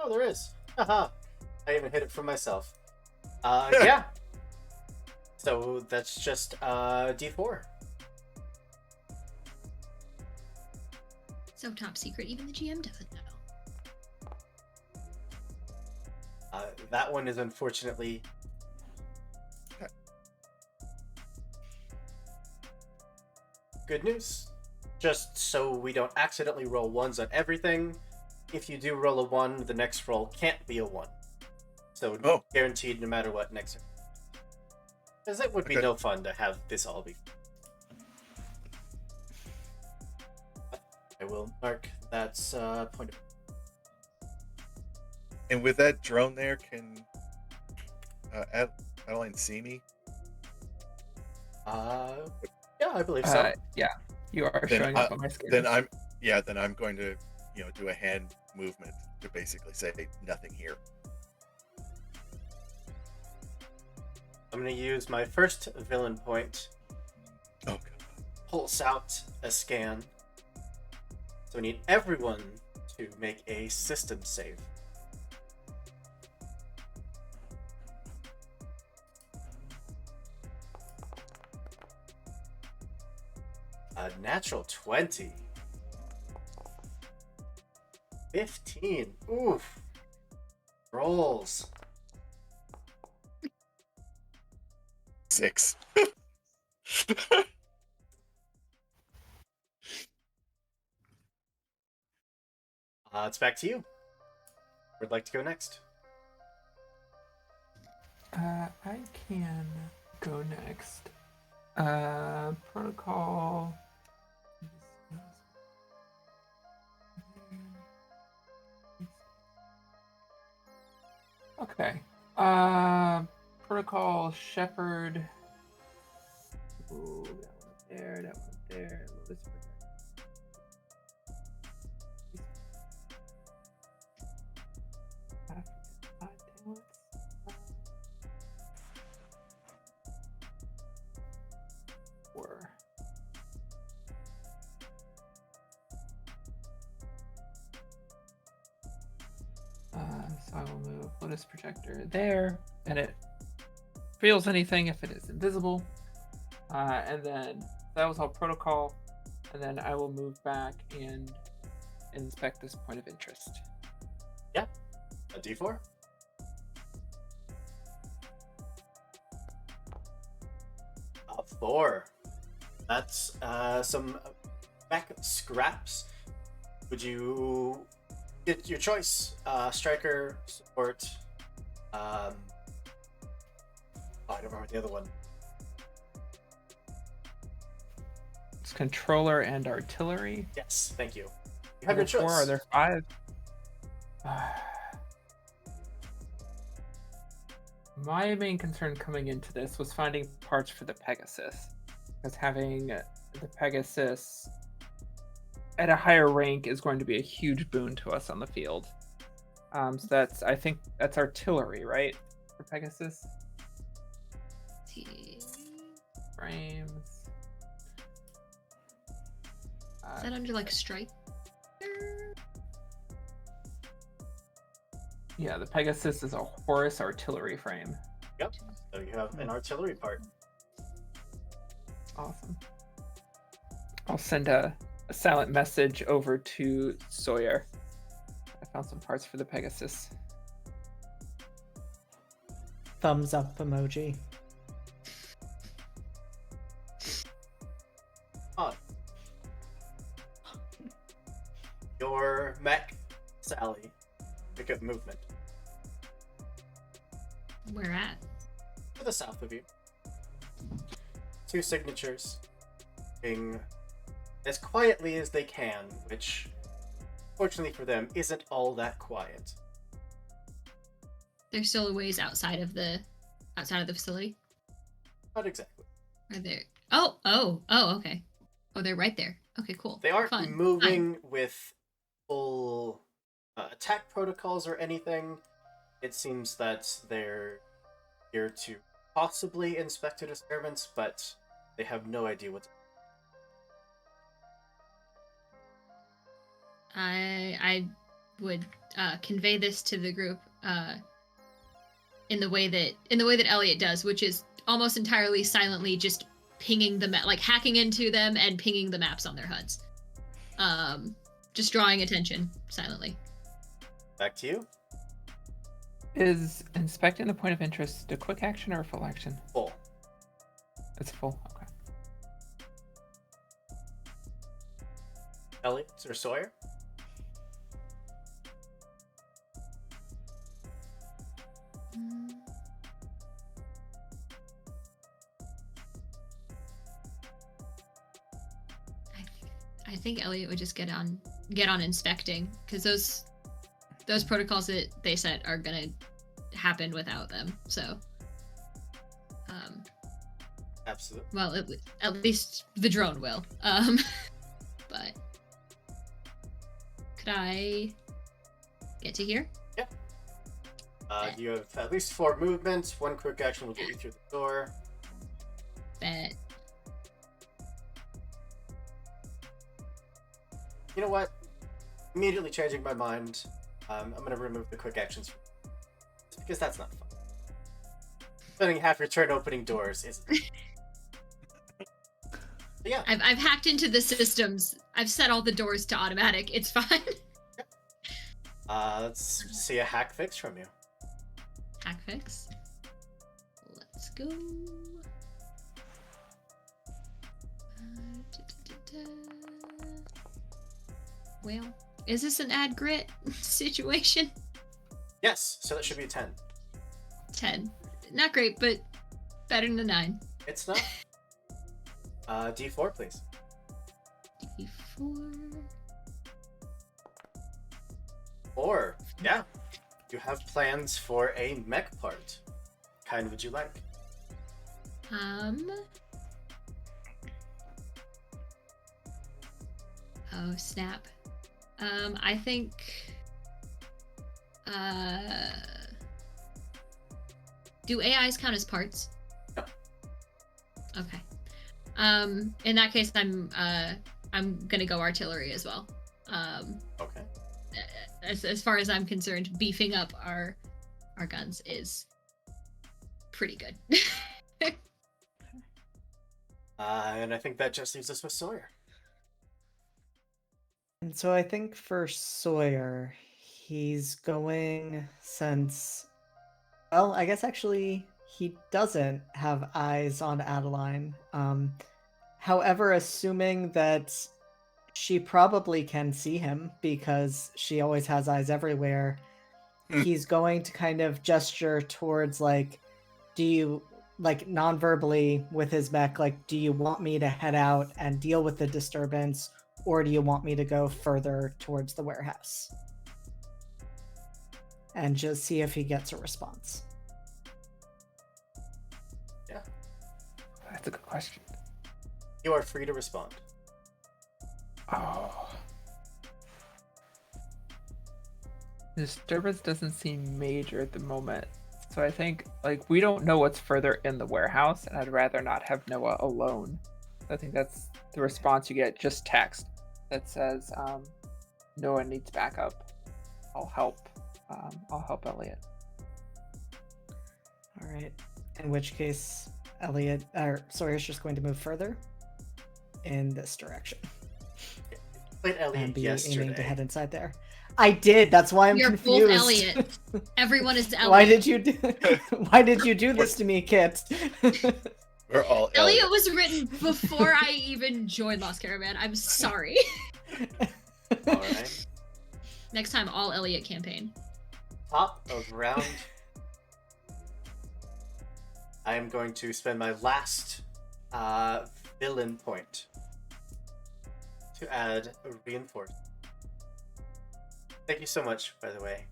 Speaker 1: Oh, there is. Haha. I even hit it for myself. Yeah. So that's just D4.
Speaker 5: So top secret, even the GM doesn't know.
Speaker 1: That one is unfortunately. Good news. Just so we don't accidentally roll ones on everything, if you do roll a 1, the next roll can't be a 1. So guaranteed no matter what next. Because it would be no fun to have this all be. I will mark that's point of.
Speaker 4: And with that drone there, can Adeline see me?
Speaker 1: Yeah, I believe so.
Speaker 2: Yeah, you are
Speaker 4: Then
Speaker 2: showing up on my screen.
Speaker 4: Then I'm going to do a hand movement to basically say nothing here.
Speaker 1: I'm going to use my first villain point.
Speaker 4: Oh god.
Speaker 1: Pulse out a scan. So we need everyone to make a system save. A natural 20. 15. Oof. Rolls.
Speaker 4: 6.
Speaker 1: It's back to you. Where'd like to go next?
Speaker 2: I can go next. Protocol. Okay. Protocol Shepherd. Ooh, that one there, that one there. This Four. So I will move Lotus Projector there, and it feels anything if it is invisible. And then that was all protocol, and then I will move back and inspect this point of interest.
Speaker 1: Yeah. A D4? A 4. That's some backup scraps. Would you get your choice? Striker, support. I don't remember the other one.
Speaker 2: It's controller and artillery.
Speaker 1: Yes, thank you. You have your
Speaker 2: Four,
Speaker 1: choice.
Speaker 2: are there 5? My main concern coming into this was finding parts for the Pegasus, because having the Pegasus at a higher rank is going to be a huge boon to us on the field. So I think that's artillery, right, for Pegasus? Frames.
Speaker 5: Is that under like strike?
Speaker 2: Yeah, the Pegasus is a Horus artillery frame.
Speaker 1: Yep. So you have an artillery part.
Speaker 2: Awesome. I'll send a silent message over to Sawyer. I found some parts for the Pegasus.
Speaker 3: Thumbs up emoji.
Speaker 1: On. Your mech, Sally, pick up movement
Speaker 5: Where at?
Speaker 1: to the south of you. 2 signatures being as quietly as they can, which, fortunately for them, isn't all that quiet.
Speaker 5: They're still a ways outside of the facility.
Speaker 1: Not exactly.
Speaker 5: Are there? Oh, okay. Oh, they're right there. Okay, cool.
Speaker 1: They aren't
Speaker 5: Fun.
Speaker 1: moving with full attack protocols or anything. It seems that they're here to possibly inspect a disturbance, but they have no idea what.
Speaker 5: I would convey this to the group in the way that Elliot does, which is almost entirely silently just pinging the like hacking into them and pinging the maps on their HUDs. Just drawing attention silently.
Speaker 1: Back to you.
Speaker 2: Is inspecting the point of interest a quick action or a full action?
Speaker 1: Full.
Speaker 2: It's full. Okay.
Speaker 1: Elliot or Sawyer?
Speaker 5: I think Elliot would just get on inspecting, because those protocols that they set are gonna happen without them. So,
Speaker 1: Absolutely.
Speaker 5: well, at least the drone will. But could I get to here?
Speaker 1: You have at least 4 movements. 1 quick action will get you through the door.
Speaker 5: Bet.
Speaker 1: You know what? Immediately changing my mind. I'm going to remove the quick actions because that's not fun. Spending half your turn opening doors is. Yeah.
Speaker 5: I've hacked into the systems. I've set all the doors to automatic. It's fine.
Speaker 1: Let's see a hack fix from you.
Speaker 5: Hack fix. Let's go. Well, is this an add grit situation?
Speaker 1: Yes, so that should be a 10.
Speaker 5: 10. Not great, but better than a 9.
Speaker 1: It's not. D4, please.
Speaker 5: D4.
Speaker 1: 4. Yeah. You have plans for a mech part. What kind would you like?
Speaker 5: Oh, snap. I think do AIs count as parts?
Speaker 1: No.
Speaker 5: Okay. In that case, I'm gonna go artillery as well.
Speaker 1: Okay.
Speaker 5: As far as I'm concerned, beefing up our guns is pretty good.
Speaker 1: And I think that just leaves us with Sawyer.
Speaker 3: And so I think for Sawyer, he's going since. Well, I guess actually he doesn't have eyes on Adeline. However, assuming that she probably can see him because she always has eyes everywhere, he's going to kind of gesture towards, like, do you, like, non-verbally with his mech, like, do you want me to head out and deal with the disturbance, or do you want me to go further towards the warehouse? And just see if he gets a response.
Speaker 1: Yeah.
Speaker 2: That's a good question.
Speaker 1: You are free to respond.
Speaker 2: Oh. The disturbance doesn't seem major at the moment. So I think, like, we don't know what's further in the warehouse, and I'd rather not have Noah alone. I think that's the response you get, just text that says, Noah needs backup. I'll help I'll help Elliot.
Speaker 3: All right. In which case, Elliot, or Sawyer's just going to move further in this direction
Speaker 1: Played Elliot
Speaker 3: and be aiming to
Speaker 1: yesterday.
Speaker 3: head inside there. I did. That's why I'm
Speaker 5: You're
Speaker 3: confused.
Speaker 5: both Elliot. Everyone is Elliot.
Speaker 3: Why did you do? Why did you do this to me, Kit?
Speaker 4: We're all
Speaker 5: Elliot was written before I even joined Lost Caravan. I'm sorry.
Speaker 1: All right.
Speaker 5: Next time, all Elliot campaign.
Speaker 1: Top of round. I am going to spend my last villain point to add a reinforcement. Thank you so much, by the way.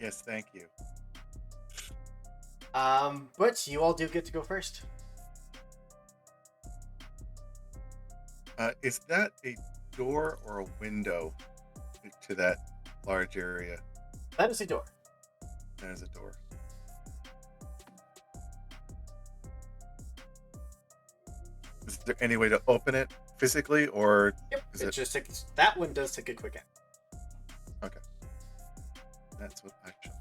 Speaker 4: Yes, thank you.
Speaker 1: But you all do get to go first.
Speaker 4: Is that a door or a window to that large area?
Speaker 1: That is a door.
Speaker 4: There's a door. Is there any way to open it physically, or
Speaker 1: Yep.
Speaker 4: Is
Speaker 1: It
Speaker 4: it-
Speaker 1: just takes, that one does take a quick act.
Speaker 4: that's what I shall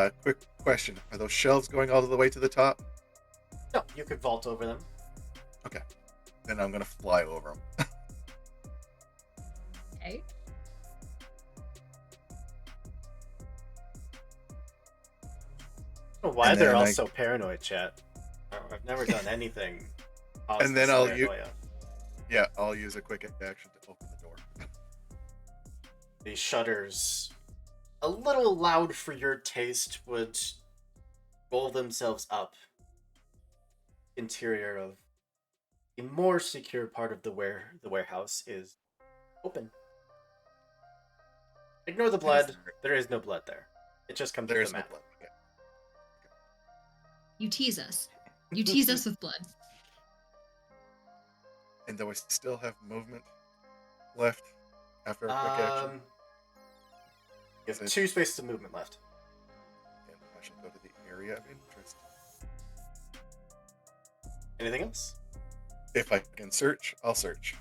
Speaker 4: do. Quick question: are those shelves going all the way to the top?
Speaker 1: No, you could vault over them.
Speaker 4: Then I'm gonna fly over them.
Speaker 5: Okay.
Speaker 1: I don't know why
Speaker 4: And
Speaker 1: they're
Speaker 4: then
Speaker 1: all
Speaker 4: I-
Speaker 1: so paranoid, chat. I've never done anything.
Speaker 4: And then I'll
Speaker 1: paranoia.
Speaker 4: Yeah, I'll use a quick action to open the door.
Speaker 1: The shutters, a little loud for your taste, would roll themselves up. Interior of the more secure part of the warehouse is open. Ignore the blood. There is no blood there. It just comes
Speaker 4: There
Speaker 1: with
Speaker 4: is
Speaker 1: the
Speaker 4: no
Speaker 1: map.
Speaker 4: blood. Okay.
Speaker 5: You tease us. You tease us with blood.
Speaker 4: And do I still have movement left after a quick action?
Speaker 1: You have 2 spaces of movement left.
Speaker 4: And I shall go to the area of interest.
Speaker 1: Anything else?
Speaker 4: If I can search, I'll search.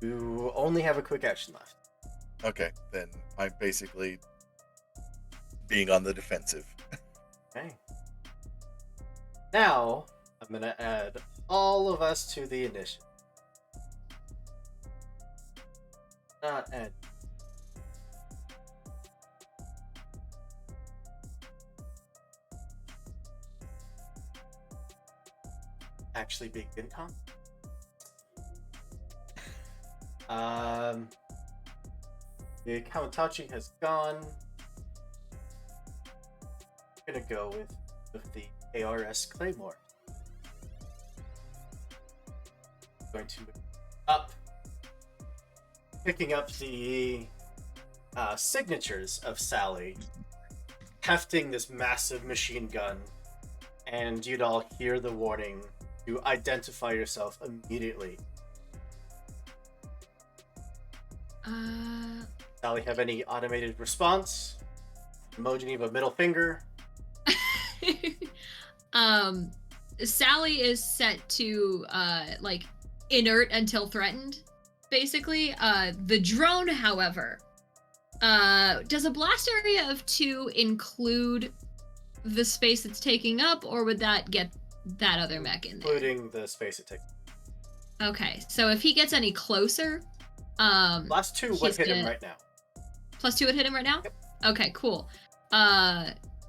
Speaker 1: You only have a quick action left.
Speaker 4: Okay, then I'm basically being on the defensive.
Speaker 1: Okay. Now, I'm gonna add all of us to the initiative. Not add. Actually being income. The Kawatachi has gone. I'm gonna go with the ARS Claymore. Going to move up, picking up the signatures of Sally, hefting this massive machine gun, and you'd all hear the warning to identify yourself immediately. Sally, have any automated response? Emoji of a middle finger.
Speaker 5: Sally is set to like inert until threatened, basically. The drone, however, does a blast area of 2 include the space it's taking up, or would that get that other mech in there?
Speaker 1: Including the space it takes.
Speaker 5: Okay, so if he gets any closer,
Speaker 1: Last 2 would
Speaker 5: he's
Speaker 1: hit him
Speaker 5: gonna-
Speaker 1: right now.
Speaker 5: +2 would hit him right now?
Speaker 1: Yep.
Speaker 5: Okay, cool.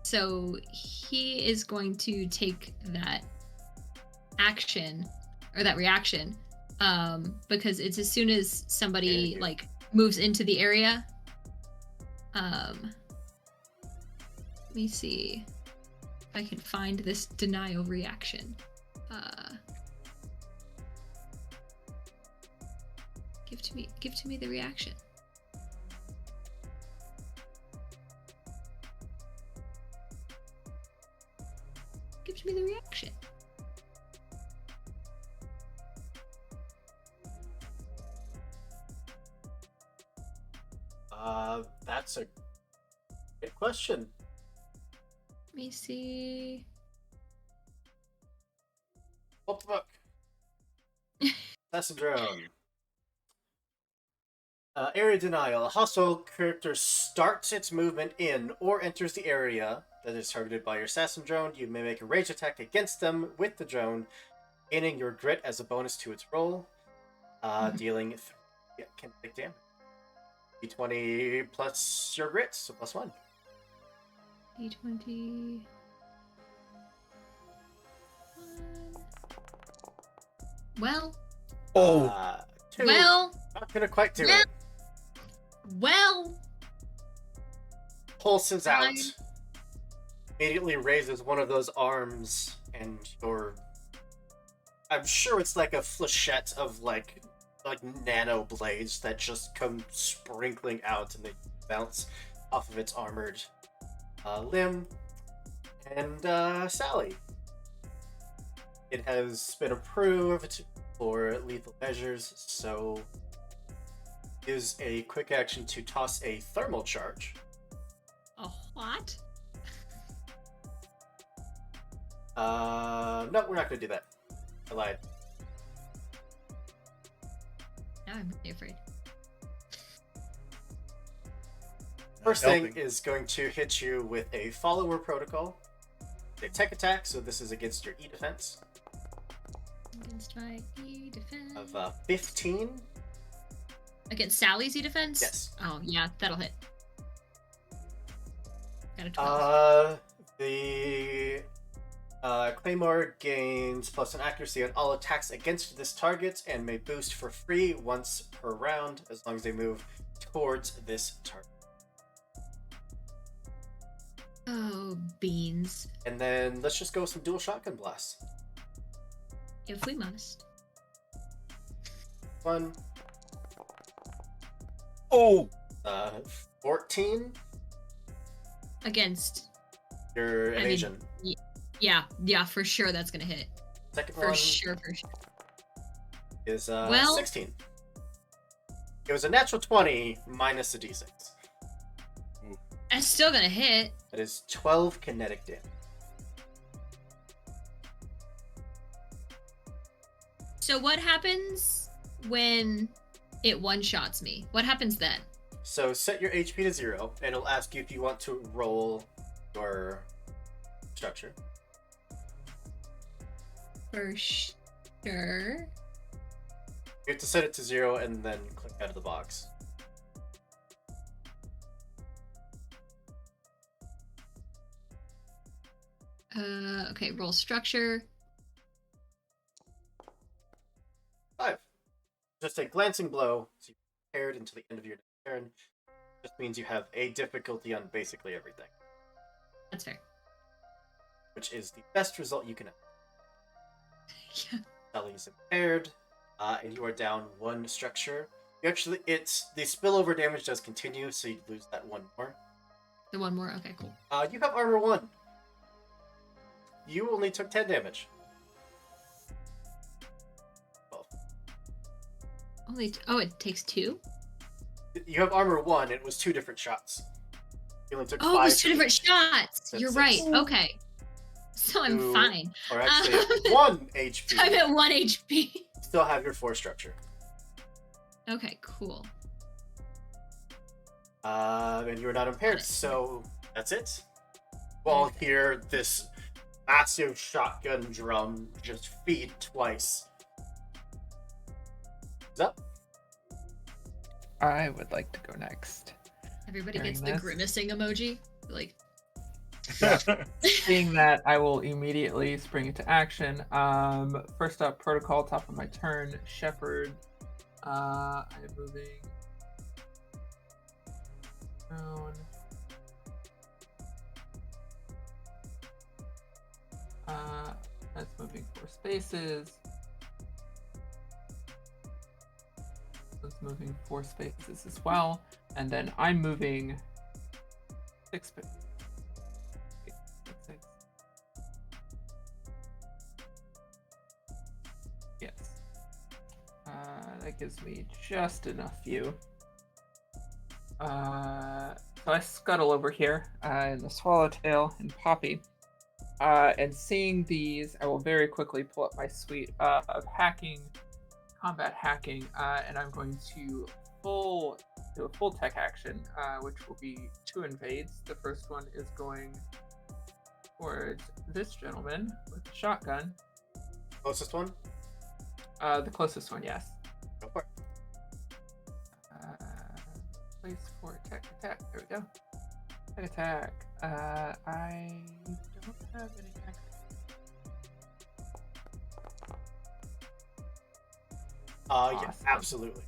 Speaker 5: So he is going to take that action or that reaction, because it's as soon as somebody
Speaker 1: Yeah.
Speaker 5: like moves into the area. Let me see if I can find this denial reaction. Give to me the reaction. Give to me the reaction.
Speaker 1: That's a good question.
Speaker 5: Let me see.
Speaker 1: Pull up the book. Assassin drone. Area denial. A hostile character starts its movement in or enters the area that is targeted by your assassin drone. You may make a rage attack against them with the drone, gaining your grit as a bonus to its roll, dealing 3 kinetic damage. D20 plus your grit, so +1.
Speaker 5: D20. Well,
Speaker 4: Oh,
Speaker 1: 2.
Speaker 5: well,
Speaker 1: Not gonna quite do
Speaker 5: well.
Speaker 1: it.
Speaker 5: well.
Speaker 1: Pulses out.
Speaker 5: Fine.
Speaker 1: Immediately raises one of those arms, and your... I'm sure it's like a flechette of like nano blades that just come sprinkling out, and they bounce off of its armored limb. And Sally. It has been approved for lethal measures, so use a quick action to toss a thermal charge.
Speaker 5: A what?
Speaker 1: No, we're not gonna do that. I lied.
Speaker 5: Now I'm really afraid.
Speaker 1: First
Speaker 4: helping.
Speaker 1: thing is going to hit you with a follower protocol. A tech attack, so this is against your E defense
Speaker 5: Against my E defense.
Speaker 1: of 15.
Speaker 5: Against Sally's E defense?
Speaker 1: Yes.
Speaker 5: Oh, yeah, that'll hit. Got a 12.
Speaker 1: The Claymore gains +1 accuracy on all attacks against this target and may boost for free once per round as long as they move towards this target.
Speaker 5: Oh, beans.
Speaker 1: And then let's just go with some dual shotgun blasts.
Speaker 5: If we must.
Speaker 1: 1,
Speaker 4: oh,
Speaker 1: 14.
Speaker 5: Against.
Speaker 1: Your
Speaker 5: I mean,
Speaker 1: evasion.
Speaker 5: Yeah, for sure that's gonna hit.
Speaker 1: Second
Speaker 5: For
Speaker 1: one
Speaker 5: sure.
Speaker 1: is
Speaker 5: Well-
Speaker 1: 16. It was a natural 20 minus a d6.
Speaker 5: That's still gonna hit.
Speaker 1: That is 12 kinetic damage.
Speaker 5: So what happens when it one-shots me? What happens then?
Speaker 1: So set your HP to 0, and it'll ask you if you want to roll your structure.
Speaker 5: For sure.
Speaker 1: You have to set it to 0 and then click out of the box.
Speaker 5: Okay, roll structure.
Speaker 1: 5. Just a glancing blow, so you're prepared until the end of your turn. Just means you have a difficulty on basically everything,
Speaker 5: That's fair.
Speaker 1: which is the best result you can have.
Speaker 5: Yeah.
Speaker 1: Ellie's impaired, and you are down 1 structure. You actually, the spillover damage does continue, so you lose that 1 more.
Speaker 5: The one more. Okay, cool.
Speaker 1: You have armor 1. You only took 10 damage. Well,
Speaker 5: Oh, it takes 2?
Speaker 1: you have armor 1, and it was 2 different shots. You only took
Speaker 5: Oh,
Speaker 1: 5.
Speaker 5: it was 2 different shots.
Speaker 1: That's
Speaker 5: You're
Speaker 1: 6.
Speaker 5: right. Okay. So I'm
Speaker 1: Two.
Speaker 5: fine.
Speaker 1: Or actually, 1 HP.
Speaker 5: I'm at 1 HP.
Speaker 1: Still have your 4 structure.
Speaker 5: Okay, cool.
Speaker 1: And you are not impaired,
Speaker 5: Got it.
Speaker 1: so that's it. You all hear this massive shotgun drum just feed twice. Is up?
Speaker 2: I would like to go next.
Speaker 5: Everybody
Speaker 2: Hearing
Speaker 5: gets the
Speaker 2: this.
Speaker 5: grimacing emoji. Like,
Speaker 2: Seeing that, I will immediately spring into action. First up, protocol, top of my turn. Shepherd. I am moving down. That's moving 4 spaces. That's moving 4 spaces as well. And then I'm moving 6 spaces. 6. Yes. That gives me just enough view. So I scuttle over here in the Swallowtail and Poppy. And seeing these, I will very quickly pull up my suite of hacking, combat hacking, and I'm going to do a full tech action, which will be 2 invades. The first one is going towards this gentleman with the shotgun.
Speaker 1: Closest one?
Speaker 2: The closest one, yes.
Speaker 1: Go for it.
Speaker 2: Place for tech attack. There we go. Tech attack. I don't have any tech.
Speaker 1: Yeah,
Speaker 2: Awesome.
Speaker 1: absolutely.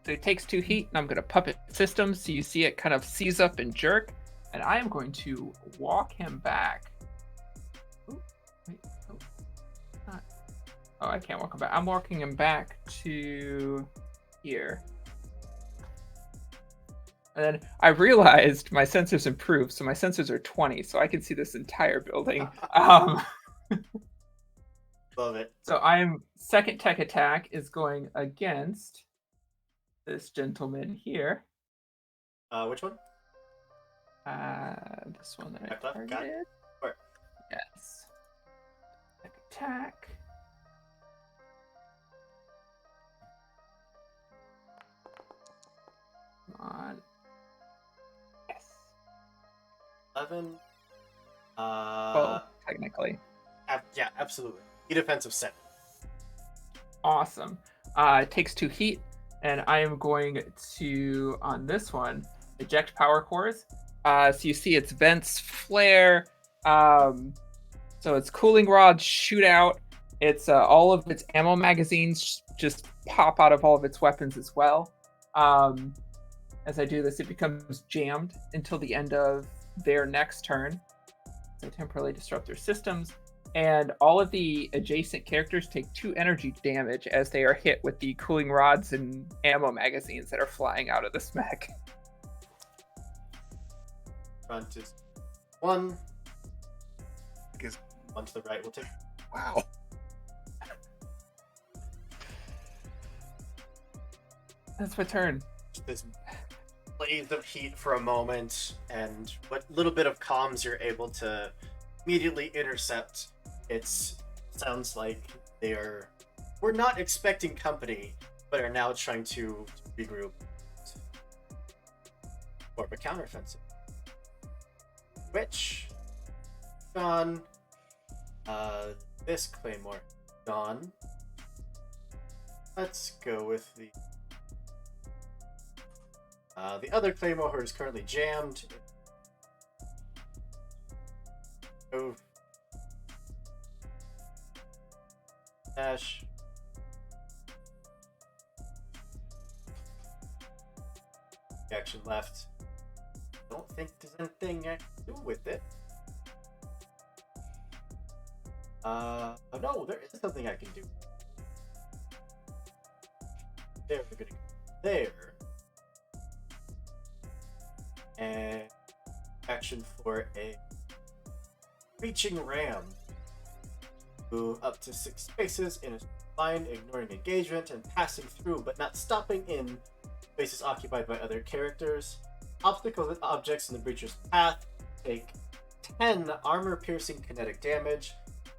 Speaker 2: So it takes 2 heat, and I'm going to puppet systems, so you see it kind of seize up and jerk, and I am going to walk him back. Ooh, wait, not. Oh, I can't walk him back. I'm walking him back to here. And then I realized my sensors improved, so my sensors are 20, so I can see this entire building.
Speaker 1: Love it.
Speaker 2: So I'm second tech attack is going against this gentleman here.
Speaker 1: Which one?
Speaker 2: This one that I
Speaker 1: Left, got it.
Speaker 2: targeted.
Speaker 1: Where?
Speaker 2: Yes. Tech attack. Come on. Yes.
Speaker 1: 11.
Speaker 2: Well, technically.
Speaker 1: Yeah, absolutely. Heat defense of 7.
Speaker 2: Awesome. It takes 2 heat, and I am going to, on this one, eject power cores. So you see its vents flare. So its cooling rods shoot out. It's all of its ammo magazines just pop out of all of its weapons as well. As I do this, it becomes jammed until the end of their next turn. So temporarily disrupt their systems. And all of the adjacent characters take 2 energy damage as they are hit with the cooling rods and ammo magazines that are flying out of this mech.
Speaker 1: Front is 1.
Speaker 4: Because
Speaker 1: 1 to the right will take.
Speaker 4: wow.
Speaker 2: That's my turn.
Speaker 1: This blaze of heat for a moment, and what little bit of comms you're able to immediately intercept. It sounds like we're not expecting company, but are now trying to regroup for a counteroffensive. Which, gone. This Claymore, gone. Let's go with the other Claymore who is currently jammed. Oh. Dash. Action left. Don't think there's anything I can do with it. Oh no, there is something I can do. There, we're gonna go there. And action for a reaching ram. Move up to 6 spaces in a line, ignoring engagement and passing through, but not stopping in spaces occupied by other characters. Obstacles and objects in the breacher's path take 10 armor-piercing kinetic damage.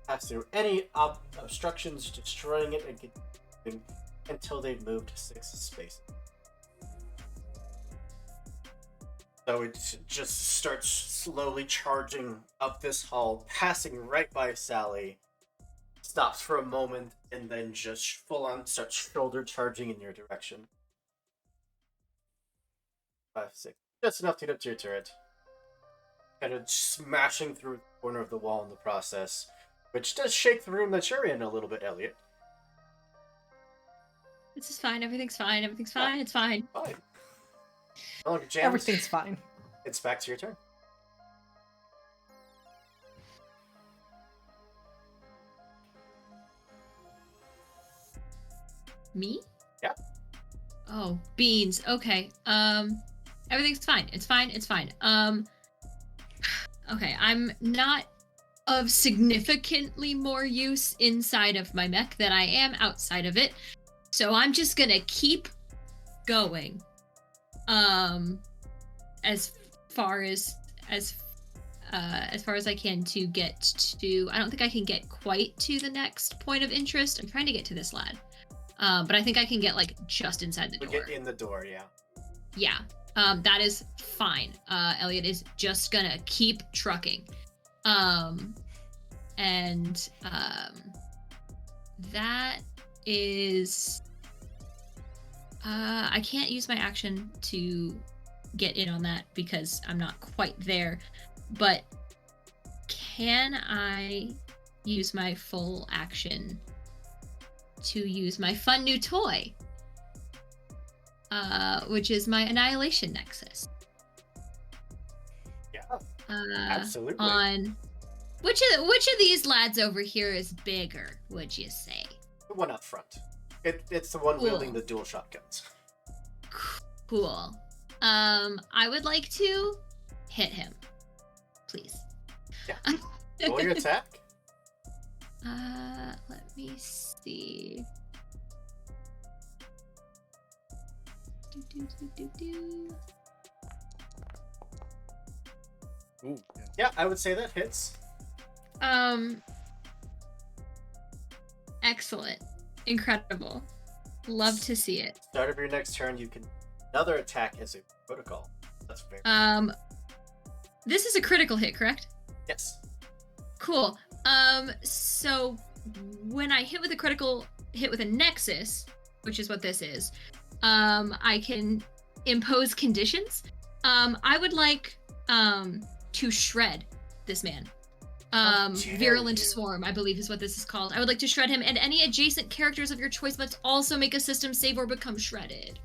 Speaker 1: Pass through any obstructions, destroying it and continuing until they've moved 6 spaces. So it just starts slowly charging up this hall, passing right by Sally. Stops for a moment, and then just full on starts shoulder charging in your direction. 5, 6. Just enough to get up to your turret. Kind of smashing through the corner of the wall in the process, which does shake the room that you're in a little bit, Elliot.
Speaker 5: This is fine. Everything's fine. Everything's fine. It's fine.
Speaker 1: Fine. No longer jammed.
Speaker 3: Everything's fine.
Speaker 1: It's back to your turn.
Speaker 5: Me?
Speaker 1: Yeah.
Speaker 5: Oh, beans. Okay. Everything's fine. It's fine. It's fine. Okay, I'm not of significantly more use inside of my mech than I am outside of it. So I'm just gonna keep going. As far as I can to get to, I don't think I can get quite to the next point of interest. I'm trying to get to this lad. But I think I can get like just inside the
Speaker 1: We
Speaker 5: door.
Speaker 1: get in the door, yeah.
Speaker 5: Yeah. That is fine. Elliot is just gonna keep trucking. That is I can't use my action to get in on that because I'm not quite there. But can I use my full action to use my fun new toy? Which is my Annihilation Nexus.
Speaker 1: Yeah, absolutely.
Speaker 5: On which of these lads over here is bigger, would you say?
Speaker 1: The one up front. It's the one
Speaker 5: Cool.
Speaker 1: wielding the dual shotguns.
Speaker 5: Cool. I would like to hit him, please.
Speaker 1: Yeah. Roll your attack.
Speaker 5: Let me see. Do.
Speaker 4: Ooh, yeah.
Speaker 1: Yeah, I would say that hits.
Speaker 5: Excellent. Incredible. Love to see it.
Speaker 1: Start of your next turn, you can another attack as a protocol. That's very
Speaker 5: This is a critical hit, correct?
Speaker 1: yes.
Speaker 5: Cool. So when I hit with a critical hit with a Nexus, which is what this is, I can impose conditions. I would like to shred this man.
Speaker 1: How dare
Speaker 5: Virulent
Speaker 1: you.
Speaker 5: Swarm, I believe is what this is called. I would like to shred him, and any adjacent characters of your choice must also make a system save or become shredded.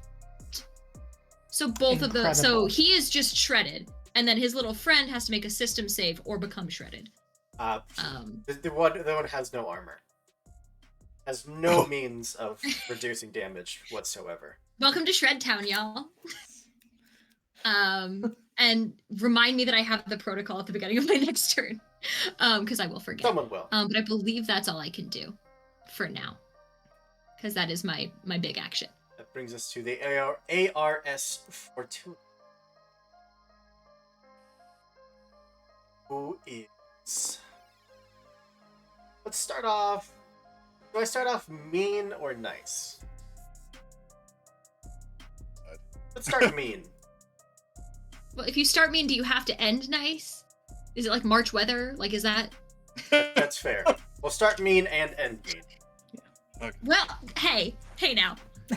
Speaker 5: So both of those. So
Speaker 3: Incredible.
Speaker 5: he is just shredded, and then his little friend has to make a system save or become shredded.
Speaker 1: The one has no armor. Has no means of reducing damage whatsoever.
Speaker 5: Welcome to Shred Town, y'all. And remind me that I have the protocol at the beginning of my next turn, because I will forget.
Speaker 1: Someone will.
Speaker 5: But I believe that's all I can do for now, because that is my big action.
Speaker 1: That brings us to the ARS Fortuna. Who is... Let's start off... Do I start off mean or nice? Let's start mean.
Speaker 5: Well, if you start mean, do you have to end nice? Is it like March weather? Like, is that?
Speaker 1: That's fair. We'll start mean and end mean.
Speaker 5: Well, hey now.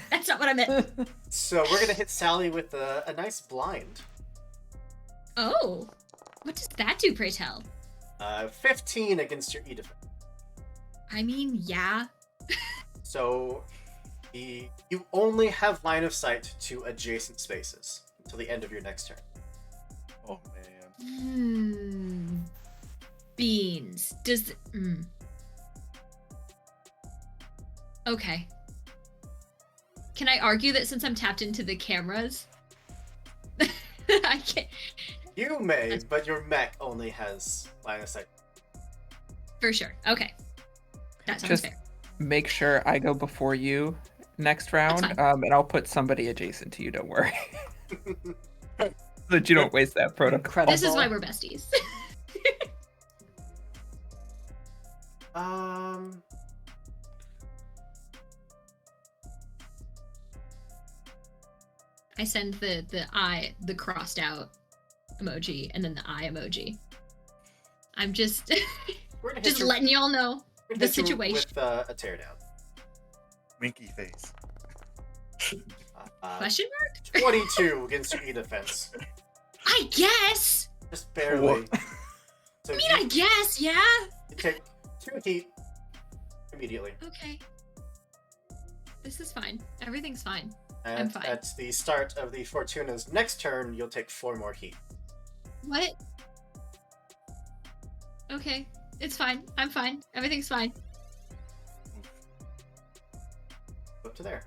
Speaker 5: That's not what I meant.
Speaker 1: So we're gonna hit Sally with a nice blind.
Speaker 5: Oh, what does that do, pray tell?
Speaker 1: 15 against your E defense.
Speaker 5: I mean, yeah.
Speaker 1: So you only have line of sight to adjacent spaces until the end of your next turn.
Speaker 4: Oh man.
Speaker 5: Beans. Okay. Can I argue that since I'm tapped into the cameras, I can't?
Speaker 1: You may, but your mech only has line of sight.
Speaker 5: For sure. Okay. That sounds
Speaker 2: Just
Speaker 5: fair.
Speaker 2: make sure I go before you next round,
Speaker 5: fine.
Speaker 2: and I'll put somebody adjacent to you. Don't worry, so that you don't waste that protocol.
Speaker 3: Incredible.
Speaker 5: This is why we're besties. I send the crossed out emoji and then the eye emoji. I'm just
Speaker 1: We're gonna hit
Speaker 5: just
Speaker 1: you-
Speaker 5: letting y'all know
Speaker 1: we're gonna
Speaker 5: the
Speaker 1: hit you
Speaker 5: situation.
Speaker 1: with a teardown.
Speaker 4: Winky face.
Speaker 5: Question mark?
Speaker 1: 22 against your E defense.
Speaker 5: I guess.
Speaker 1: Just barely. So
Speaker 5: I mean, I guess, yeah.
Speaker 1: you take 2 heat immediately.
Speaker 5: Okay. This is fine. Everything's fine.
Speaker 1: And
Speaker 5: fine.
Speaker 1: at the start of the Fortuna's next turn, you'll take 4 more heat.
Speaker 5: What? Okay. It's fine. I'm fine. Everything's fine.
Speaker 1: Up to there.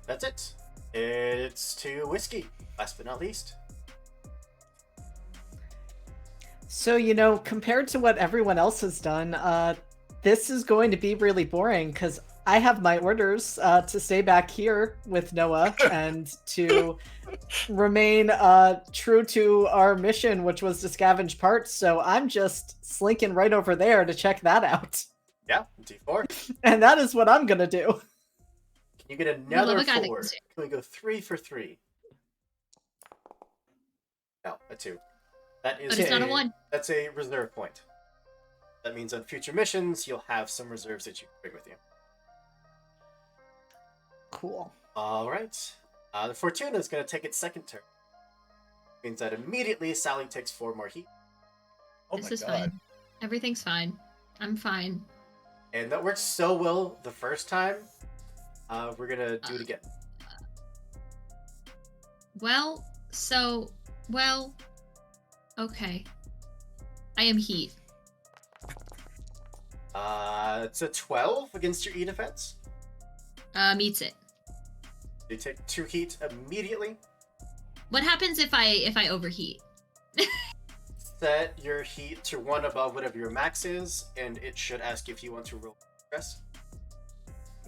Speaker 1: That's it. It's to Whiskey. Last but not least.
Speaker 3: So, compared to what everyone else has done, this is going to be really boring because I have my orders to stay back here with Noah and to remain true to our mission, which was to scavenge parts. So I'm just slinking right over there to check that out.
Speaker 1: Yeah, D4.
Speaker 3: And that is what I'm gonna do.
Speaker 1: Can you get
Speaker 5: We love
Speaker 1: another
Speaker 5: a guy that
Speaker 1: 4?
Speaker 5: can save.
Speaker 1: Can we go 3 for 3? No, a 2. That is
Speaker 5: But it's not a 1.
Speaker 1: That's a reserve point. That means on future missions, you'll have some reserves that you can bring with you.
Speaker 3: Cool.
Speaker 1: All right. The Fortuna is going to take its second turn. Means that immediately Sally takes 4 more heat.
Speaker 4: Oh
Speaker 5: This
Speaker 4: my
Speaker 5: is
Speaker 4: god.
Speaker 5: fine. Everything's fine. I'm fine.
Speaker 1: And that worked so well the first time. We're going to do it again.
Speaker 5: Well, okay. I am heat.
Speaker 1: It's a 12 against your E defense.
Speaker 5: Meets it.
Speaker 1: You take 2 heat immediately.
Speaker 5: What happens if I overheat?
Speaker 1: Set your heat to 1 above whatever your max is, and it should ask if you want to roll stress.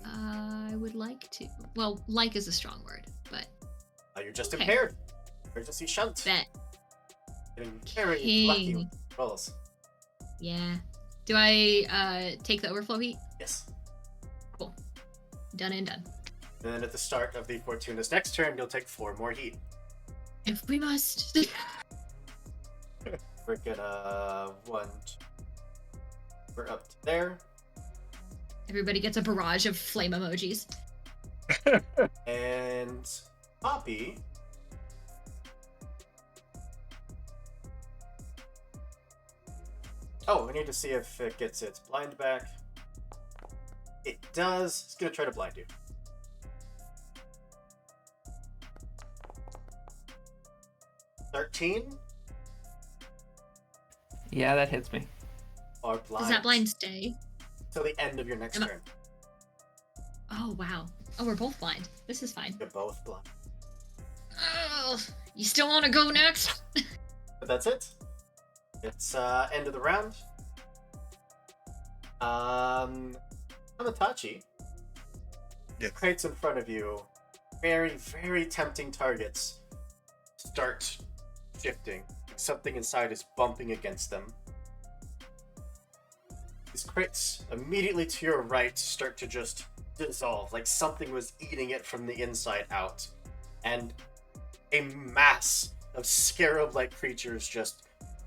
Speaker 5: I would like to. Well, like is a strong word, but
Speaker 1: You're just
Speaker 5: Okay.
Speaker 1: impaired. Emergency shunt.
Speaker 5: bet.
Speaker 1: Getting very lucky
Speaker 5: King.
Speaker 1: with rolls.
Speaker 5: Yeah. Do I take the overflow heat?
Speaker 1: Yes.
Speaker 5: Cool. Done and done.
Speaker 1: And then at the start of the Fortuna's next turn, you'll take 4 more heat.
Speaker 5: If we must.
Speaker 1: We're gonna we're up to there.
Speaker 5: Everybody gets a barrage of flame emojis.
Speaker 1: And Poppy. Oh, we need to see if it gets its blind back. It does. It's gonna try to blind you. $13
Speaker 2: Yeah, that hits me.
Speaker 1: or blind.
Speaker 5: Does that blind stay?
Speaker 1: Till the end of your next
Speaker 5: Am I-
Speaker 1: turn.
Speaker 5: Oh wow. Oh, we're both blind. This is fine.
Speaker 1: You're both blind.
Speaker 5: Oh, you still want to go next?
Speaker 1: But that's it. It's end of the round. Kamatachi.
Speaker 4: Yes.
Speaker 1: Crates in front of you. Very, very tempting targets. Start shifting. Something inside is bumping against them. These crates immediately to your right start to just dissolve, like something was eating it from the inside out. And a mass of scarab-like creatures just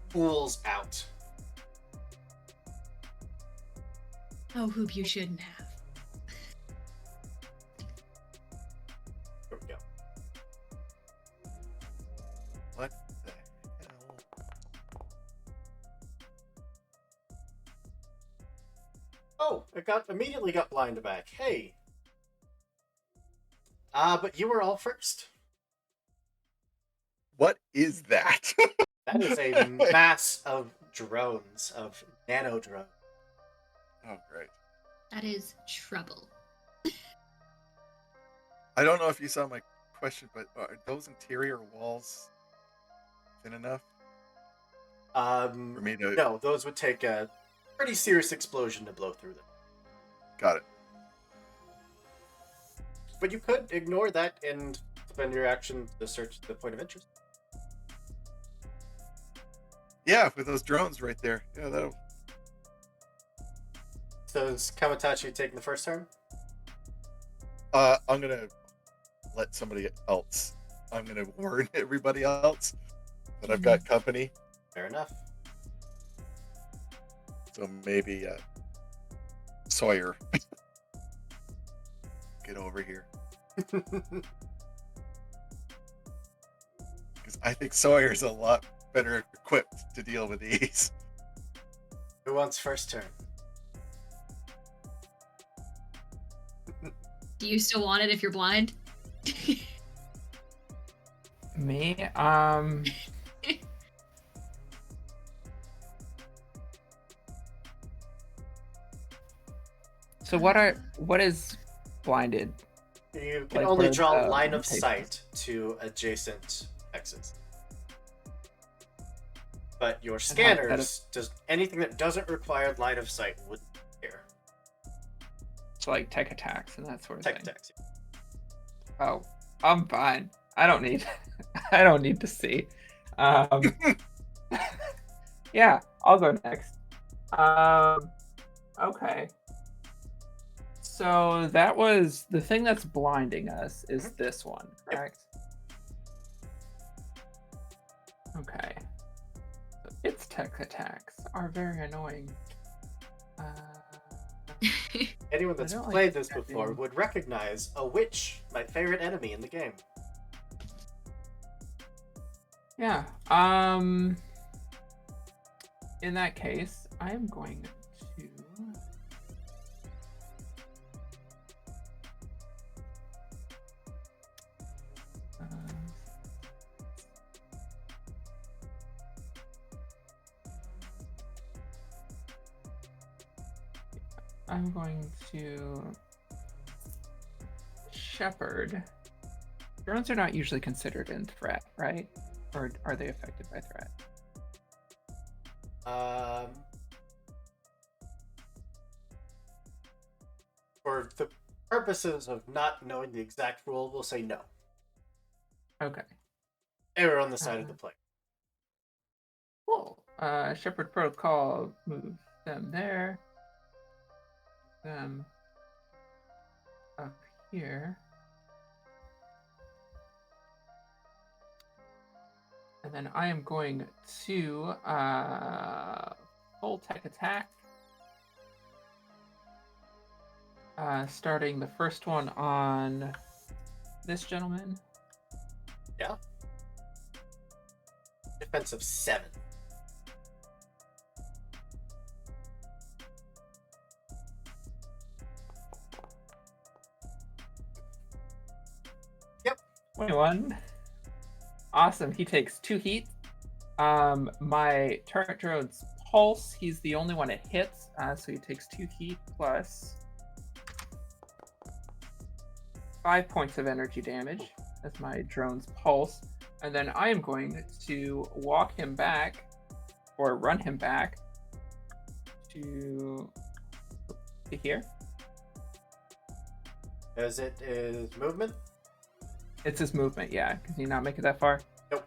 Speaker 1: pools out.
Speaker 5: Oh, Hoop, you shouldn't have.
Speaker 1: Here we go.
Speaker 4: What the hell?
Speaker 1: Oh, it immediately got blind back. Hey. But you were all first.
Speaker 4: What is that?
Speaker 1: That is a mass of drones, of nano drones.
Speaker 4: Oh, great.
Speaker 5: That is trouble.
Speaker 4: I don't know if you saw my question, but are those interior walls thin enough for me to...
Speaker 1: No, those would take a pretty serious explosion to blow through them.
Speaker 4: Got it.
Speaker 1: But you could ignore that and spend your action to search the point of interest.
Speaker 4: Yeah, with those drones right there. Yeah, that'll...
Speaker 1: So is Kamatachi taking the first turn?
Speaker 4: I'm gonna let somebody else. I'm gonna warn everybody else that I've got company.
Speaker 1: Fair enough.
Speaker 4: So maybe Sawyer, get over here, because I think Sawyer's a lot better equipped to deal with these.
Speaker 1: Who wants first turn?
Speaker 5: Do you still want it if you're blind?
Speaker 2: Me? So what is blinded?
Speaker 1: You can
Speaker 2: Like
Speaker 1: only
Speaker 2: where
Speaker 1: draw
Speaker 2: the
Speaker 1: line of
Speaker 2: papers.
Speaker 1: sight to adjacent X's. But your
Speaker 2: And how-
Speaker 1: scanners, does anything that doesn't require line of sight would care.
Speaker 2: So like tech attacks and that sort of
Speaker 1: Tech
Speaker 2: thing.
Speaker 1: attacks.
Speaker 2: Oh, I'm fine. I don't need I don't need to see. Yeah, I'll go next. Okay. So that was the thing that's blinding us is this one, correct? Okay. So its tech attacks are very annoying.
Speaker 1: Anyone that's
Speaker 2: don't like
Speaker 1: played this
Speaker 2: that
Speaker 1: before
Speaker 2: game.
Speaker 1: would recognize a witch, my favorite enemy in the game.
Speaker 2: Yeah. In that case, I am going to I'm going to shepherd. Drones are not usually considered in threat, right? Or are they affected by threat?
Speaker 1: For the purposes of not knowing the exact rule, we'll say no.
Speaker 2: Okay.
Speaker 1: Error on the side of the player.
Speaker 2: Cool. Shepherd Protocol, move them there. Them up here. And then I am going to full tech attack. Starting the first one on this gentleman.
Speaker 1: Yeah. Defense of 7. Yep.
Speaker 2: 21. Awesome. He takes 2 heat. My turret drone's pulse. He's the only one it hits, so he takes 2 heat plus 5 points of energy damage. That's my drone's pulse. And then I am going to walk him back, or run him back to here.
Speaker 1: As it is movement?
Speaker 2: It's his movement, yeah. Can you not make it that far?
Speaker 1: Nope.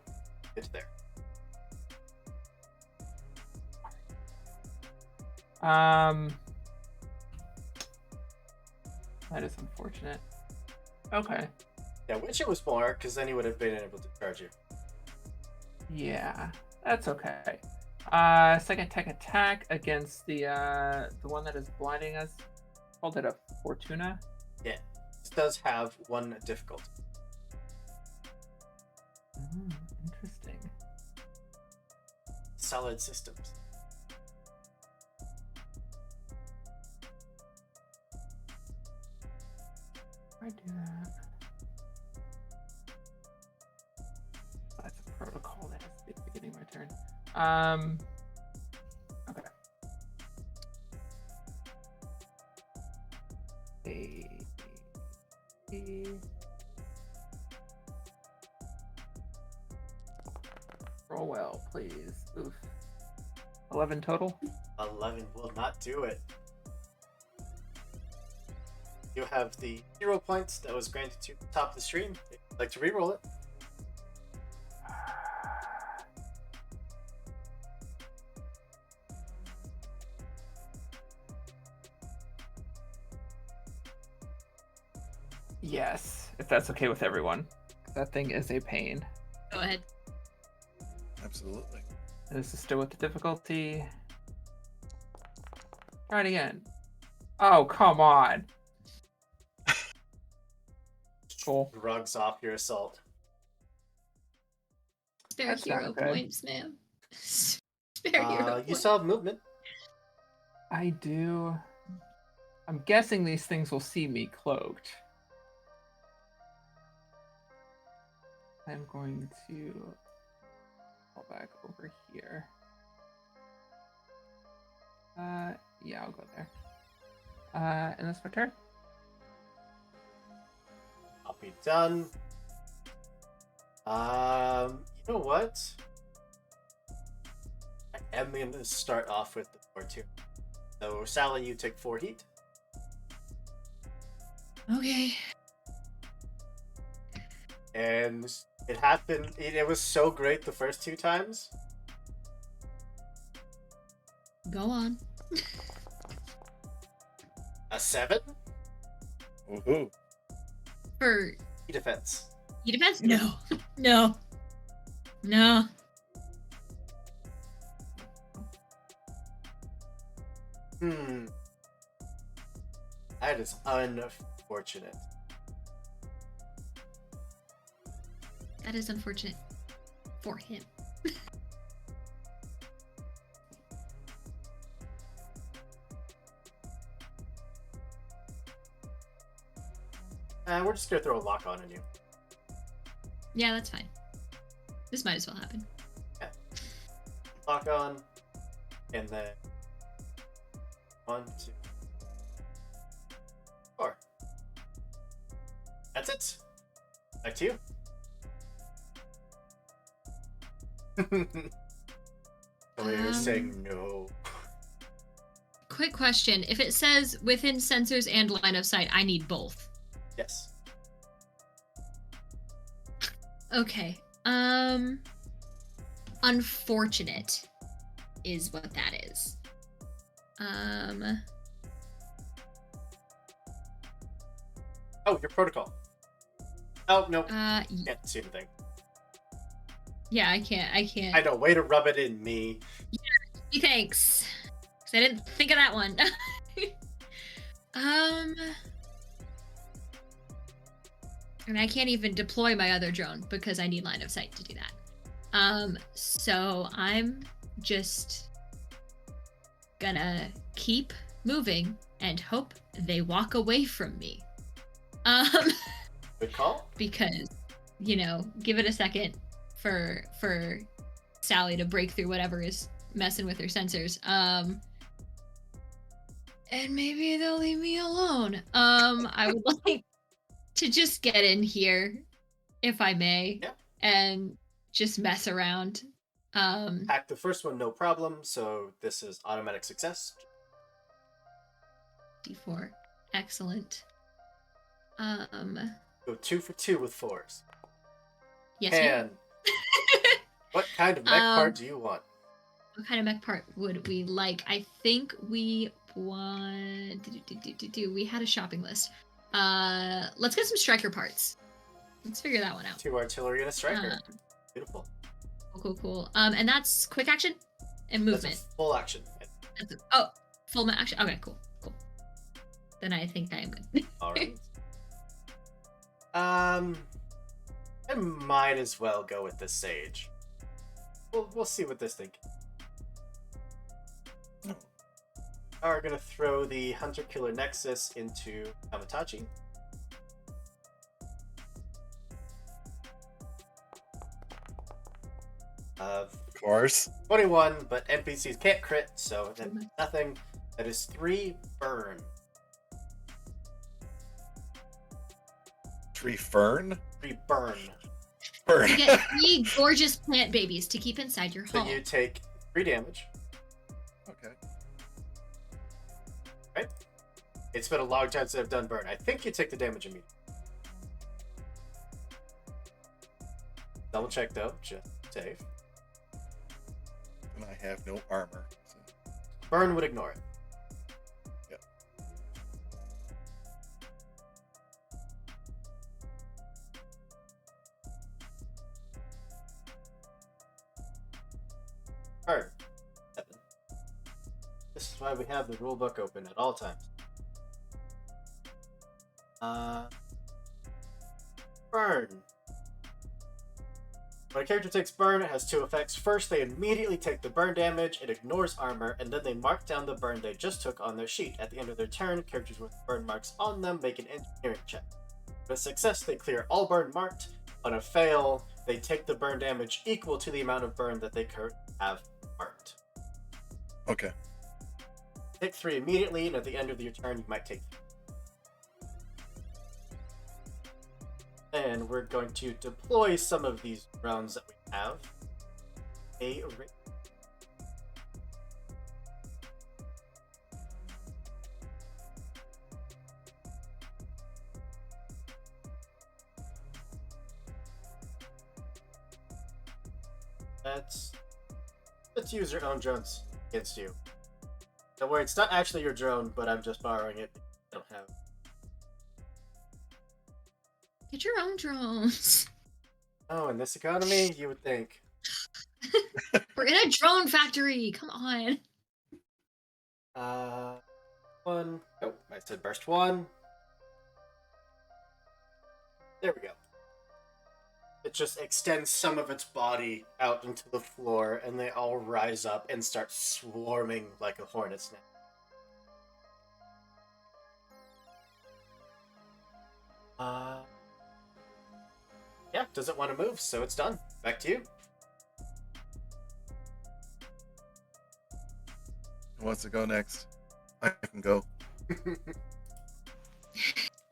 Speaker 1: It's there.
Speaker 2: That is unfortunate. Okay.
Speaker 1: Yeah, wish it was more, because then he would have been able to charge you.
Speaker 2: Yeah, that's okay. Second tech attack against the one that is blinding us. Called it a Fortuna.
Speaker 1: Yeah. This does have 1 difficulty.
Speaker 2: Interesting.
Speaker 1: Solid systems.
Speaker 2: I do that. That's a protocol that has to be at the beginning of my turn. Okay. Roll well, please. Oof. 11 total.
Speaker 1: 11 will not do it. You have the hero points that was granted to the top of the stream. If you'd like to reroll it.
Speaker 2: Yes, if that's okay with everyone. That thing is a pain.
Speaker 5: Go ahead.
Speaker 4: Absolutely.
Speaker 2: And this is still with the difficulty. Try it again. Oh, come on. Cool.
Speaker 1: Rugs off your assault.
Speaker 5: Spare
Speaker 2: That's not
Speaker 5: hero
Speaker 2: good.
Speaker 5: points, ma'am. Spare hero
Speaker 1: You
Speaker 5: points.
Speaker 1: still have movement.
Speaker 2: I do. I'm guessing these things will see me cloaked. I'm going to fall back over here. Yeah, I'll go there. And that's my turn.
Speaker 1: I'll be done. You know what? I am going to start off with the Fortuna. So, Sally, you take 4 heat.
Speaker 5: Okay.
Speaker 1: And it happened. It was so great the first 2 times.
Speaker 5: Go on.
Speaker 1: A 7.
Speaker 4: Woohoo.
Speaker 5: For
Speaker 1: E-defense.
Speaker 5: E-defense? No. No. No.
Speaker 1: That is unfortunate.
Speaker 5: That is unfortunate for him.
Speaker 1: We're just gonna throw a lock on you.
Speaker 5: Yeah, that's fine. This might as well happen.
Speaker 1: Lock on, and then 1, 2, 4. That's it. Back to you. You're saying no.
Speaker 5: Quick question. If it says within sensors and line of sight, I need both.
Speaker 1: Yes.
Speaker 5: Okay. Unfortunate is what that is.
Speaker 1: Oh, your protocol. Oh no,
Speaker 5: y-
Speaker 1: can't see anything.
Speaker 5: yeah, I can't.
Speaker 1: I know. Way to rub it in, me.
Speaker 5: Thanks. 'Cause I didn't think of that one. And I can't even deploy my other drone because I need line of sight to do that. So I'm just gonna keep moving and hope they walk away from me.
Speaker 1: Good call.
Speaker 5: Because, give it a second for Sally to break through whatever is messing with her sensors. And maybe they'll leave me alone. I would like to just get in here, if I may,
Speaker 1: Yeah.
Speaker 5: and just mess around.
Speaker 1: Hack the first one, no problem. So this is automatic success.
Speaker 5: D4. Excellent.
Speaker 1: Go 2 for 2 with 4s.
Speaker 5: Yes, ma'am.
Speaker 1: And what kind of mech part do you want?
Speaker 5: What kind of mech part would we like? I think we want... We had a shopping list. Let's get some striker parts. Let's figure that one out.
Speaker 1: 2 artillery and a striker. Beautiful.
Speaker 5: Cool. And that's quick action and movement.
Speaker 1: That's a full action.
Speaker 5: Full action. Okay, cool. Then I think I am good.
Speaker 1: All right. I might as well go with the sage. We'll see what this thing. Are gonna throw the Hunter Killer Nexus into Kamatachi.
Speaker 4: Of course.
Speaker 1: 21, but NPCs can't crit, so that's nothing. That is 3 burn.
Speaker 4: 3 fern?
Speaker 1: 3 burn.
Speaker 4: Burn.
Speaker 5: You get 3 gorgeous plant babies to keep inside your
Speaker 1: So
Speaker 5: home.
Speaker 1: you take 3 damage.
Speaker 4: Okay.
Speaker 1: Right? It's been a long time since I've done burn. I think you take the damage immediately. Double check though, just safe.
Speaker 4: And I have no armor. So.
Speaker 1: Burn would ignore it.
Speaker 4: Yep.
Speaker 1: Burn. 7. This is why we have the rulebook open at all times. Burn. When a character takes burn, it has 2 effects. First, they immediately take the burn damage, it ignores armor, and then they mark down the burn they just took on their sheet. At the end of their turn, characters with burn marks on them make an engineering check. On a success, they clear all burn marked. On a fail, they take the burn damage equal to the amount of burn that they currently have marked.
Speaker 4: Okay.
Speaker 1: Take 3 immediately, and at the end of your turn, you might take 3. And we're going to deploy some of these drones that we have. Let's use your own drones against you. Don't worry, it's not actually your drone, but I'm just borrowing it. I don't have.
Speaker 5: Get your own drones.
Speaker 1: Oh, in this economy, you would think.
Speaker 5: We're in a drone factory. Come on.
Speaker 1: One. Oh, I said burst one. There we go. It just extends some of its body out into the floor, and they all rise up and start swarming like a hornet's nest. Yeah, doesn't want to move, so it's done. Back to you.
Speaker 4: Who wants to go next? I can go.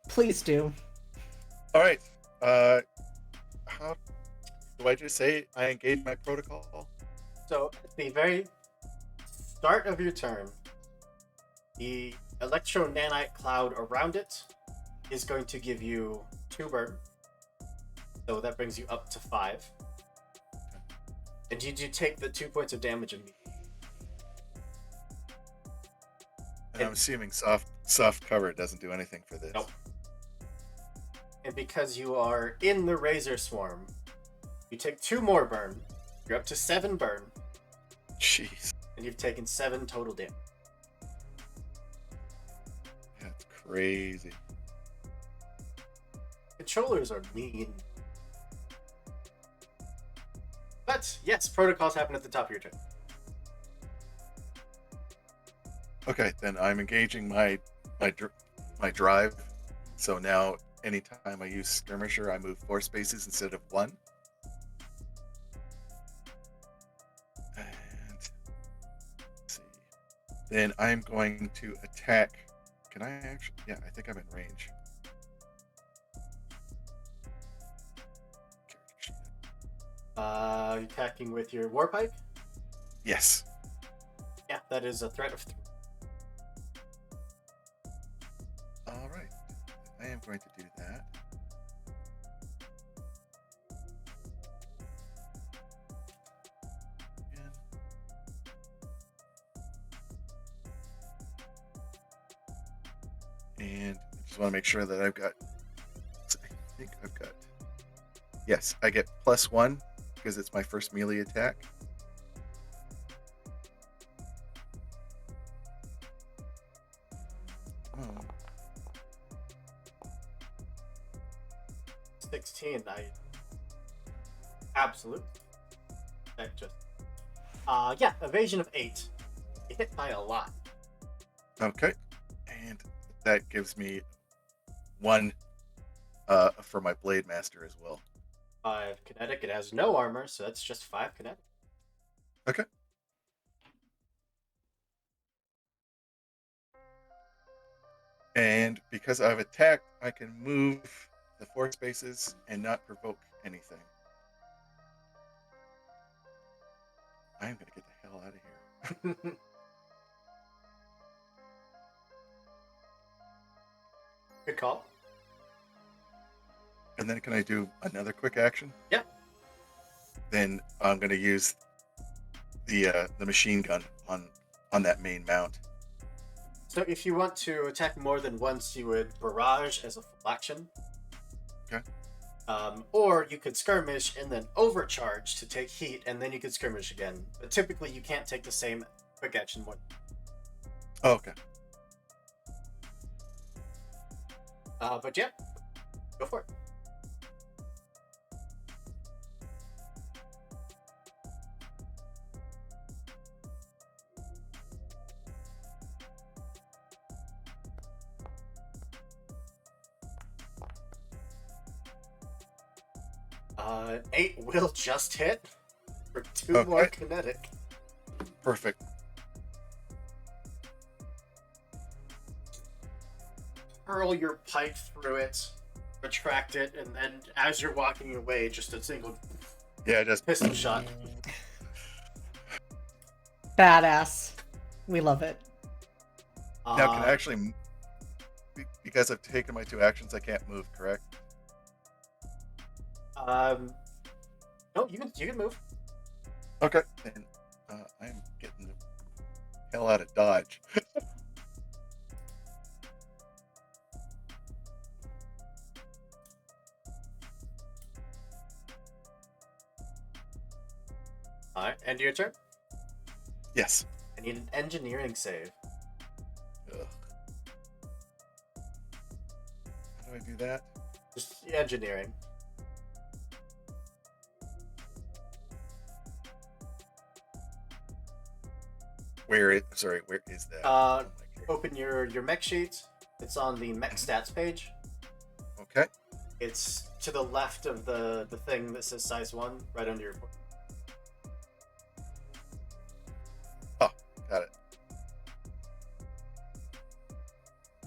Speaker 3: Please do.
Speaker 4: All right. How do I just say I engage my protocol?
Speaker 1: So, at the very start of your turn, the electro nanite cloud around it is going to give you 2 burn. So that brings you up to 5. And you do take the 2 points of damage immediately.
Speaker 4: And I'm assuming soft cover doesn't do anything for this.
Speaker 1: Nope. And because you are in the Razor Swarm, you take 2 more burn. You're up to 7 burn,
Speaker 4: Jeez.
Speaker 1: and you've taken 7 total damage.
Speaker 4: That's crazy.
Speaker 1: Controllers are mean. But yes, protocols happen at the top of your turn.
Speaker 4: Okay, then I'm engaging my drive. So now, anytime I use Skirmisher, I move 4 spaces instead of 1. And let's see. Then I'm going to attack. Can I actually? Yeah, I think I'm in range. Character sheet.
Speaker 1: Attacking with your Warpike?
Speaker 4: Yes.
Speaker 1: Yeah, that is a threat of 3.
Speaker 4: All right. I am going to do that. Again. And I just want to make sure that I've got. I think I've got. Yes, I get +1 because it's my first melee attack. Oh.
Speaker 1: 16, absolute. That just yeah, evasion of 8. You hit by a lot.
Speaker 4: Okay, and that gives me 1 for my Blade Master as well.
Speaker 1: 5 kinetic. It has no armor, so that's just 5 kinetic.
Speaker 4: Okay. And because I've attacked, I can move the 4 spaces and not provoke anything. I'm gonna get the hell out of here.
Speaker 1: Good call.
Speaker 4: And then can I do another quick action?
Speaker 1: Yeah.
Speaker 4: Then I'm gonna use the machine gun on that main mount.
Speaker 1: So if you want to attack more than once, you would barrage as a full action.
Speaker 4: Okay.
Speaker 1: Or you could skirmish and then overcharge to take heat, and then you could skirmish again. But typically, you can't take the same quick action more.
Speaker 4: Oh, okay.
Speaker 1: But yeah, go for it. An 8 will just hit for 2 more
Speaker 4: Okay.
Speaker 1: kinetic.
Speaker 4: Perfect.
Speaker 1: Hurl your pike through it, retract it, and then as you're walking away, just a single
Speaker 4: Yeah, just
Speaker 1: pistol shot.
Speaker 3: Badass. We love it.
Speaker 4: now can I actually, because I've taken my 2 actions, I can't move, correct?
Speaker 1: No, you can move.
Speaker 4: Okay. And I'm getting the hell out of Dodge.
Speaker 1: Alright, end your turn.
Speaker 4: Yes.
Speaker 1: I need an engineering save.
Speaker 4: Ugh. How do I do that?
Speaker 1: Just engineering.
Speaker 4: Where is that?
Speaker 1: Uh, Open your mech sheet. It's on the mech stats page.
Speaker 4: Okay.
Speaker 1: It's to the left of the thing that says size 1, right under your point.
Speaker 4: Oh, got it.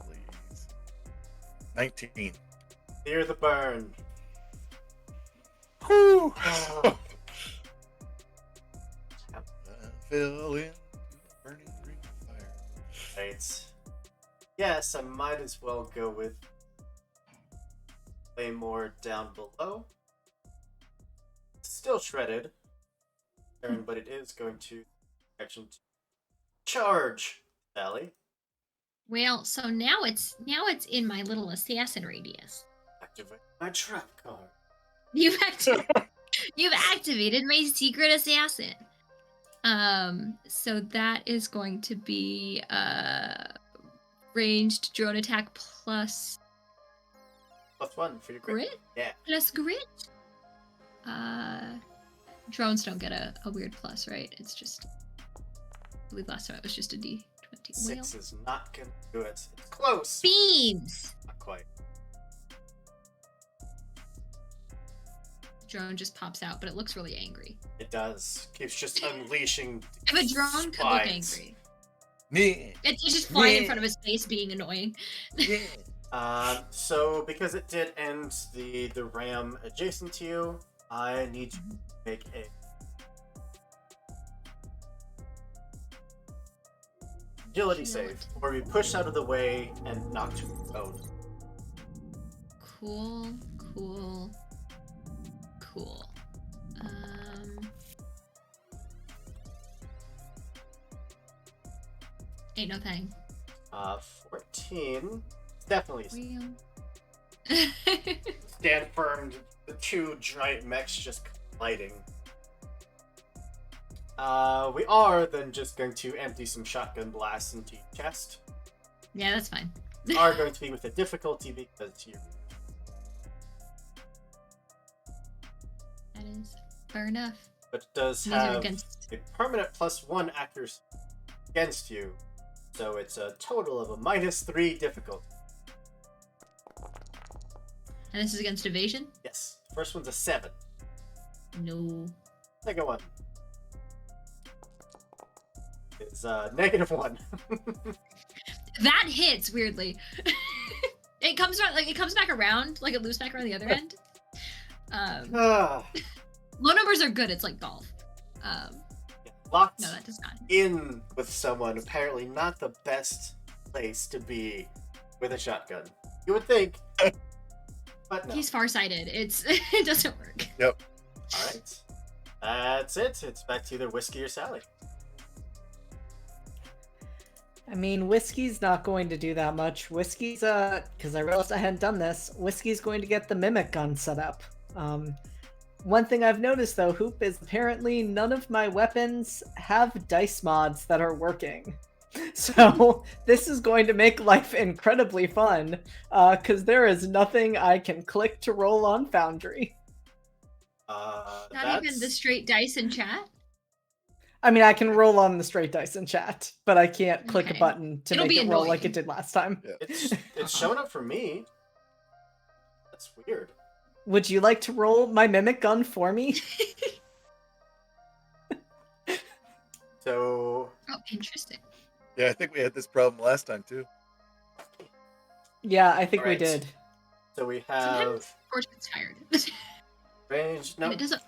Speaker 4: Please. 19.
Speaker 1: Near the burn.
Speaker 4: Whew.
Speaker 1: Oh.
Speaker 4: Fell into the burning ring of fire.
Speaker 1: Right. Yes, I might as well go with Claymore down below. Still shredded. But it is going to action to charge Sally.
Speaker 5: Well, so now it's in my little assassin radius.
Speaker 1: Activate my trap card.
Speaker 5: You've activated my secret assassin. So that is going to be ranged drone attack plus
Speaker 1: +1 for your grit.
Speaker 5: grit?
Speaker 1: Yeah.
Speaker 5: Plus grit? Drones don't get a weird plus, right? It's just, I believe last time it was just a D20.
Speaker 1: 6 is not gonna do it. It's close.
Speaker 5: Beams!
Speaker 1: Not quite.
Speaker 5: Drone just pops out, but it looks really angry.
Speaker 1: It does. Keeps just unleashing.
Speaker 5: If a drone could look
Speaker 1: spines.
Speaker 5: angry.
Speaker 4: Yeah.
Speaker 5: It's just flying in front of his face being annoying.
Speaker 4: Yeah.
Speaker 1: So because it did end the ram adjacent to you, I need to make a agility save, where we push out of the way and knock to its own.
Speaker 5: Cool. Ain't no thing.
Speaker 1: 14. It's definitely
Speaker 5: Real.
Speaker 1: stand firm. The two giant mechs just colliding. We are then just going to empty some shotgun blasts into your chest.
Speaker 5: Yeah, that's fine.
Speaker 1: Are going to be with a difficulty because you're.
Speaker 5: That is fair enough.
Speaker 1: But it does
Speaker 5: These are
Speaker 1: have
Speaker 5: against-
Speaker 1: a permanent +1 accuracy against you, so it's a total of a -3 difficulty.
Speaker 5: And this is against evasion?
Speaker 1: Yes, first one's a 7.
Speaker 5: No.
Speaker 1: Second one is -1.
Speaker 5: That hits weirdly. It comes back around, like it loops back around the other end.
Speaker 1: Ah,
Speaker 5: Low numbers are good. It's like golf.
Speaker 1: locked
Speaker 5: No, that does not.
Speaker 1: in with someone, apparently not the best place to be with a shotgun. You would think, but no.
Speaker 5: He's farsighted. It doesn't work.
Speaker 4: Yep.
Speaker 1: Alright. That's it. It's back to either Whiskey or Sally.
Speaker 3: I mean, Whiskey's not going to do that much. Whiskey's, because I realized I hadn't done this, Whiskey's going to get the Mimic gun set up. One thing I've noticed, though, Hoop, is apparently none of my weapons have dice mods that are working. So this is going to make life incredibly fun, because there is nothing I can click to roll on Foundry.
Speaker 5: Not even the straight dice in chat.
Speaker 3: I mean, I can roll on the straight dice in chat, but I can't click
Speaker 5: Okay.
Speaker 3: a button to
Speaker 5: It'll
Speaker 3: make
Speaker 5: be
Speaker 3: it roll like
Speaker 5: annoying.
Speaker 3: it did last time.
Speaker 1: It's showing up for me. That's weird.
Speaker 3: Would you like to roll my Mimic gun for me?
Speaker 1: So
Speaker 5: Oh, interesting.
Speaker 4: Yeah, I think we had this problem last time too.
Speaker 3: Yeah, I think we
Speaker 1: Alright.
Speaker 3: did.
Speaker 1: so we have
Speaker 5: Sometimes Forge gets tired.
Speaker 1: range. No,
Speaker 5: And it doesn't.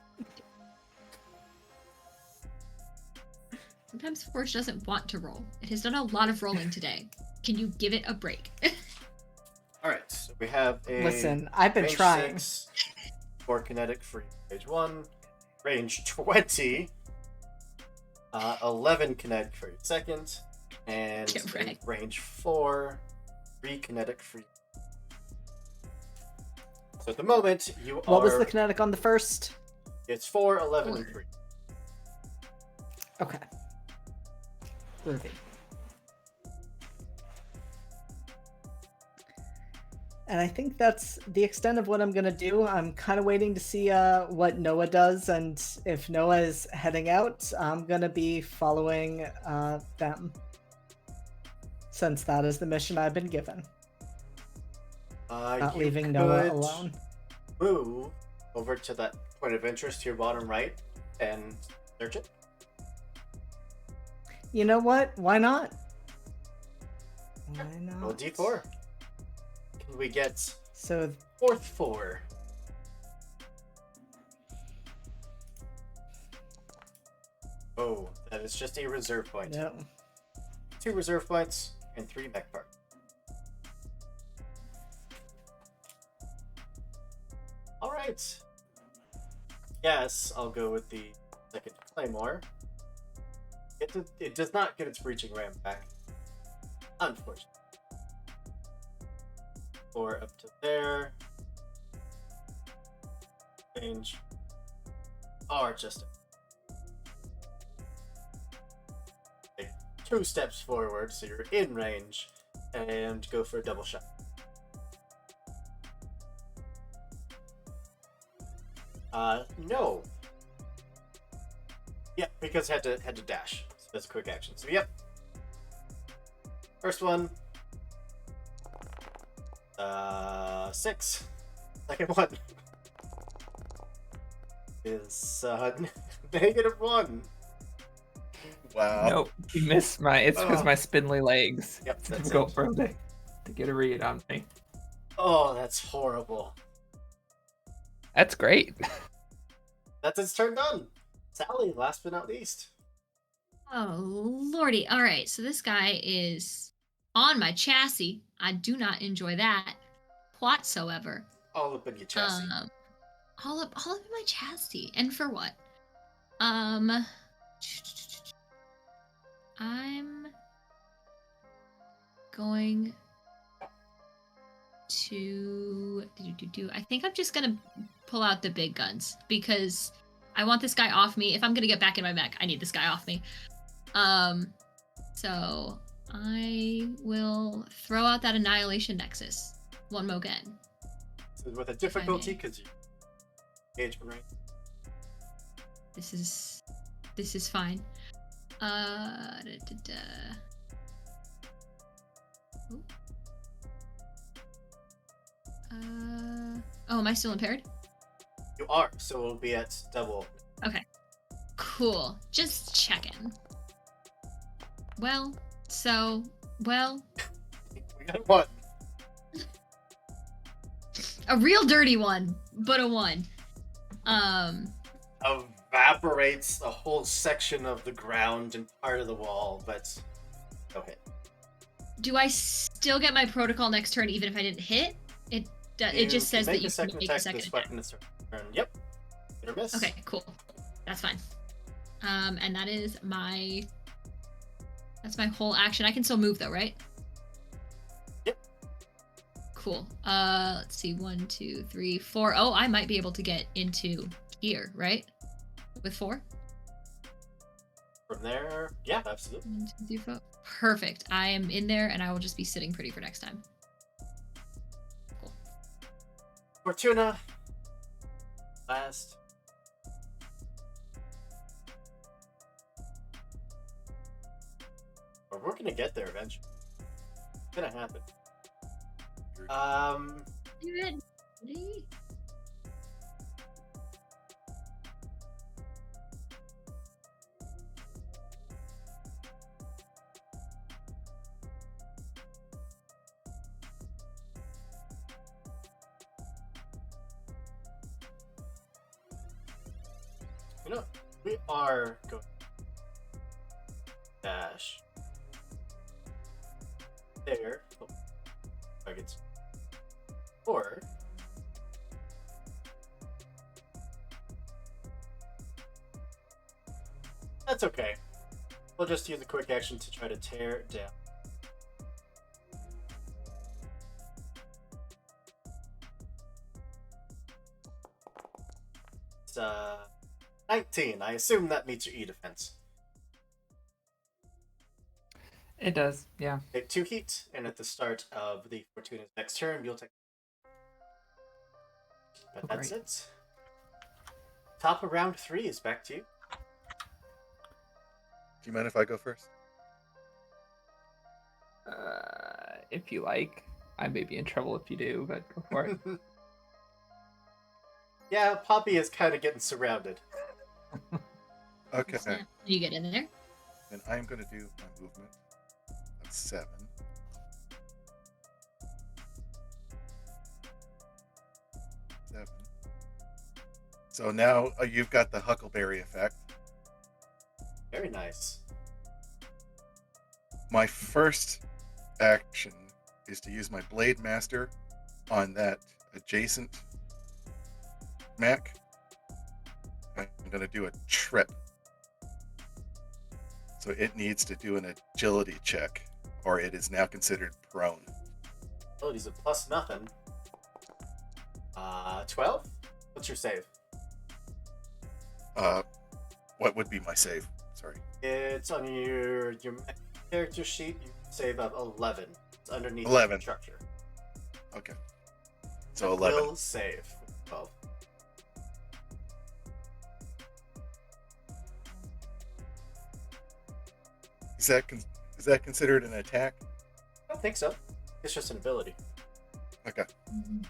Speaker 5: Sometimes Forge doesn't want to roll. It has done a lot of rolling today. Can you give it a break?
Speaker 1: all right. So we have a
Speaker 3: Listen, I've been
Speaker 1: range
Speaker 3: trying.
Speaker 1: 6 for kinetic for range 1, range 20, 11 kinetic for your second, and
Speaker 5: Get wrecked.
Speaker 1: range 4, 3 kinetic for you. So at the moment you
Speaker 3: What
Speaker 1: are.
Speaker 3: was the kinetic on the first?
Speaker 1: It's 4, 11,
Speaker 5: 4.
Speaker 1: and 3.
Speaker 3: Okay. Groovy. And I think that's the extent of what I'm gonna do. I'm kind of waiting to see what Noah does, and if Noah is heading out, I'm gonna be following them, since that is the mission I've been given. Not
Speaker 1: You
Speaker 3: leaving Noah
Speaker 1: could
Speaker 3: alone.
Speaker 1: move over to that point of interest to your bottom right and search it.
Speaker 3: You know what? Why not? Why not?
Speaker 1: Roll d4. Can we get
Speaker 3: So
Speaker 1: fourth 4? Oh, that is just a reserve point.
Speaker 3: no.
Speaker 1: 2 reserve points and 3 mech parts. Alright. Yes, I'll go with the second Claymore. It does not get its breaching ram back. Unfortunately. 4 up to there. Range. Are just take 2 steps forward, so you're in range, and go for a double shot. No. Yep, because had to dash. So that's a quick action. So yep. First one. 6. Second one is -1.
Speaker 4: Wow.
Speaker 2: Nope, you missed my. It's because
Speaker 1: Oh.
Speaker 2: my spindly legs.
Speaker 1: Yep,
Speaker 2: It's
Speaker 1: that's
Speaker 2: difficult
Speaker 1: it.
Speaker 2: for him to get a read on me.
Speaker 1: Oh, that's horrible.
Speaker 2: That's great.
Speaker 1: That's its turn done. Sally, last but not least.
Speaker 5: Oh lordy! All right, so this guy is on my chassis. I do not enjoy that whatsoever.
Speaker 1: All up in your chassis.
Speaker 5: All up in my chassis, and for what? I'm going to do. I think I'm just gonna pull out the big guns because I want this guy off me. If I'm gonna get back in my mech, I need this guy off me. So I will throw out that Annihilation Nexus one more again.
Speaker 1: So with a difficulty, because you engagement range.
Speaker 5: This is fine. Ooh. Oh, am I still impaired?
Speaker 1: You are, so it'll be at double.
Speaker 5: Cool. Just checking. Well,
Speaker 1: We got 1.
Speaker 5: a real dirty one, but a 1.
Speaker 1: Evaporates a whole section of the ground and part of the wall, but okay.
Speaker 5: Do I still get my protocol next turn even if I didn't hit? It just says that you can make a second
Speaker 1: this
Speaker 5: attack.
Speaker 1: weapon is turn. Yep. Hit or miss.
Speaker 5: Okay, cool. That's fine. And that is that's my whole action. I can still move though, right?
Speaker 1: Yep.
Speaker 5: Cool. Let's see. 1, 2, 3, 4. Oh, I might be able to get into here, right? With 4?
Speaker 1: From there, yeah, absolutely.
Speaker 5: 1, 2, 3, 4. Perfect. I am in there and I will just be sitting pretty for next time. Cool.
Speaker 1: Fortuna. Last. Or we're gonna get there eventually. It's gonna happen.
Speaker 5: Good.
Speaker 1: You know, we are going dash there. Oh, targets. Or that's okay. We'll just use a quick action to try to tear it down. It's 19. I assume that meets your E defense.
Speaker 2: It does, yeah.
Speaker 1: Take 2 heat, and at the start of the Fortuna's next turn, you'll take. But
Speaker 2: Oh,
Speaker 1: that's
Speaker 2: great.
Speaker 1: it. Top of round 3 is back to you.
Speaker 4: Do you mind if I go first?
Speaker 2: If you like. I may be in trouble if you do, but go for it.
Speaker 1: Yeah, Poppy is kind of getting surrounded.
Speaker 4: Okay.
Speaker 5: Snap. You get in there.
Speaker 4: Then I'm going to do my movement of 7. 7. So now you've got the Huckleberry effect.
Speaker 1: Very nice.
Speaker 4: My first action is to use my Blade Master on that adjacent mech. I'm going to do a trip. So it needs to do an agility check, or it is now considered prone.
Speaker 1: Abilities of plus nothing. 12? What's your save?
Speaker 4: What would be my save? Sorry.
Speaker 1: It's on your character sheet. You save of 11. It's underneath
Speaker 4: 11.
Speaker 1: the structure.
Speaker 4: Okay. So 11.
Speaker 1: Will save 12.
Speaker 4: Is that considered an attack?
Speaker 1: I don't think so. It's just an ability.
Speaker 4: Okay.
Speaker 5: Mm-hmm.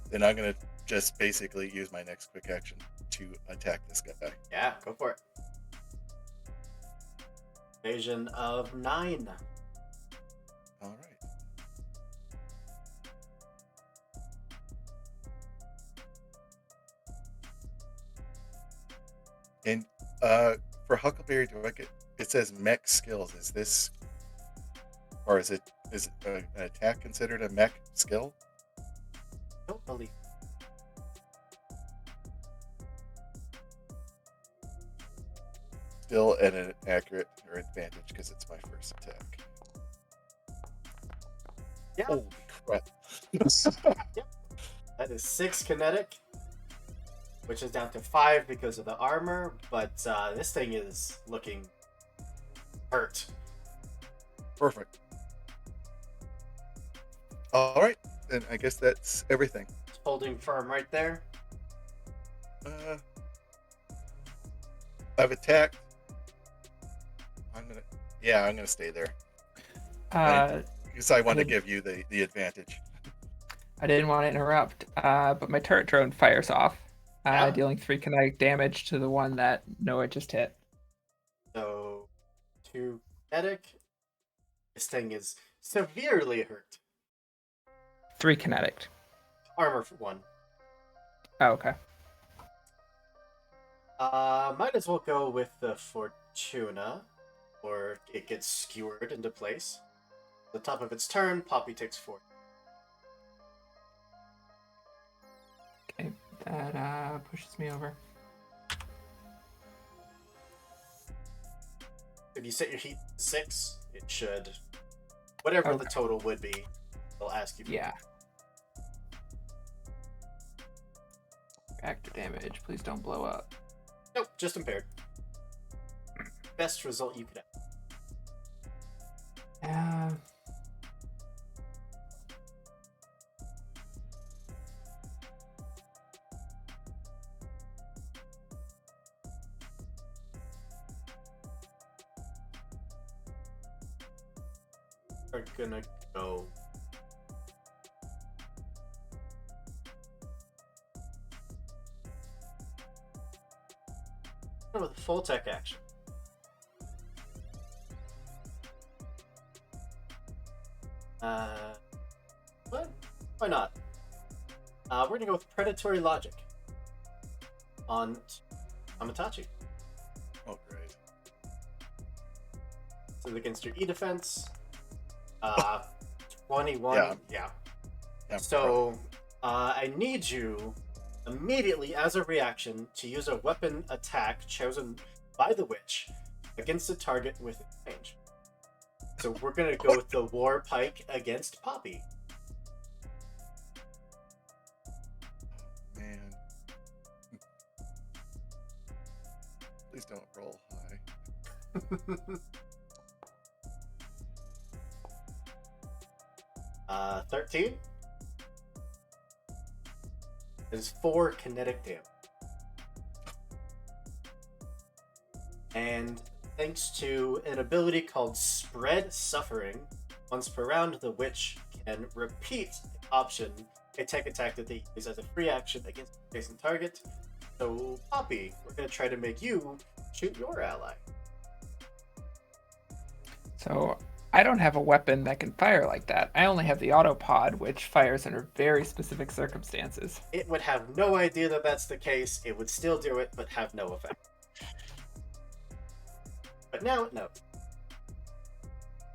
Speaker 4: Then I'm gonna just basically use my next quick action to attack this guy.
Speaker 1: Yeah, go for it. Evasion of 9.
Speaker 4: All right. And for Huckleberry, do I get? It says mech skills. Is this, or is an attack considered a mech skill?
Speaker 1: Don't believe.
Speaker 4: Still at an accurate or advantage because it's my first attack.
Speaker 1: Yeah,
Speaker 4: Holy crap!
Speaker 1: that is 6 kinetic, which is down to 5 because of the armor, but this thing is looking hurt.
Speaker 4: Perfect. All right, then I guess that's everything.
Speaker 1: It's holding firm right there.
Speaker 4: I've attacked. I'm gonna stay there because I want to
Speaker 2: did-
Speaker 4: give you the advantage.
Speaker 2: I didn't want to interrupt, but my turret drone fires off,
Speaker 1: Yeah.
Speaker 2: dealing 3 kinetic damage to the one that Noah just hit.
Speaker 1: So, 2 kinetic. This thing is severely hurt.
Speaker 2: 3 kinetic.
Speaker 1: Armor for 1.
Speaker 2: Oh, okay.
Speaker 1: Might as well go with the Fortuna, or it gets skewered into place. At the top of its turn, Poppy takes 4.
Speaker 2: Okay, that pushes me over.
Speaker 1: If you set your heat to 6, it should, whatever the
Speaker 2: Okay.
Speaker 1: total would be, they'll ask you.
Speaker 2: Yeah. Reactor damage. Please don't blow up.
Speaker 1: Nope, just impaired. Best result you could have. Are gonna go. With a full tech action. What? Why not? We're gonna go with predatory logic on Amatachi.
Speaker 4: Oh, great.
Speaker 1: So against your E defense. 21.
Speaker 4: Yeah.
Speaker 1: Yeah.
Speaker 4: Yeah,
Speaker 1: So I need you immediately, as a reaction, to use a weapon attack chosen by the witch against a target within range. So we're gonna go with the war pike against Poppy.
Speaker 4: Man. Please don't roll high.
Speaker 1: $13 is 4 kinetic damage. And thanks to an ability called Spread Suffering, once per round, the witch can repeat the option a tech attack that they use as a free action against an adjacent target. So, Poppy, we're going to try to make you shoot your ally.
Speaker 2: So I don't have a weapon that can fire like that. I only have the autopod, which fires under very specific circumstances.
Speaker 1: It would have no idea that that's the case. It would still do it, but have no effect. But now it knows.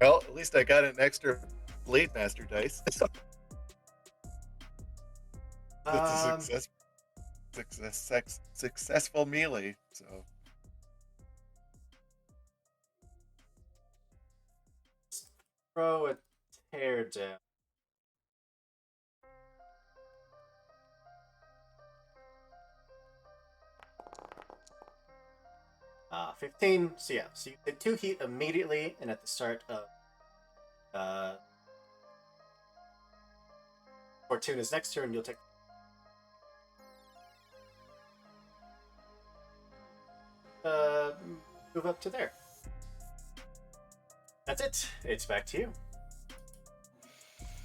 Speaker 4: Well, at least I got an extra Blade Master dice. It's a successful melee. So
Speaker 1: Throw a tear down. Ah, 15. So yeah, so you did 2 heat immediately, and at the start of Fortuna's next turn, you'll take. Move up to there. That's it. It's back to you.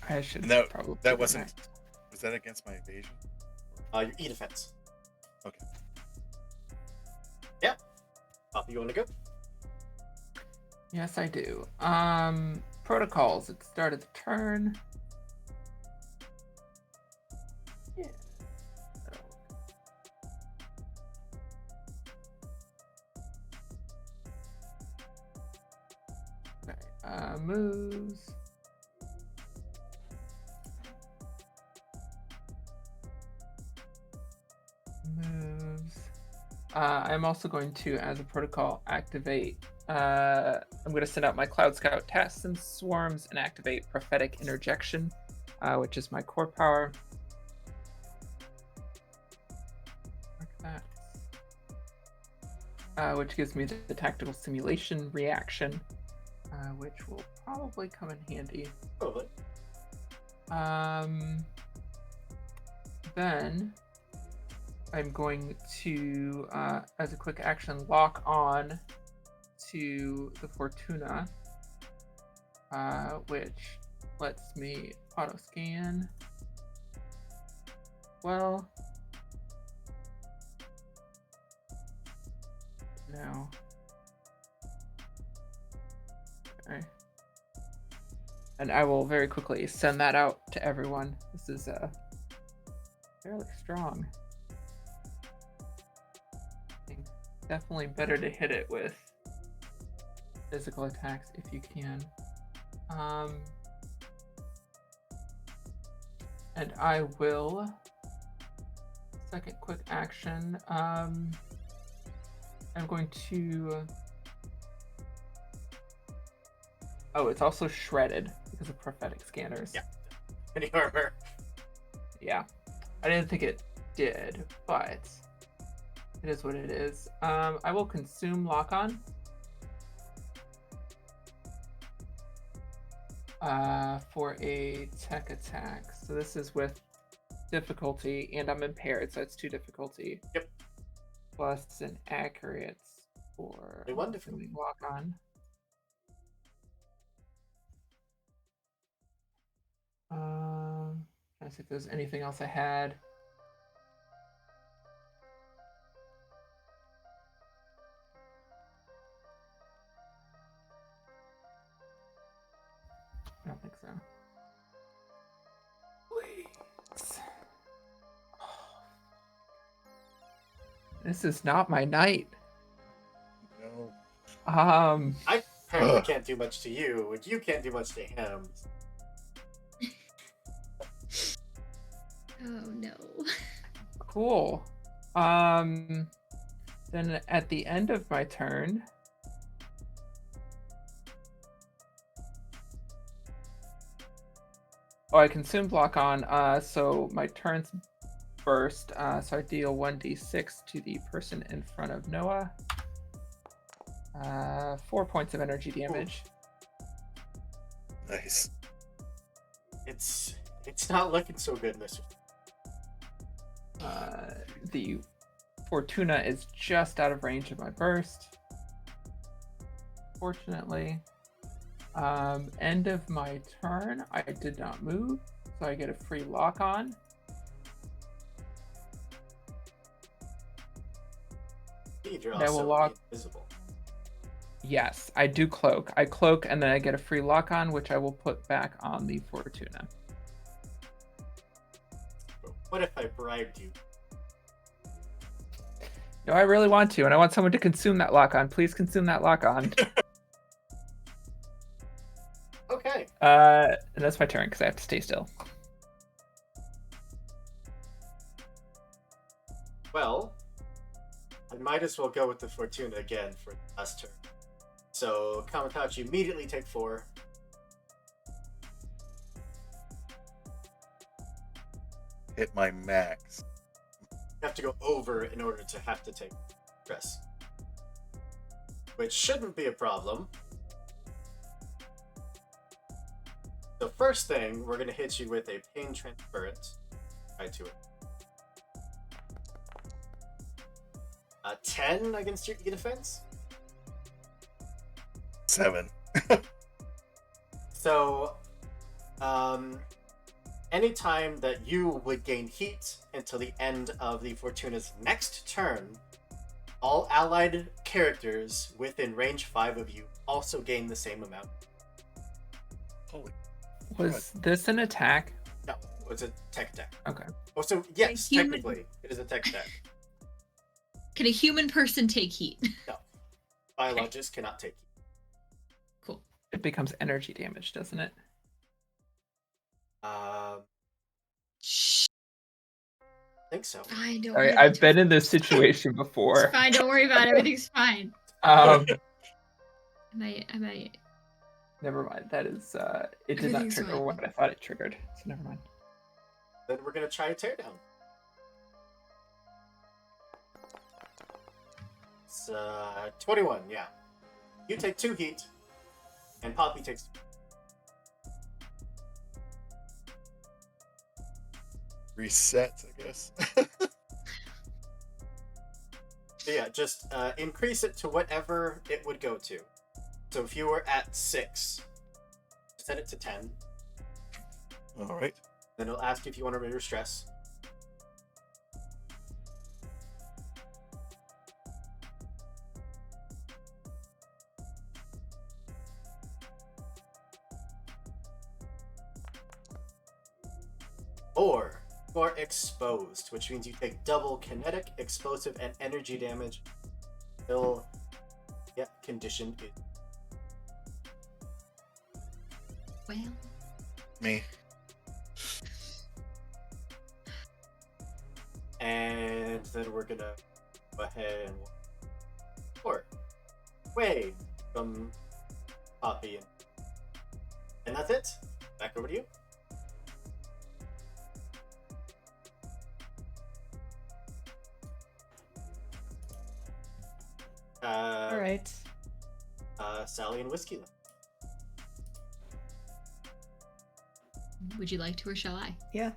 Speaker 2: I should
Speaker 4: No,
Speaker 2: probably.
Speaker 4: that
Speaker 2: go
Speaker 4: wasn't.
Speaker 2: next.
Speaker 4: Was that against my evasion?
Speaker 1: Your E defense.
Speaker 4: Okay.
Speaker 1: Yeah. Poppy, you want to go?
Speaker 2: Yes, I do. Protocols at the start of the turn. Yeah. Okay. Moves. Moves. I'm also going to, as a protocol, activate. I'm going to send out my Cloud Scout tests and swarms and activate Prophetic Interjection, which is my core power. Mark that. Which gives me the tactical simulation reaction, which will probably come in handy.
Speaker 1: Probably.
Speaker 2: Then I'm going to, as a quick action, lock on to the Fortuna, which lets me auto scan. Well, no. Okay. And I will very quickly send that out to everyone. This is fairly strong. Definitely better to hit it with physical attacks if you can. And I will, second quick action, I'm going to, oh, it's also shredded because of prophetic scanners.
Speaker 1: Yeah. Any armor?
Speaker 2: Yeah. I didn't think it did, but it is what it is. I will consume lock-on. For a tech attack. So this is with difficulty, and I'm impaired, so it's 2 difficulty.
Speaker 1: Yep.
Speaker 2: Plus an accurate for
Speaker 1: Only 1 difficulty.
Speaker 2: lock-on. Trying to see if there's anything else I had. I don't think so. Please. This is not my night.
Speaker 4: No.
Speaker 1: I apparently
Speaker 4: Ugh.
Speaker 1: can't do much to you, and you can't do much to him.
Speaker 5: Oh no.
Speaker 2: Cool. Then at the end of my turn, oh, I consumed lock on, so my turn's burst, so I deal 1d6 to the person in front of Noah. 4 points of energy damage.
Speaker 4: Nice.
Speaker 1: It's not looking so good, Mister.
Speaker 2: The Fortuna is just out of range of my burst. Fortunately. End of my turn. I did not move, so I get a free lock on.
Speaker 1: You're
Speaker 2: That will
Speaker 1: also
Speaker 2: lock-
Speaker 1: invisible.
Speaker 2: Yes, I do cloak. I cloak and then I get a free lock on, which I will put back on the Fortuna.
Speaker 1: But what if I bribed you?
Speaker 2: No, I really want to, and I want someone to consume that lock on. Please consume that lock on.
Speaker 1: Okay.
Speaker 2: And that's my turn because I have to stay still.
Speaker 1: Well, I might as well go with the Fortuna again for the last turn. So Kamatachi immediately take 4.
Speaker 4: Hit my max.
Speaker 1: You have to go over in order to have to take stress. Which shouldn't be a problem. The first thing, we're going to hit you with a pain transference. Try to it. 10 against your E-defense.
Speaker 4: 7.
Speaker 1: So, anytime that you would gain heat until the end of the Fortuna's next turn, all allied characters within range 5 of you also gain the same amount.
Speaker 4: Holy.
Speaker 2: Was this an attack?
Speaker 1: No, it's a tech deck.
Speaker 2: Okay.
Speaker 1: Oh, so yes,
Speaker 5: human-
Speaker 1: technically, it is a tech deck.
Speaker 5: Can a human person take heat?
Speaker 1: No, biologists cannot take heat.
Speaker 5: Cool.
Speaker 2: It becomes energy damage, doesn't it?
Speaker 5: Shh.
Speaker 1: I think so.
Speaker 5: Fine, don't
Speaker 2: Sorry,
Speaker 5: worry.
Speaker 2: I've been in this situation
Speaker 5: It's
Speaker 2: before.
Speaker 5: fine, don't worry about it. Everything's fine.
Speaker 2: Um,
Speaker 5: Am I
Speaker 2: never mind. That is, it did not
Speaker 5: Everything's
Speaker 2: trigger
Speaker 5: fine.
Speaker 2: what I thought it triggered. So never mind.
Speaker 1: Then we're gonna try a teardown. It's 21, yeah. You take 2 heat, and Poppy takes.
Speaker 4: Reset, I guess.
Speaker 1: So yeah, just increase it to whatever it would go to. So if you were at 6, set it to 10.
Speaker 4: All right.
Speaker 1: Then it'll ask you if you want to remove your stress. Or you are exposed, which means you take double kinetic, explosive, and energy damage until condition is.
Speaker 5: well?
Speaker 4: Me.
Speaker 1: And then we're gonna go ahead and Wade from Poppy and that's it. Back over to you.
Speaker 3: All right.
Speaker 1: Sally and Whiskey.
Speaker 5: Would you like to, or shall I?
Speaker 3: Yeah.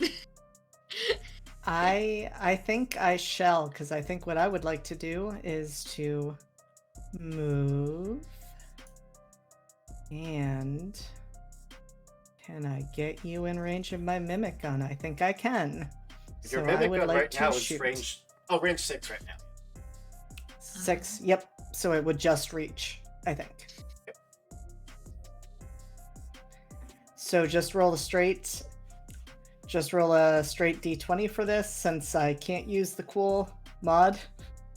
Speaker 3: I think I shall, because I think what I would like to do is to move. And can I get you in range of my mimic gun? I think I can.
Speaker 1: Your
Speaker 3: So
Speaker 1: mimic
Speaker 3: I would
Speaker 1: gun
Speaker 3: like
Speaker 1: right
Speaker 3: to
Speaker 1: now is
Speaker 3: shoot.
Speaker 1: range 6 right now.
Speaker 3: 6. Yep. So it would just reach, I think.
Speaker 1: Yep.
Speaker 3: So just roll a straight d20 for this, since I can't use the cool mod.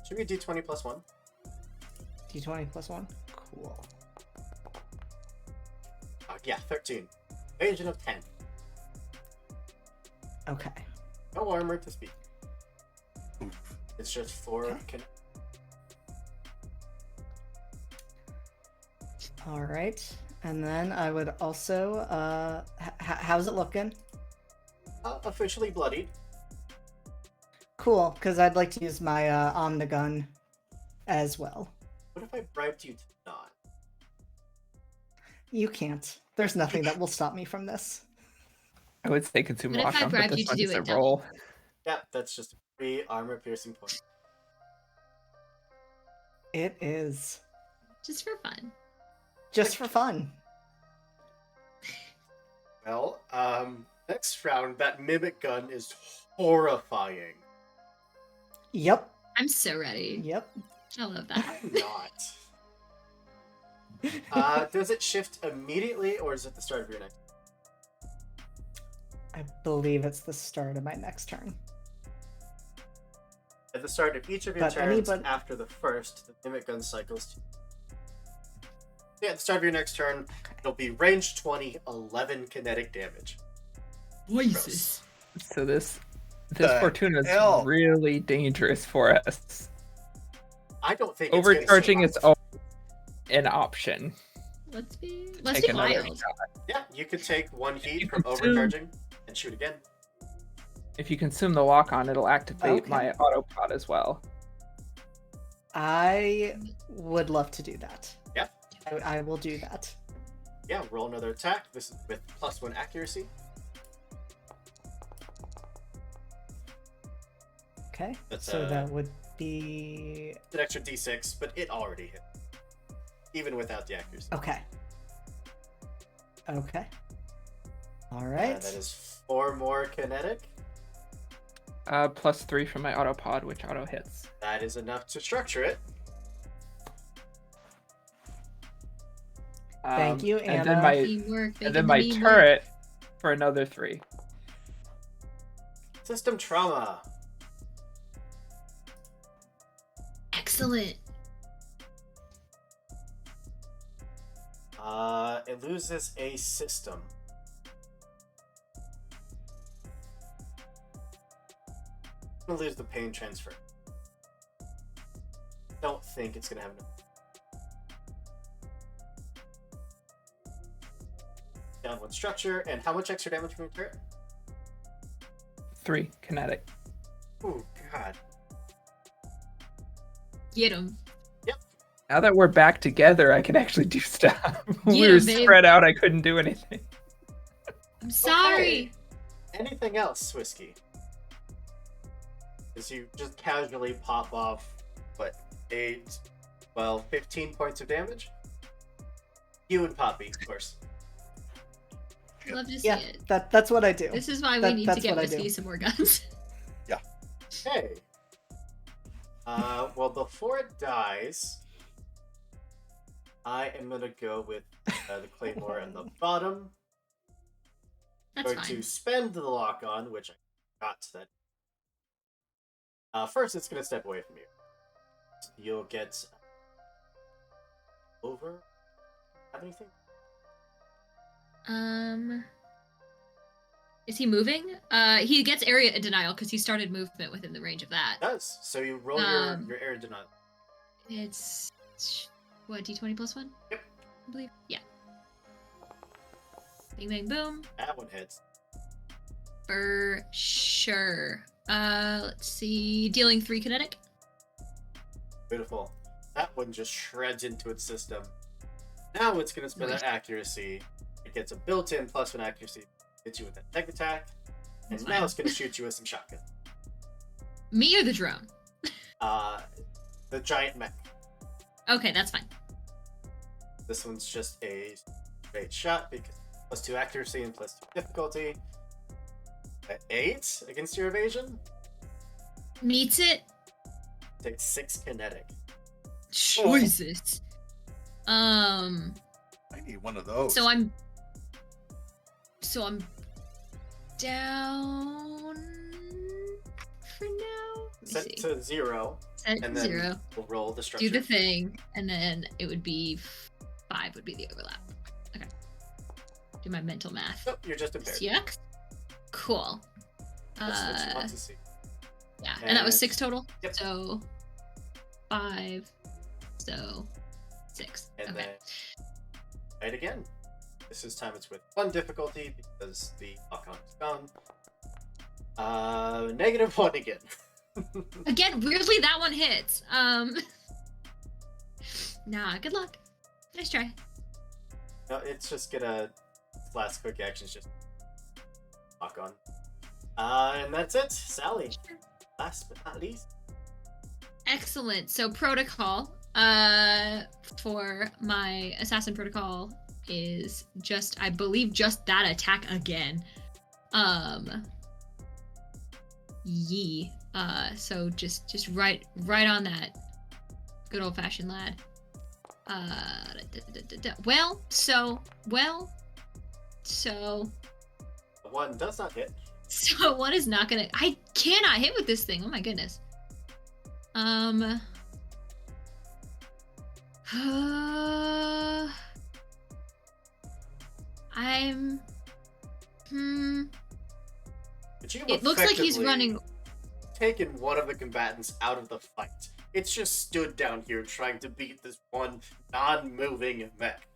Speaker 1: Should be D20 plus 1.
Speaker 3: D20 plus 1. Cool.
Speaker 1: Yeah, 13. Evasion of 10.
Speaker 3: Okay.
Speaker 1: No armor to speak.
Speaker 4: Oof.
Speaker 1: It's just 4
Speaker 3: Okay. All right. And then I would also, how's it looking?
Speaker 1: Officially bloodied.
Speaker 3: Cool, because I'd like to use my Omnigun as well.
Speaker 1: What if I bribed you to not?
Speaker 3: You can't. There's nothing that will stop me from this.
Speaker 2: I would say consume
Speaker 5: What if I
Speaker 2: lock-on, but
Speaker 5: bribed you
Speaker 2: this
Speaker 5: to
Speaker 2: one
Speaker 5: do
Speaker 2: is a
Speaker 5: it double?
Speaker 2: roll.
Speaker 1: Yeah, that's just a free armor piercing point.
Speaker 3: It is
Speaker 5: Just for fun.
Speaker 3: just for fun.
Speaker 1: Well, next round, that mimic gun is horrifying.
Speaker 3: Yep.
Speaker 5: I'm so ready.
Speaker 3: Yep.
Speaker 5: I love that.
Speaker 1: I'm not. Does it shift immediately, or is it the start of your next?
Speaker 3: I believe it's the start of my next turn.
Speaker 1: At the start of each of your
Speaker 3: But
Speaker 1: turns
Speaker 3: anybody-
Speaker 1: after the first, the mimic gun cycles. Yeah, at the start of your next turn, it'll be range 20, 11 kinetic damage.
Speaker 5: Jesus.
Speaker 2: So this
Speaker 4: The
Speaker 2: Fortuna is
Speaker 4: hell?
Speaker 2: really dangerous for us.
Speaker 1: I don't think it's
Speaker 2: Overcharging
Speaker 1: gonna
Speaker 2: is always an option.
Speaker 5: Let's be
Speaker 2: Take another
Speaker 5: wild.
Speaker 2: shot.
Speaker 1: Yeah, you could take one heat
Speaker 2: you
Speaker 1: from
Speaker 2: consume-
Speaker 1: overcharging and shoot again.
Speaker 2: If you consume the lock-on, it'll activate
Speaker 3: Okay.
Speaker 2: my autopod as well.
Speaker 3: I would love to do that.
Speaker 1: Yeah.
Speaker 3: I will do that.
Speaker 1: Yeah, roll another attack. This is with +1 accuracy.
Speaker 3: Okay.
Speaker 1: That's,
Speaker 3: So that would be
Speaker 1: It's an extra d6, but it already hit. Even without the accuracy.
Speaker 3: okay. Okay. All right.
Speaker 1: That is 4 more kinetic.
Speaker 2: +3 from my autopod, which auto hits.
Speaker 1: That is enough to structure it.
Speaker 3: Thank you,
Speaker 2: And then
Speaker 3: Anna.
Speaker 2: my
Speaker 5: Teamwork.
Speaker 2: and
Speaker 5: making
Speaker 2: then
Speaker 5: the
Speaker 2: my
Speaker 5: team work.
Speaker 2: turret for another 3.
Speaker 1: System trauma.
Speaker 5: Excellent.
Speaker 1: It loses a system. I'm gonna lose the pain transfer. Don't think it's gonna have enough. Down 1 structure, and how much extra damage from your turret?
Speaker 2: 3 kinetic.
Speaker 1: Oh god.
Speaker 5: Get him.
Speaker 2: Now that we're back together, I can actually do stuff. We
Speaker 5: Yeah,
Speaker 2: were
Speaker 5: babe.
Speaker 2: spread out. I couldn't do anything.
Speaker 5: I'm sorry.
Speaker 1: Anything else, Whiskey? As you just casually pop off, what, 8, 12, 15 points of damage? You and Poppy, of course.
Speaker 5: Love to see
Speaker 3: Yeah,
Speaker 5: it.
Speaker 3: that's what I do.
Speaker 5: This is why we
Speaker 3: That-
Speaker 5: need to
Speaker 3: that's
Speaker 5: get
Speaker 3: what I do.
Speaker 5: Whiskey some more guns.
Speaker 1: Hey. Well, before it dies, I am gonna go with the claymore at the bottom.
Speaker 5: That's
Speaker 1: Going
Speaker 5: fine.
Speaker 1: to spend the lock on, which I got that. First, it's gonna step away from you. You'll get over. Have anything?
Speaker 5: Is he moving? He gets area denial because he started movement within the range of that.
Speaker 1: It does. So you roll your air denial.
Speaker 5: It's what, d20 plus 1?
Speaker 1: Yep.
Speaker 5: I believe. Yeah. Bing bang boom.
Speaker 1: That one hits.
Speaker 5: For sure. Let's see. Dealing 3 kinetic.
Speaker 1: Beautiful. That one just shreds into its system. Now it's gonna spend
Speaker 5: Nice.
Speaker 1: that accuracy. It gets a built-in +1 accuracy. Hits you with that tech attack. And
Speaker 5: That's
Speaker 1: now
Speaker 5: fine.
Speaker 1: it's gonna shoot you with some shotgun.
Speaker 5: Me or the drone?
Speaker 1: The giant mech.
Speaker 5: Okay, that's fine.
Speaker 1: This one's just a straight shot because +2 accuracy and +2 difficulty. At 8 against your evasion,
Speaker 5: Meets it.
Speaker 1: takes 6 kinetic.
Speaker 5: Jesus.
Speaker 4: I need one of those.
Speaker 5: So I'm down for now. Let me
Speaker 1: Set
Speaker 5: see.
Speaker 1: to 0,
Speaker 5: Set
Speaker 1: and
Speaker 5: to
Speaker 1: then
Speaker 5: 0.
Speaker 1: we'll roll the structure.
Speaker 5: Do the thing, and then it would be 5 would be the overlap. Okay. Do my mental math.
Speaker 1: Nope, you're just impaired.
Speaker 5: Yuck. Cool.
Speaker 1: That's what you want to see.
Speaker 5: Yeah, and that was
Speaker 1: And-
Speaker 5: 6 total.
Speaker 1: Yep.
Speaker 5: So 5. So 6.
Speaker 1: And
Speaker 5: Okay.
Speaker 1: then fight again. This time it's with 1 difficulty because the lock-on is gone. -1 again.
Speaker 5: Again, weirdly that one hits. Nah, good luck. Nice try.
Speaker 1: No, it's just gonna last quick actions just lock on. And that's it, Sally. Last but not least.
Speaker 5: Excellent. So protocol for my assassin protocol is just, I believe, just that attack again. So just right on that. Good old fashioned lad. So
Speaker 1: One does not hit.
Speaker 5: one is not gonna. I cannot hit with this thing. Oh my goodness.
Speaker 1: But you
Speaker 5: It looks like he's
Speaker 1: effectively
Speaker 5: running.
Speaker 1: taken one of the combatants out of the fight. It's just stood down here trying to beat this one non-moving mech.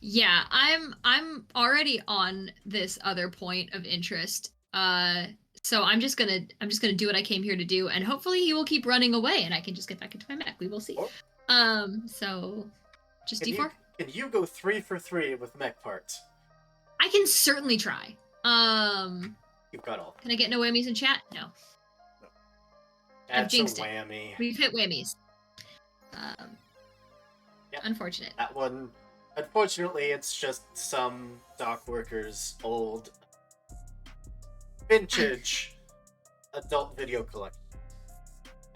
Speaker 5: Yeah, I'm already on this other point of interest. So I'm just gonna do what I came here to do, and hopefully he will keep running away, and I can just get back into my mech. We will see.
Speaker 1: Or-
Speaker 5: So just
Speaker 1: Can
Speaker 5: D4.
Speaker 1: can you go 3 for 3 with mech parts?
Speaker 5: I can certainly try.
Speaker 1: You've got all.
Speaker 5: Can I get no whammies in chat? No.
Speaker 1: That's a
Speaker 5: jinxed it.
Speaker 1: whammy.
Speaker 5: We've hit whammies.
Speaker 1: Yep.
Speaker 5: Unfortunate.
Speaker 1: That one, unfortunately, it's just some dock workers' old vintage adult video collection.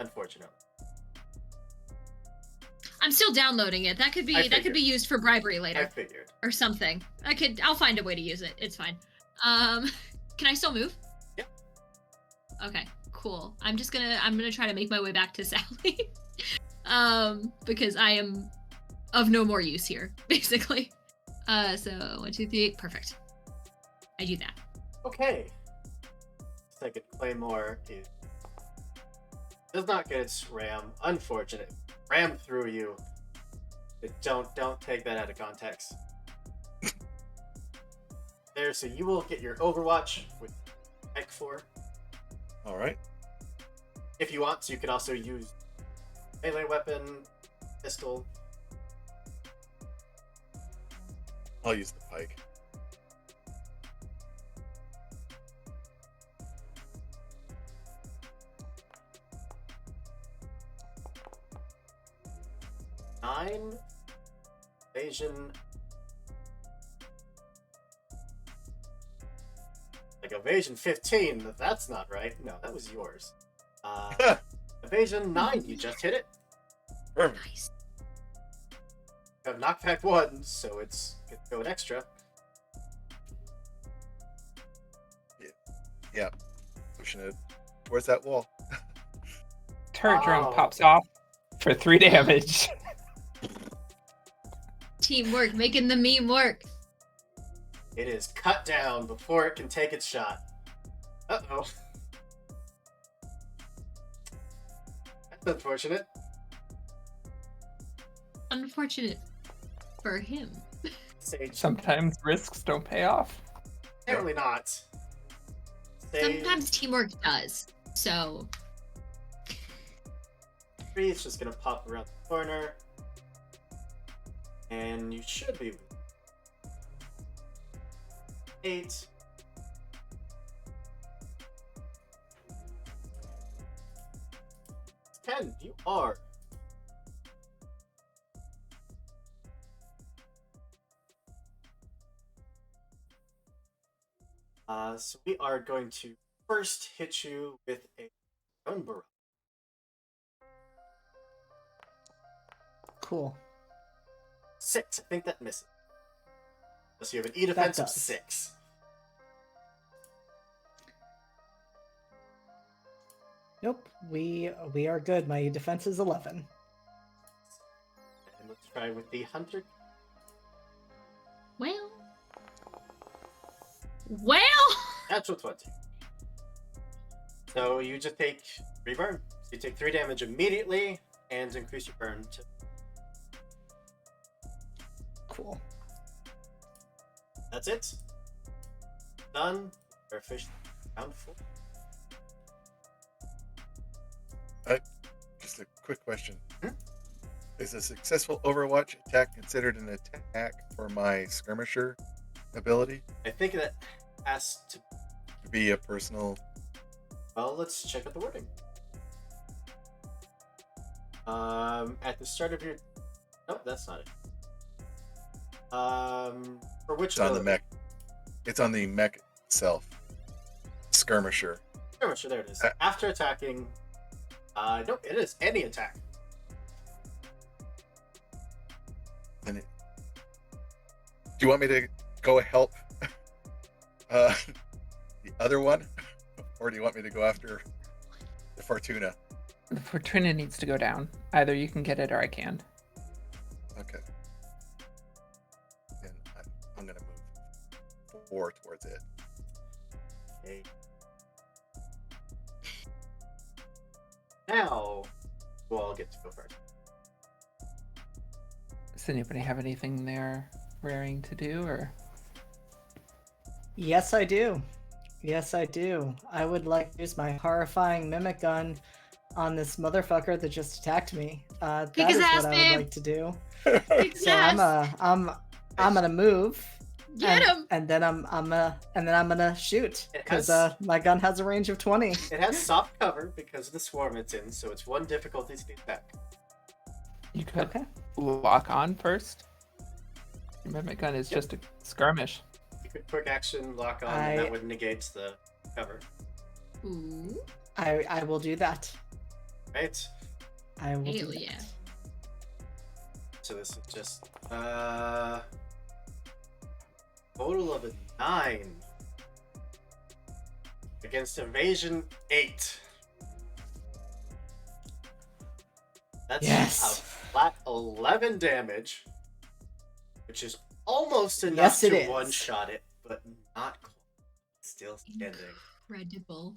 Speaker 1: Unfortunately.
Speaker 5: I'm still downloading it. That could be
Speaker 1: figured.
Speaker 5: used for bribery
Speaker 1: I
Speaker 5: later
Speaker 1: figured.
Speaker 5: or something. I'll find a way to use it. It's fine. Can I still move?
Speaker 1: Yep.
Speaker 5: Okay, cool. I'm gonna try to make my way back to Sally. Because I am of no more use here, basically. So 1, 2, 3, perfect. I do that.
Speaker 1: Okay. Second Claymore does not get its ram. Unfortunate. Ram through you. Don't take that out of context. There, so you will get your Overwatch with Mech 4.
Speaker 4: All right.
Speaker 1: If you want, so you can also use melee weapon, pistol.
Speaker 4: I'll use the pike.
Speaker 1: Nine evasion. Like evasion 15, but that's not right. No, that was yours. Evasion 9, you just hit it.
Speaker 4: Perfect.
Speaker 5: Nice.
Speaker 1: You have knockback 1, so it's going extra.
Speaker 4: Yeah. Pushing it towards that wall.
Speaker 2: Turret
Speaker 1: Oh.
Speaker 2: drone pops off for 3 damage.
Speaker 5: Teamwork, making the meme work.
Speaker 1: It is cut down before it can take its shot. Uh-oh. That's unfortunate.
Speaker 5: Unfortunate for him.
Speaker 1: Sage,
Speaker 2: Sometimes risks don't pay off.
Speaker 1: apparently not. Sage
Speaker 5: Sometimes teamwork does. So
Speaker 1: 3 is just gonna pop around the corner. And you should be 8. Ken, you are. So we are going to first hit you with a drone barrage.
Speaker 3: Cool.
Speaker 1: 6. I think that misses. So you have an E defense of
Speaker 3: does.
Speaker 1: 6.
Speaker 3: Nope. We are good. My defense is 11.
Speaker 1: And let's try with the hunter.
Speaker 5: Well.
Speaker 1: Natural 20. So you just take 3 burn. So you take 3 damage immediately and increase your burn to.
Speaker 3: Cool.
Speaker 1: That's it. Done. We're officially round 4.
Speaker 4: Just a quick question.
Speaker 1: Hmm?
Speaker 4: Is a successful Overwatch attack considered an attack for my skirmisher ability?
Speaker 1: I think that has to.
Speaker 4: To be a personal.
Speaker 1: Well, let's check out the wording. At the start of your. Nope, that's not it. For which
Speaker 4: It's on the
Speaker 1: ability?
Speaker 4: mech. It's on the mech itself. Skirmisher.
Speaker 1: Skirmisher, there it is.
Speaker 4: Uh,
Speaker 1: After attacking. Nope, it is any attack.
Speaker 4: And it, do you want me to go help the other one, or do you want me to go after the Fortuna?
Speaker 2: The Fortuna needs to go down. Either you can get it or I can.
Speaker 4: Okay. And I'm gonna move 4 towards it.
Speaker 1: Okay. Now, we'll all get to go first.
Speaker 2: Does anybody have anything they're raring to do, or?
Speaker 3: Yes, I do. Yes, I do. I would like to use my horrifying mimic gun on this motherfucker that just attacked me. That
Speaker 5: Kick his
Speaker 3: is
Speaker 5: ass,
Speaker 3: what I
Speaker 5: babe.
Speaker 3: would like to do.
Speaker 5: Kick his
Speaker 3: So
Speaker 5: ass.
Speaker 3: I'm gonna move.
Speaker 5: Get him.
Speaker 3: And then I'm gonna shoot
Speaker 1: It
Speaker 3: because
Speaker 1: has-
Speaker 3: my gun has a range of 20.
Speaker 1: It has soft cover because of the swarm it's in, so it's 1 difficulty to attack.
Speaker 2: You could
Speaker 3: Okay.
Speaker 2: lock on first. Your mimic gun is just a skirmish.
Speaker 1: You could quick action lock on, and that would negate the cover.
Speaker 5: Ooh.
Speaker 3: I will do that.
Speaker 1: Right?
Speaker 3: I will
Speaker 5: Hell
Speaker 3: do
Speaker 5: yeah.
Speaker 3: that.
Speaker 1: So this is just total of a 9 against evasion 8. That's
Speaker 3: Yes.
Speaker 1: a flat 11 damage, which is almost enough
Speaker 3: Yes, it
Speaker 1: to
Speaker 3: is.
Speaker 1: one-shot it, but not quite. Still standing.
Speaker 5: Incredible.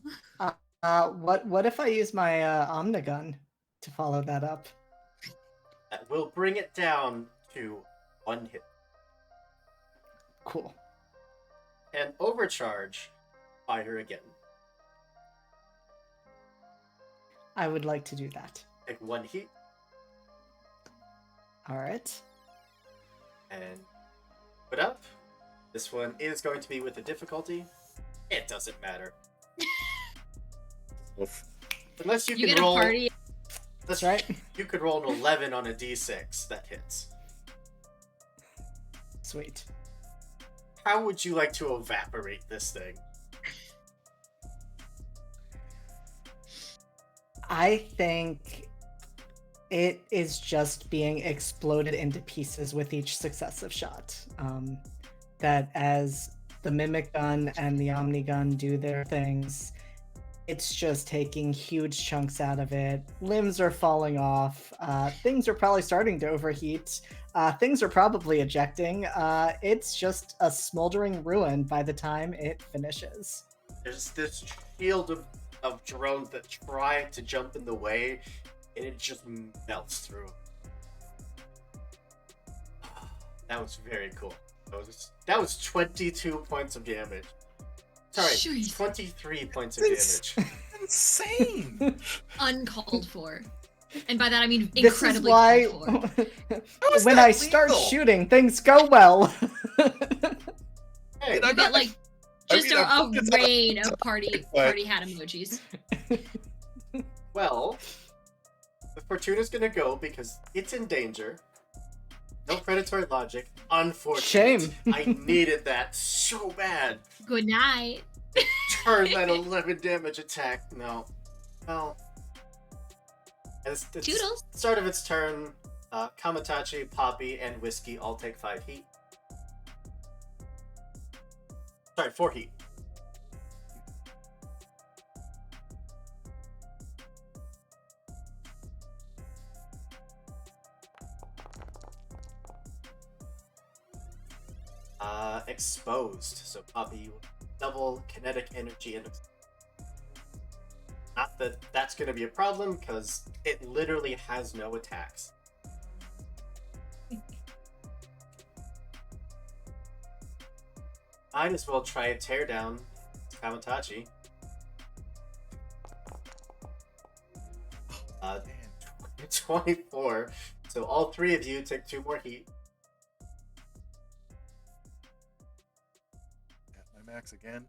Speaker 3: What if I use my Omnigun to follow that up?
Speaker 1: That will bring it down to 1 hit.
Speaker 3: Cool.
Speaker 1: And overcharge, fire again.
Speaker 3: I would like to do that.
Speaker 1: Take 1 heat
Speaker 3: All right.
Speaker 1: and put up. This one is going to be with a difficulty. It doesn't matter.
Speaker 4: Oof.
Speaker 1: Unless you,
Speaker 5: You
Speaker 1: can
Speaker 5: get a
Speaker 1: roll.
Speaker 5: party.
Speaker 1: That's
Speaker 3: right.
Speaker 1: You could roll an 11 on a d6 that hits.
Speaker 3: Sweet.
Speaker 1: How would you like to evaporate this thing?
Speaker 3: I think it is just being exploded into pieces with each successive shot. That as the Mimic Gun and the Omni Gun do their things, it's just taking huge chunks out of it. Limbs are falling off. Things are probably starting to overheat. Things are probably ejecting. It's just a smoldering ruin by the time it finishes.
Speaker 1: There's this shield of drones that try to jump in the way, and it just melts through. That was very cool. That was 22 points of damage. Sorry,
Speaker 5: Jeez.
Speaker 1: 23 points of
Speaker 4: It's
Speaker 1: damage.
Speaker 4: insane.
Speaker 5: Uncalled for. And by that I mean
Speaker 3: This is
Speaker 5: incredibly
Speaker 3: why
Speaker 5: called for.
Speaker 4: is
Speaker 3: when
Speaker 4: that
Speaker 3: I start
Speaker 4: legal?
Speaker 3: shooting, things go well.
Speaker 1: Hey,
Speaker 4: And I'm
Speaker 5: You get
Speaker 4: not-
Speaker 5: like
Speaker 4: I
Speaker 5: just
Speaker 4: mean, I'm
Speaker 5: a
Speaker 4: focused on-
Speaker 5: rain of party
Speaker 4: But-
Speaker 5: hat emojis.
Speaker 1: well, the Fortuna's gonna go because it's in danger. No predatory logic. Unfortunate.
Speaker 3: Shame.
Speaker 1: I needed that so bad.
Speaker 5: Good night.
Speaker 1: Turn that 11 damage attack. No. Well. It's
Speaker 5: Toodles.
Speaker 1: start of its turn. Kamatachi, Poppy, and Whiskey all take 5 heat. Sorry, 4 heat. Exposed. So Poppy, double kinetic energy and not that that's going to be a problem because it literally has no attacks. Might as well try a tear down Kamatachi. 24. So all three of you take 2 more heat.
Speaker 4: At my max again.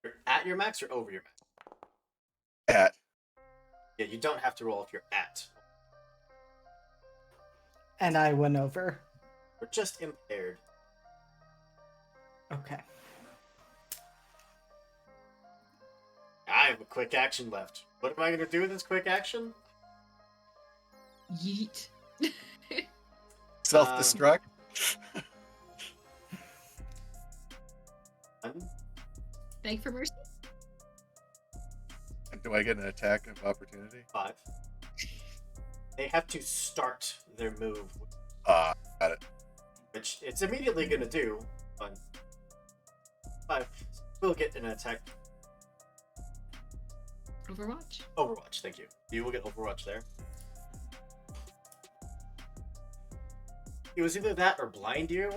Speaker 1: You're at your max or over your max?
Speaker 4: At.
Speaker 1: Yeah, you don't have to roll if you're at.
Speaker 3: And I went over.
Speaker 1: We're just impaired.
Speaker 3: Okay.
Speaker 1: I have a quick action left. What am I going to do with this quick action?
Speaker 5: Yeet.
Speaker 4: Self-destruct.
Speaker 5: Beg for mercy.
Speaker 4: And do I get an attack of opportunity?
Speaker 1: 5. They have to start their move,
Speaker 4: Got it.
Speaker 1: which it's immediately going to do. But 5 will get an attack.
Speaker 5: Overwatch.
Speaker 1: Overwatch, thank you. You will get Overwatch there. It was either that or blind you,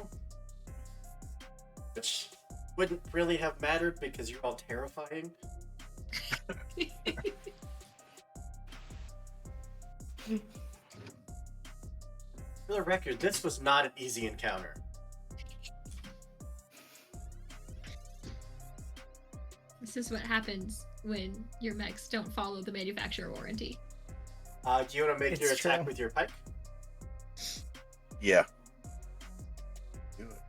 Speaker 1: which wouldn't really have mattered because you're all terrifying. For the record, this was not an easy encounter.
Speaker 5: This is what happens when your mechs don't follow the manufacturer warranty.
Speaker 1: Do you want to make your
Speaker 3: It's
Speaker 1: attack
Speaker 3: true.
Speaker 1: with your pike?
Speaker 4: Yeah. Do it.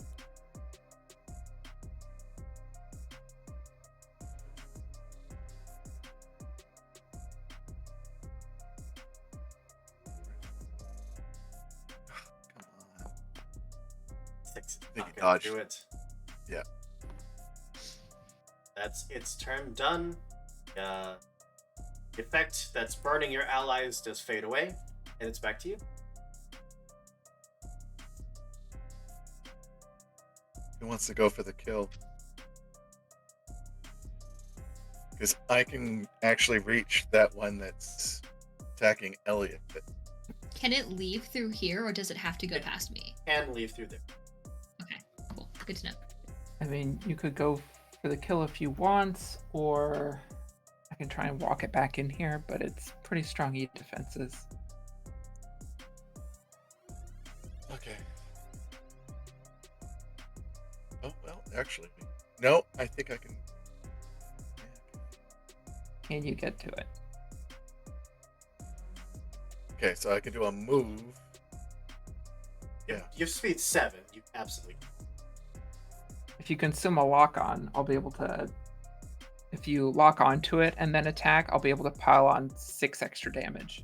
Speaker 4: Come on.
Speaker 1: 6 is
Speaker 4: think
Speaker 1: not
Speaker 4: you
Speaker 1: gonna
Speaker 4: dodged.
Speaker 1: do it.
Speaker 4: Yeah.
Speaker 1: That's its turn done. The effect that's burning your allies does fade away, and it's back to you.
Speaker 4: Who wants to go for the kill? Because I can actually reach that one that's attacking Elliot.
Speaker 5: Can it leave through here, or does it have to go past me?
Speaker 1: And leave through there.
Speaker 5: Okay, cool. Good to know.
Speaker 2: I mean, you could go for the kill if you want, or I can try and walk it back in here, but it's pretty strong E defenses.
Speaker 4: Okay. Oh, well, actually. No, I think I can.
Speaker 2: Can you get to it?
Speaker 4: Okay, so I can do a move. Yeah.
Speaker 1: You have speed 7. You absolutely.
Speaker 2: If you consume a lock on, I'll be able to. If you lock onto it and then attack, I'll be able to pile on 6 extra damage.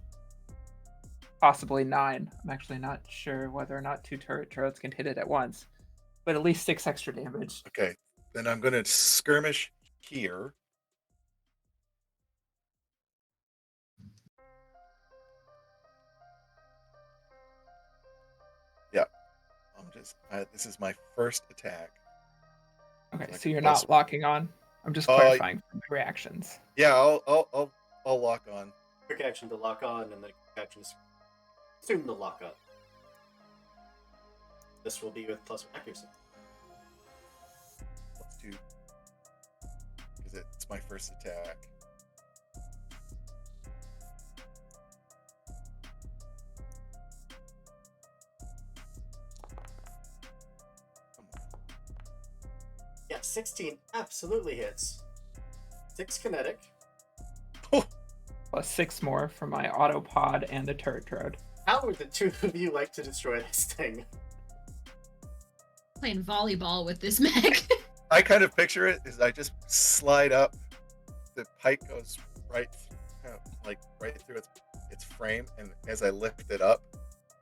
Speaker 2: Possibly 9. I'm actually not sure whether or not 2 turret drones can hit it at once, but at least 6 extra damage.
Speaker 4: Okay, then I'm going to skirmish here. Yeah, this is my first attack.
Speaker 2: Okay,
Speaker 4: Like
Speaker 2: so you're
Speaker 4: plus-
Speaker 2: not locking on. I'm just
Speaker 4: Oh,
Speaker 2: clarifying for my reactions.
Speaker 4: Yeah, I'll lock on.
Speaker 1: Quick action to lock on, and then quick action to assume the lock on. This will be with plus 1 accuracy.
Speaker 4: Let's do, because it's my first attack. Come on.
Speaker 1: Yeah, 16 absolutely hits. 6 kinetic.
Speaker 2: Plus 6 more for my autopod and the turret drone.
Speaker 1: How would the two of you like to destroy this thing?
Speaker 5: Playing volleyball with this mech.
Speaker 4: I kind of picture it as I just slide up, the pike goes right, right through its frame, and as I lift it up,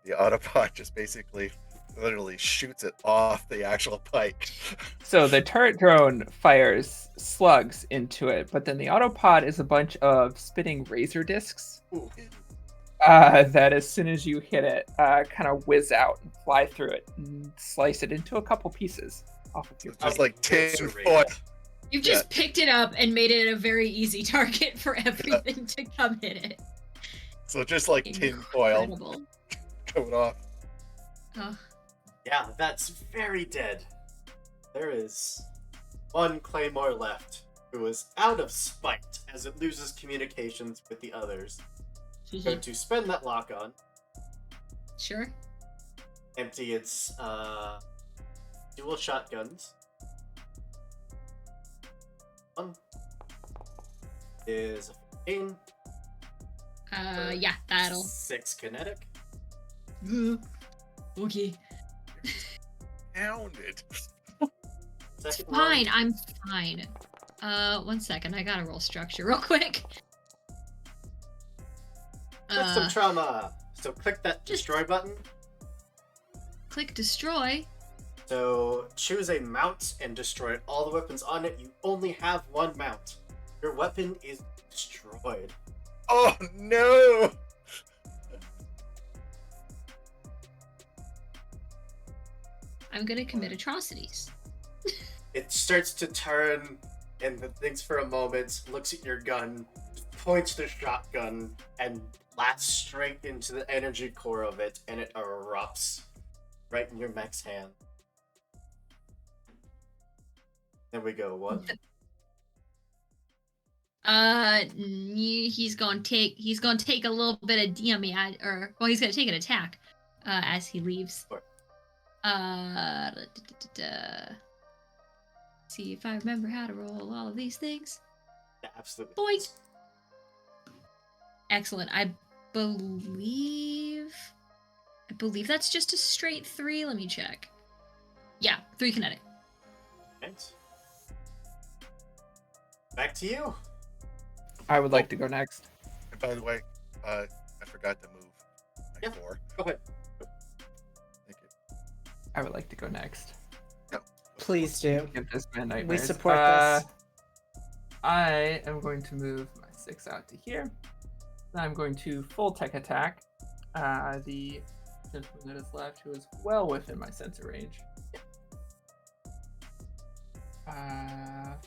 Speaker 4: the autopod just basically, literally shoots it off the actual pike.
Speaker 2: So the turret drone fires slugs into it, but then the autopod is a bunch of spitting razor discs
Speaker 1: Ooh.
Speaker 2: that as soon as you hit it, kind of whiz out and fly through it and slice it into a couple pieces off of your
Speaker 4: It's just
Speaker 2: pike.
Speaker 4: like tin
Speaker 1: Eviscerate.
Speaker 4: foil.
Speaker 5: You've just picked it up and made it a very easy target for everything to come hit it.
Speaker 4: So just like tin foil
Speaker 5: Incredible.
Speaker 4: coming off.
Speaker 5: Oh,
Speaker 1: Yeah, that's very dead. There is 1 claymore left. who is out of spite as it loses communications with the others, going to spend that lock on,
Speaker 5: Sure.
Speaker 1: empty its dual shotguns. One is a 15.
Speaker 5: Yeah, that'll.
Speaker 1: 6 kinetic.
Speaker 5: Okay.
Speaker 4: Pounded.
Speaker 1: Second
Speaker 5: Fine,
Speaker 1: one,
Speaker 5: I'm fine. 1 second, I gotta roll structure real quick.
Speaker 1: system trauma. So click that destroy button.
Speaker 5: Click destroy.
Speaker 1: So choose a mount and destroy all the weapons on it. You only have one mount. Your weapon is destroyed.
Speaker 4: Oh no!
Speaker 5: I'm gonna commit atrocities.
Speaker 1: It starts to turn and then thinks for a moment, looks at your gun, points the shotgun, and blasts straight into the energy core of it, and it erupts right in your mech's hand. There we go. What?
Speaker 5: He's gonna take a little bit of damage, he's gonna take an attack, as he leaves.
Speaker 1: Sure.
Speaker 5: See if I remember how to roll all of these things.
Speaker 1: Yeah, absolutely.
Speaker 5: Boink. Excellent. I believe that's just a straight 3. Let me check. Yeah, 3 kinetic.
Speaker 1: Right. Back to you.
Speaker 2: I would like to go next.
Speaker 4: And by the way, I forgot to move my
Speaker 1: Yeah.
Speaker 4: 4.
Speaker 1: Go ahead.
Speaker 4: Thank you.
Speaker 2: I would like to go next.
Speaker 3: Please do.
Speaker 2: Give this man
Speaker 3: We
Speaker 2: nightmares.
Speaker 3: support this.
Speaker 2: I am going to move my 6 out to here. Then I'm going to full tech attack the gentleman that is left, who is well within my sensor range.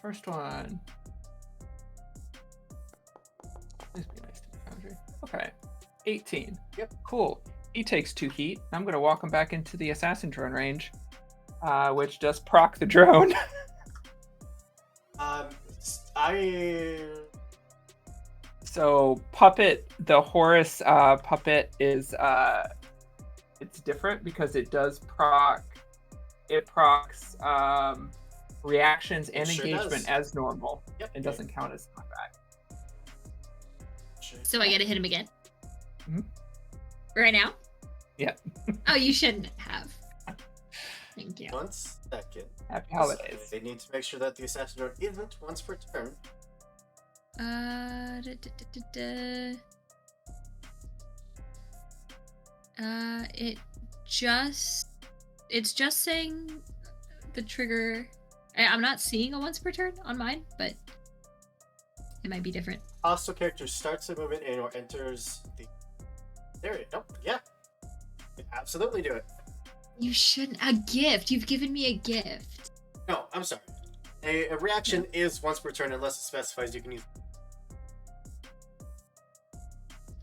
Speaker 2: First one. Please be nice to me, Foundry. Okay. 18.
Speaker 1: Yep.
Speaker 2: Cool. He takes 2 heat. I'm going to walk him back into the assassin drone range, which does proc the drone. So puppet, the Horus puppet is it's different because it does proc. It procs reactions and
Speaker 1: It sure
Speaker 2: engagement
Speaker 1: does.
Speaker 2: as normal.
Speaker 1: Yep.
Speaker 2: It doesn't count as combat.
Speaker 5: So I get to hit him again.
Speaker 2: Mhm.
Speaker 5: Right now?
Speaker 2: Yeah.
Speaker 5: Oh, you shouldn't have. Thank you.
Speaker 1: 1 second.
Speaker 2: Happy holidays.
Speaker 1: They need to make sure that the assassin drone isn't once per turn.
Speaker 5: It's just saying the trigger. I'm not seeing a once per turn on mine, but it might be different.
Speaker 1: Hostile character starts a movement and or enters the. There you go. Yeah. You can absolutely do it.
Speaker 5: You shouldn't. A gift. You've given me a gift.
Speaker 1: No, I'm sorry. A reaction is once per turn unless it specifies you can use.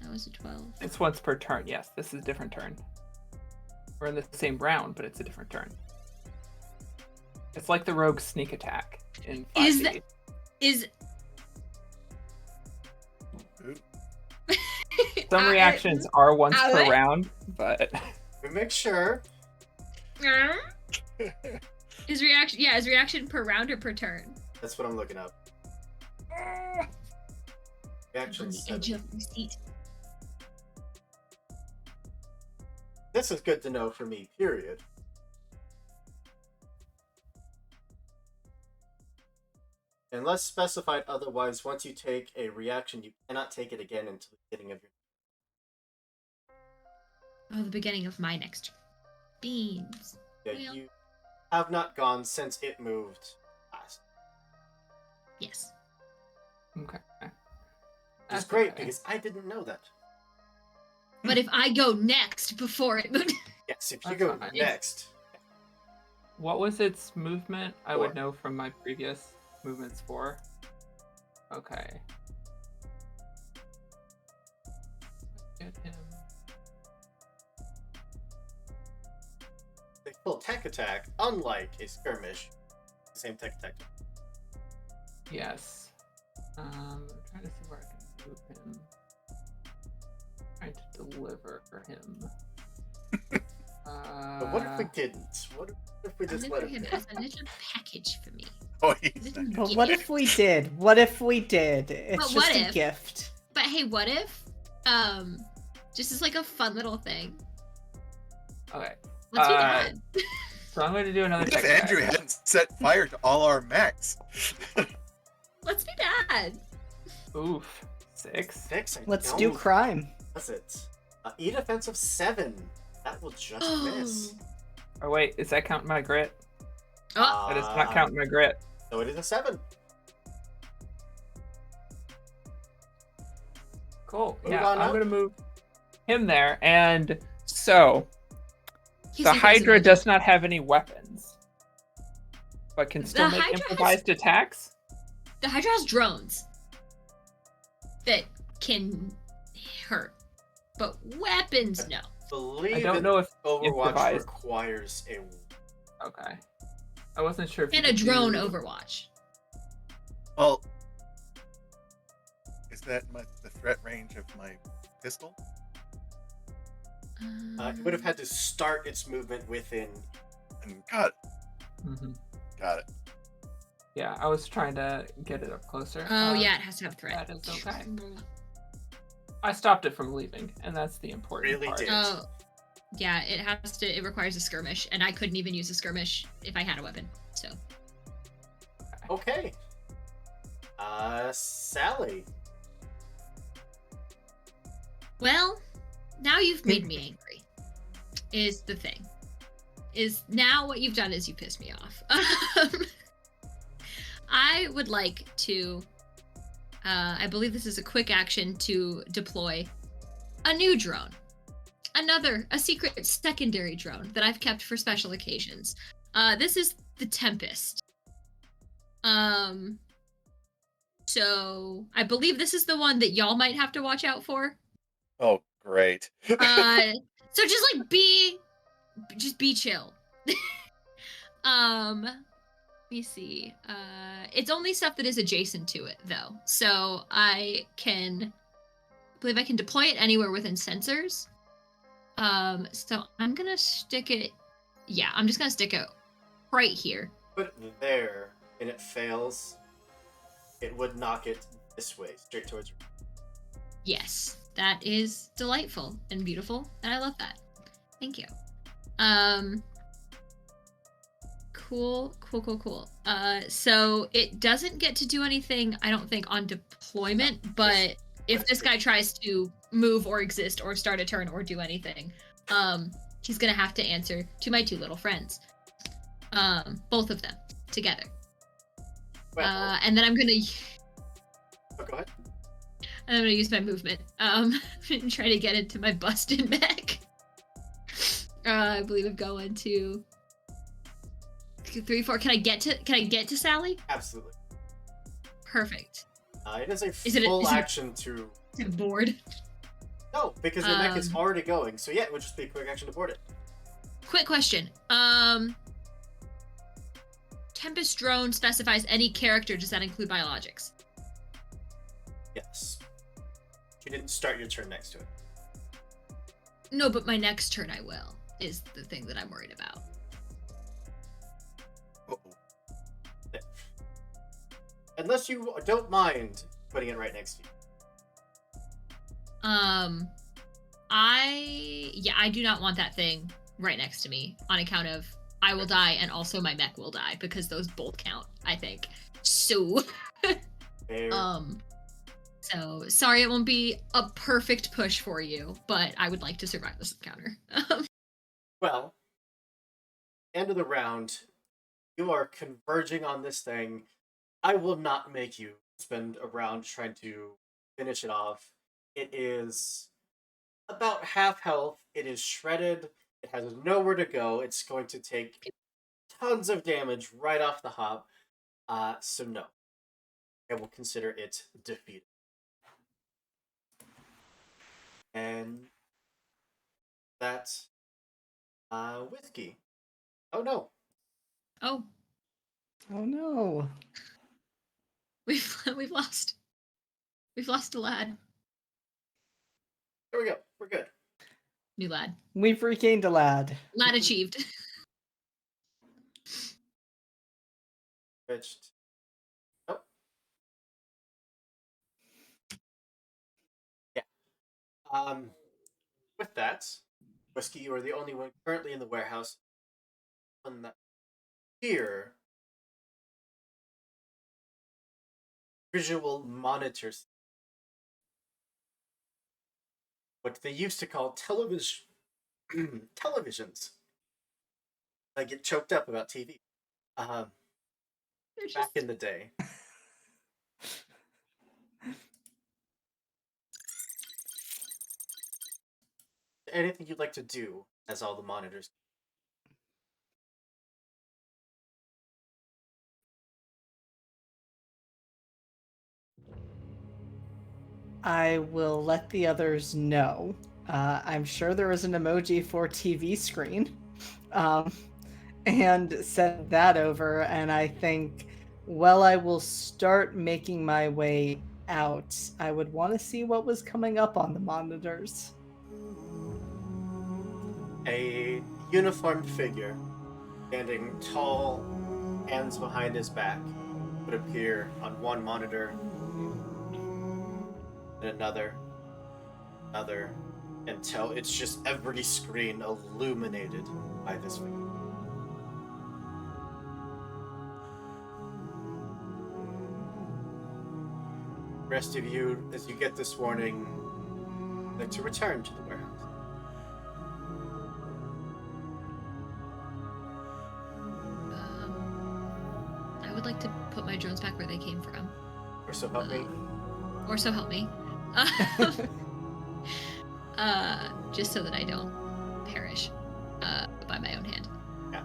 Speaker 5: That was a 12.
Speaker 2: It's once per turn. Yes, this is a different turn. We're in the same round, but it's a different turn. It's like the rogue sneak attack in 5e.
Speaker 5: Is that- Is
Speaker 4: Ooh.
Speaker 2: Some reactions are once per
Speaker 5: Alright.
Speaker 2: round, but
Speaker 1: We make sure.
Speaker 5: Is reaction per round or per turn?
Speaker 1: That's what I'm looking up.
Speaker 5: On
Speaker 1: Reaction
Speaker 5: the edge
Speaker 1: 7.
Speaker 5: of my seat.
Speaker 1: This is good to know for me, period. Unless specified otherwise, once you take a reaction, you cannot take it again until the beginning of your.
Speaker 5: Oh, the beginning of my next. Beans.
Speaker 1: Yeah,
Speaker 5: Well.
Speaker 1: you have not gone since it moved last.
Speaker 5: Yes.
Speaker 2: okay.
Speaker 1: Which is
Speaker 2: That's
Speaker 1: great
Speaker 2: okay.
Speaker 1: because I didn't know that.
Speaker 5: But if I go next before it moved.
Speaker 1: Yes, if you
Speaker 2: That's
Speaker 1: go
Speaker 2: fine.
Speaker 1: next.
Speaker 2: What was its movement? I
Speaker 1: 4.
Speaker 2: would know from my previous movements 4. Okay. Get him.
Speaker 1: The full tech attack, unlike a skirmish, same tech attack.
Speaker 2: Yes. I'm trying to see where I can move him. Trying to deliver him.
Speaker 1: But what if we didn't? What if we just let
Speaker 5: Deliver him
Speaker 1: him
Speaker 5: as a little package for me.
Speaker 4: Oh, he's
Speaker 5: Little
Speaker 4: not-
Speaker 3: But what if we did? What if we did? It's
Speaker 5: But
Speaker 3: just
Speaker 5: what
Speaker 3: a
Speaker 5: if?
Speaker 3: gift.
Speaker 5: But hey, what if, just as like a fun little thing,
Speaker 2: Okay.
Speaker 5: let's do that.
Speaker 2: So I'm going to do another
Speaker 4: What if
Speaker 2: check.
Speaker 4: Andrew hadn't set fire to all our mechs?
Speaker 5: Let's do that.
Speaker 2: Oof. 6.
Speaker 1: 6? I
Speaker 3: Let's
Speaker 1: don't.
Speaker 3: do crime.
Speaker 1: Does it? E defense of 7. That will just miss.
Speaker 2: Oh wait, is that counting my grit?
Speaker 5: Oh,
Speaker 2: That is not counting my grit.
Speaker 1: So it is a 7.
Speaker 2: Cool.
Speaker 1: Move
Speaker 2: Yeah,
Speaker 1: on
Speaker 2: I'm
Speaker 1: up.
Speaker 2: gonna move him there. And so
Speaker 5: he's
Speaker 2: the
Speaker 5: like,
Speaker 2: Hydra
Speaker 5: "Isn't it?"
Speaker 2: does not have any weapons, but can still
Speaker 5: The
Speaker 2: make
Speaker 5: Hydra has-
Speaker 2: improvised attacks.
Speaker 5: The Hydra has drones that can hurt, but weapons, no.
Speaker 1: Believe
Speaker 2: I don't
Speaker 1: that
Speaker 2: know if
Speaker 1: Overwatch
Speaker 2: improvised.
Speaker 1: requires a.
Speaker 2: Okay. I wasn't sure if
Speaker 5: And
Speaker 2: you
Speaker 5: a
Speaker 2: could
Speaker 5: drone
Speaker 2: do-
Speaker 5: Overwatch.
Speaker 4: Well, is that the threat range of my pistol?
Speaker 1: It would have had to start its movement within.
Speaker 4: And got it.
Speaker 2: Mhm.
Speaker 4: Got it.
Speaker 2: Yeah, I was trying to get it up closer.
Speaker 5: Oh yeah, it has to have threat.
Speaker 2: that is okay. I stopped it from leaving, and that's the important
Speaker 1: Really
Speaker 2: part.
Speaker 1: did.
Speaker 5: Oh, yeah, it has to. It requires a skirmish, and I couldn't even use a skirmish if I had a weapon. So
Speaker 1: Okay. Sally.
Speaker 5: well, now you've made me angry. Is the thing. Is now what you've done is you pissed me off. I would like to. I believe this is a quick action to deploy a new drone. A secret secondary drone that I've kept for special occasions. This is the Tempest. So I believe this is the one that y'all might have to watch out for.
Speaker 4: Oh, great.
Speaker 5: So just like be chill. Let me see. It's only stuff that is adjacent to it though. So I believe I can deploy it anywhere within sensors. So I'm gonna stick it. Yeah, I'm just gonna stick it right here.
Speaker 1: Put it there, and it fails. It would knock it this way, straight towards you.
Speaker 5: Yes, that is delightful and beautiful, and I love that. Thank you. Cool. So it doesn't get to do anything, I don't think, on deployment, but if this guy tries to move or exist or start a turn or do anything, he's gonna have to answer to my two little friends. Both of them together.
Speaker 1: Well,
Speaker 5: And then I'm gonna
Speaker 1: go ahead.
Speaker 5: and I'm gonna use my movement. And try to get into my busted mech. I believe I'm going to 3, 4. Can I get to Sally?
Speaker 1: Absolutely.
Speaker 5: Perfect.
Speaker 1: It is a
Speaker 5: Is it
Speaker 1: full action to.
Speaker 5: To board.
Speaker 1: No, because your mech is already going. So yeah, it would just be a quick action to board it.
Speaker 5: Quick question. Tempest drone specifies any character. Does that include biologics?
Speaker 1: Yes. You didn't start your turn next to it.
Speaker 5: No, but my next turn I will. Is the thing that I'm worried about.
Speaker 4: Uh-oh.
Speaker 1: Unless you don't mind putting it right next to you.
Speaker 5: I do not want that thing right next to me on account of I will die and also my mech will die because those both count, I think. So
Speaker 1: Fair.
Speaker 5: so sorry it won't be a perfect push for you, but I would like to survive this encounter.
Speaker 1: Well, end of the round, you are converging on this thing. I will not make you spend a round trying to finish it off. It is about half health. It is shredded. It has nowhere to go. It's going to take tons of damage right off the hop. So no. I will consider it defeated. And that's Whiskey. Oh no.
Speaker 5: Oh,
Speaker 3: Oh no.
Speaker 5: We've lost a lad.
Speaker 1: There we go. We're good.
Speaker 5: New lad.
Speaker 3: We've regained a lad.
Speaker 5: Lad achieved.
Speaker 1: Switched. Oh. Yeah. With that, Whiskey, you are the only one currently in the warehouse. On that here, visual monitors, what they used to call television, televisions. I get choked up about TV.
Speaker 5: They're just
Speaker 1: Back in the day. Anything you'd like to do as all the monitors?
Speaker 3: I will let the others know. I'm sure there is an emoji for TV screen. And send that over. And I think, well, I will start making my way out. I would want to see what was coming up on the monitors.
Speaker 1: A uniformed figure, standing tall, hands behind his back, would appear on one monitor, and another, until it's just every screen illuminated by this figure. The rest of you, as you get this warning, like to return to the warehouse.
Speaker 5: I would like to put my drones back where they came from.
Speaker 1: Or so help me.
Speaker 5: Or so help me. Just so that I don't perish by my own hand.
Speaker 1: Yeah.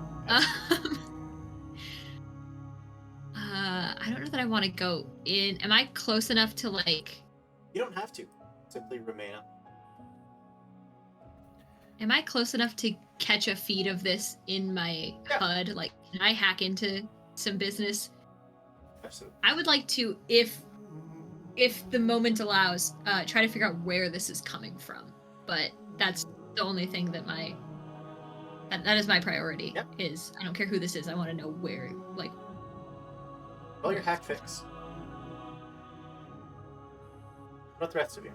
Speaker 5: I don't know that I want to go in. Am I close enough to like?
Speaker 1: You don't have to. Simply remain up.
Speaker 5: Am I close enough to catch a feed of this in my
Speaker 1: Yeah.
Speaker 5: HUD? Like, can I hack into some business?
Speaker 1: Absolutely.
Speaker 5: I would like to, if the moment allows, try to figure out where this is coming from. But that's the only thing that that is my priority.
Speaker 1: Yep.
Speaker 5: Is I don't care who this is. I want to know where. Like,
Speaker 1: Well, your hack fix. What about the rest of you?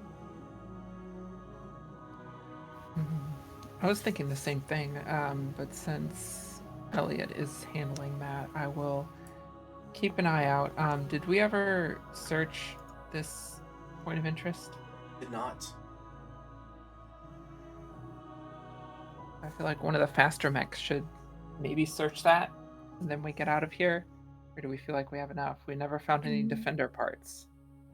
Speaker 2: I was thinking the same thing, but since Elliot is handling that, I will keep an eye out. Did we ever search this point of interest?
Speaker 1: Did not.
Speaker 2: I feel like one of the faster mechs should maybe search that, and then we get out of here. Or do we feel like we have enough? We never found any defender parts.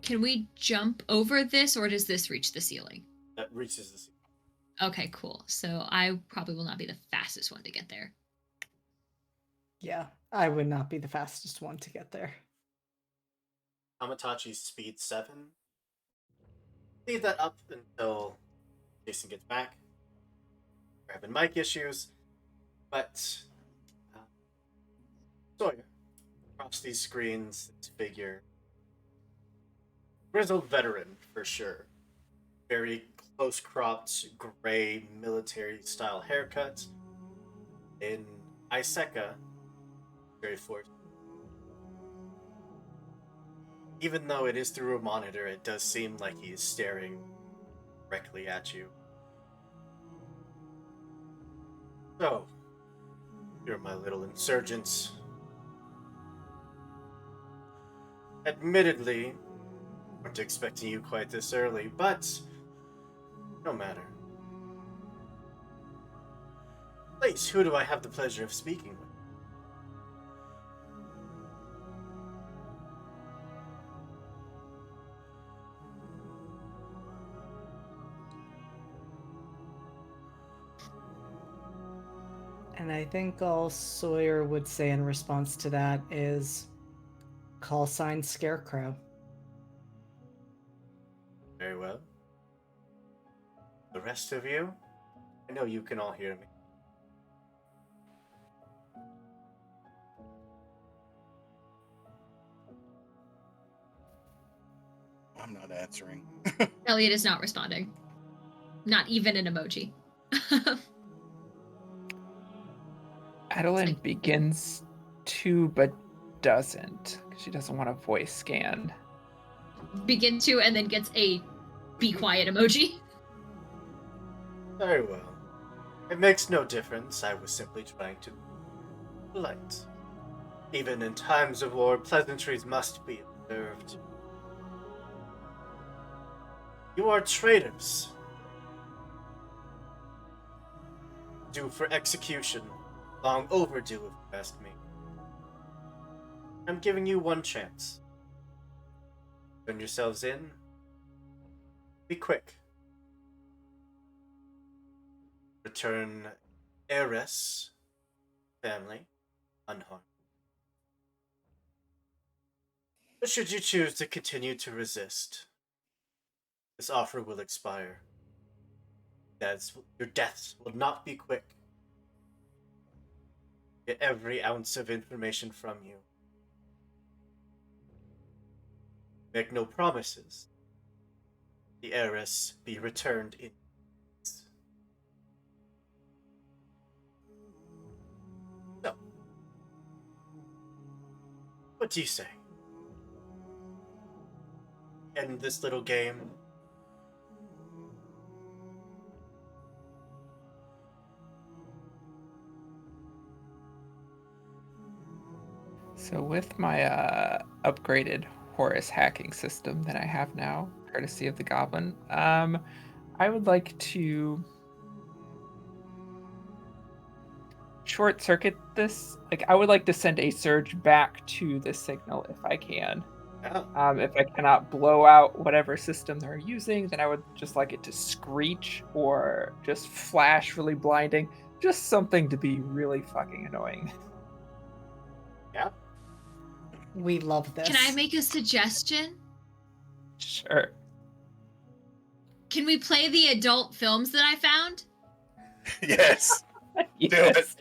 Speaker 5: can we jump over this, or does this reach the ceiling?
Speaker 1: That reaches the ceiling.
Speaker 5: Okay, cool. So I probably will not be the fastest one to get there.
Speaker 3: Yeah, I would not be the fastest one to get there.
Speaker 1: Amatachi's speed 7. Leave that up until Jason gets back. We're having mic issues. But Sawyer, across these screens, this figure. Grizzled veteran, for sure. Very close cropped, gray, military style haircut. In Iseka, very forced. Even though it is through a monitor, it does seem like he is staring directly at you. So, you're my little insurgents. Admittedly, weren't expecting you quite this early, but no matter. Please, who do I have the pleasure of speaking with?
Speaker 3: And I think all Sawyer would say in response to that is call sign Scarecrow.
Speaker 1: Very well. The rest of you, I know you can all hear me.
Speaker 4: I'm not answering.
Speaker 5: Elliot is not responding. Not even an emoji.
Speaker 2: Adeline begins to, but doesn't. 'Cause she doesn't want a voice scan.
Speaker 5: Begin to, and then gets a be quiet emoji.
Speaker 1: Very well. It makes no difference. I was simply trying to be polite. Even in times of war, pleasantries must be observed. You are traitors. Due for execution. Long overdue, if you ask me. I'm giving you one chance. Turn yourselves in. Be quick. Return heiress family unharmed. But should you choose to continue to resist, this offer will expire. Your deaths will not be quick. Get every ounce of information from you. Make no promises. The heiress be returned in peace. So, what do you say? End this little game.
Speaker 2: So with my upgraded Horus hacking system that I have now, courtesy of the Goblin, I would like to short circuit this. Like, I would like to send a surge back to the signal if I can.
Speaker 1: Yeah.
Speaker 2: If I cannot blow out whatever system they're using, then I would just like it to screech or just flash really blinding. Just something to be really fucking annoying.
Speaker 1: Yeah.
Speaker 3: We love this.
Speaker 5: Can I make a suggestion?
Speaker 2: Sure.
Speaker 5: Can we play the adult films that I found?
Speaker 4: Yes.
Speaker 2: Yes.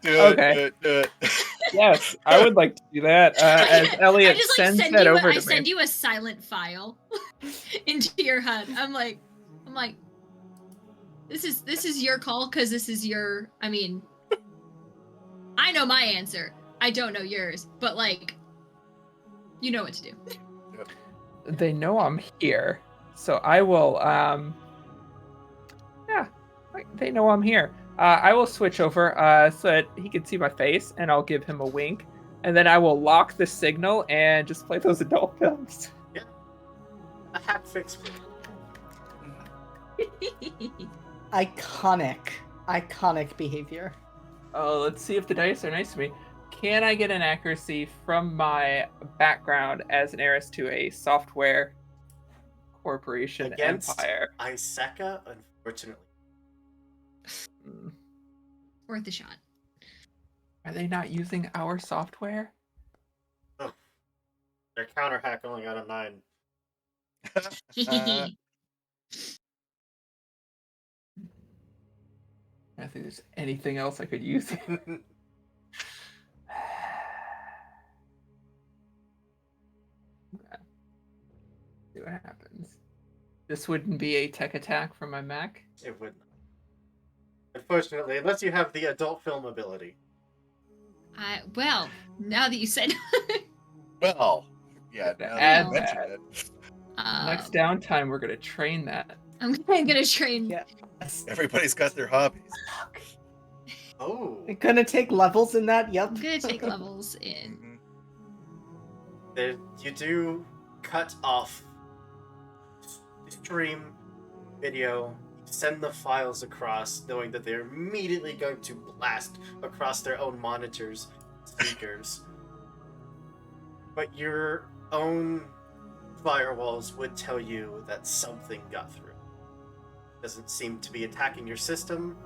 Speaker 4: Do
Speaker 2: Okay.
Speaker 4: it. Do it.
Speaker 2: Yes, I would like to do that. As Elliot
Speaker 5: I just
Speaker 2: sends
Speaker 5: send
Speaker 2: that
Speaker 5: you
Speaker 2: over
Speaker 5: I
Speaker 2: to
Speaker 5: send
Speaker 2: me.
Speaker 5: you a silent file into your HUD. I'm like, this is your call because this is your. I mean, I know my answer. I don't know yours, but like, you know what to do.
Speaker 2: They know I'm here, so I will. Yeah, they know I'm here. I will switch over so that he can see my face, and I'll give him a wink, and then I will lock the signal and just play those adult films.
Speaker 1: A hack fix.
Speaker 3: Iconic behavior.
Speaker 2: Oh, let's see if the dice are nice to me. Can I get an accuracy from my background as an heiress to a software corporation
Speaker 1: Against
Speaker 2: empire?
Speaker 1: Iseka, unfortunately.
Speaker 2: Hmm.
Speaker 5: Worth a shot.
Speaker 2: Are they not using our software?
Speaker 1: Their counter hack only got a 9.
Speaker 2: I don't think there's anything else I could use. See what happens. This wouldn't be a tech attack from my Mac.
Speaker 1: It would not. Unfortunately, unless you have the adult film ability.
Speaker 5: Well, now that you said
Speaker 4: Well, yeah. Now that
Speaker 2: Add
Speaker 4: you mention
Speaker 2: that.
Speaker 4: it,
Speaker 2: Next downtime, we're gonna train that.
Speaker 5: I'm gonna train.
Speaker 3: Yeah.
Speaker 4: everybody's got their hobbies.
Speaker 1: Oh.
Speaker 3: Gonna take levels in that? Yep.
Speaker 5: I'm gonna take levels in.
Speaker 4: Mhm.
Speaker 1: You do cut off stream video, send the files across, knowing that they're immediately going to blast across their own monitors, speakers. But your own firewalls would tell you that something got through. Doesn't seem to be attacking your system.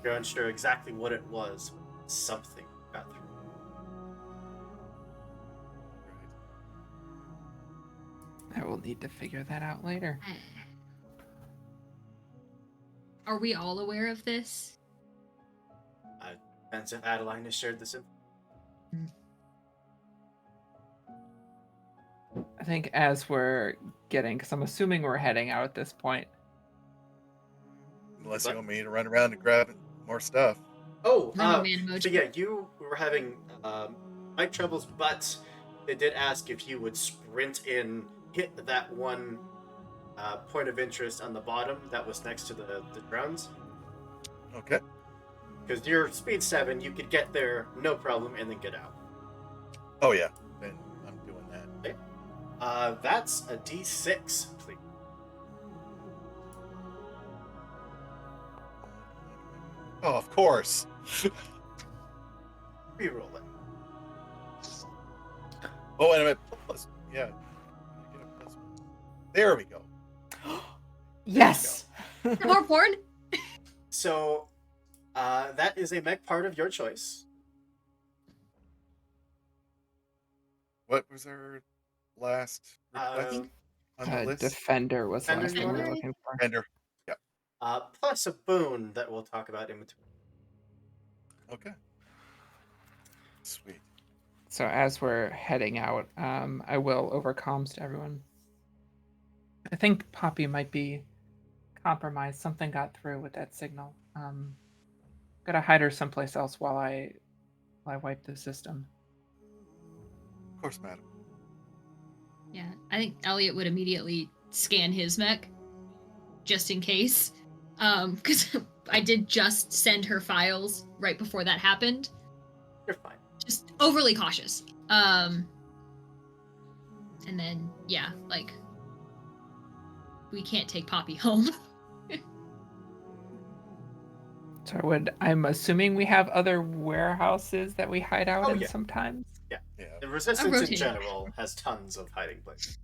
Speaker 1: You're unsure exactly what it was. Something got through.
Speaker 2: I will need to figure that out later.
Speaker 5: Are we all aware of this?
Speaker 1: Depends if Adeline has shared this info.
Speaker 2: I think as we're getting? Because I'm assuming we're heading out at this point.
Speaker 4: Unless
Speaker 1: But-
Speaker 4: you want me to run around and grab more stuff.
Speaker 1: Oh,
Speaker 5: Running man emoji.
Speaker 1: so yeah, you were having mic troubles, but they did ask if you would sprint in, hit that one point of interest on the bottom that was next to the drones.
Speaker 4: Okay.
Speaker 1: Because you're speed 7, you could get there no problem and then get out.
Speaker 4: Oh yeah. Then I'm doing that.
Speaker 1: That's a D6, please.
Speaker 4: Oh, of course.
Speaker 1: Reroll it.
Speaker 4: Oh, and I'm at plus. Yeah. Get a plus one. There we go.
Speaker 3: Yes.
Speaker 5: More porn?
Speaker 1: So, that is a mech part of your choice.
Speaker 4: What was our last request on the list?
Speaker 2: Defender was the
Speaker 1: Defender
Speaker 2: last thing we
Speaker 5: you
Speaker 2: were
Speaker 5: want?
Speaker 2: looking for.
Speaker 4: Defender.
Speaker 1: Plus a boon that we'll talk about in between.
Speaker 4: Okay. Sweet.
Speaker 2: So as we're heading out, I will over comms to everyone. I think Poppy might be compromised. Something got through with that signal. Gotta hide her someplace else while I wipe the system.
Speaker 4: Of course, madam.
Speaker 5: Yeah, I think Elliot would immediately scan his mech, just in case. Because I did just send her files right before that happened.
Speaker 1: You're fine.
Speaker 5: Just overly cautious. And then, yeah, like, we can't take Poppy home.
Speaker 2: So I'm assuming we have other warehouses that we hide out
Speaker 1: Oh,
Speaker 2: in
Speaker 1: yeah.
Speaker 2: sometimes.
Speaker 4: Yeah.
Speaker 1: The Resistance in
Speaker 5: rotating.
Speaker 1: general has tons of hiding places.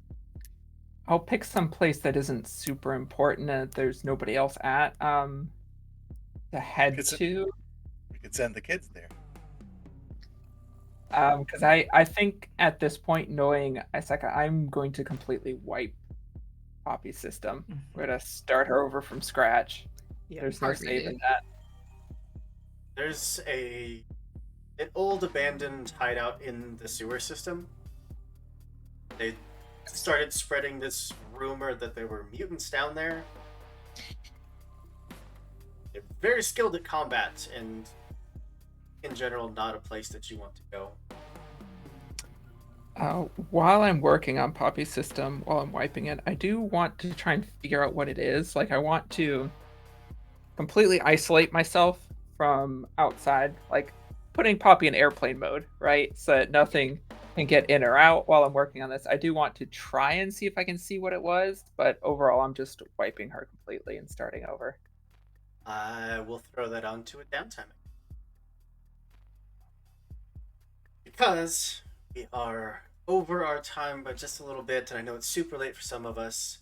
Speaker 2: I'll pick some place that isn't super important and that there's nobody else at. To head
Speaker 4: It's a-
Speaker 2: to.
Speaker 4: We could send the kids there.
Speaker 2: Because I think at this point, knowing Isaka, I'm going to completely wipe Poppy's system. We're gonna start her over from scratch.
Speaker 3: Yeah.
Speaker 2: There's no
Speaker 5: Hard
Speaker 2: save in
Speaker 5: reboot.
Speaker 2: that.
Speaker 1: There's an old abandoned hideout in the sewer system. They started spreading this rumor that there were mutants down there. They're very skilled at combat and in general not a place that you want to go.
Speaker 2: While I'm working on Poppy's system, while I'm wiping it, I do want to try and figure out what it is. Like, I want to completely isolate myself from outside, like putting Poppy in airplane mode, right? So that nothing can get in or out while I'm working on this. I do want to try and see if I can see what it was, but overall, I'm just wiping her completely and starting over.
Speaker 1: I will throw that onto a downtime. Because we are over our time by just a little bit, and I know it's super late for some of us.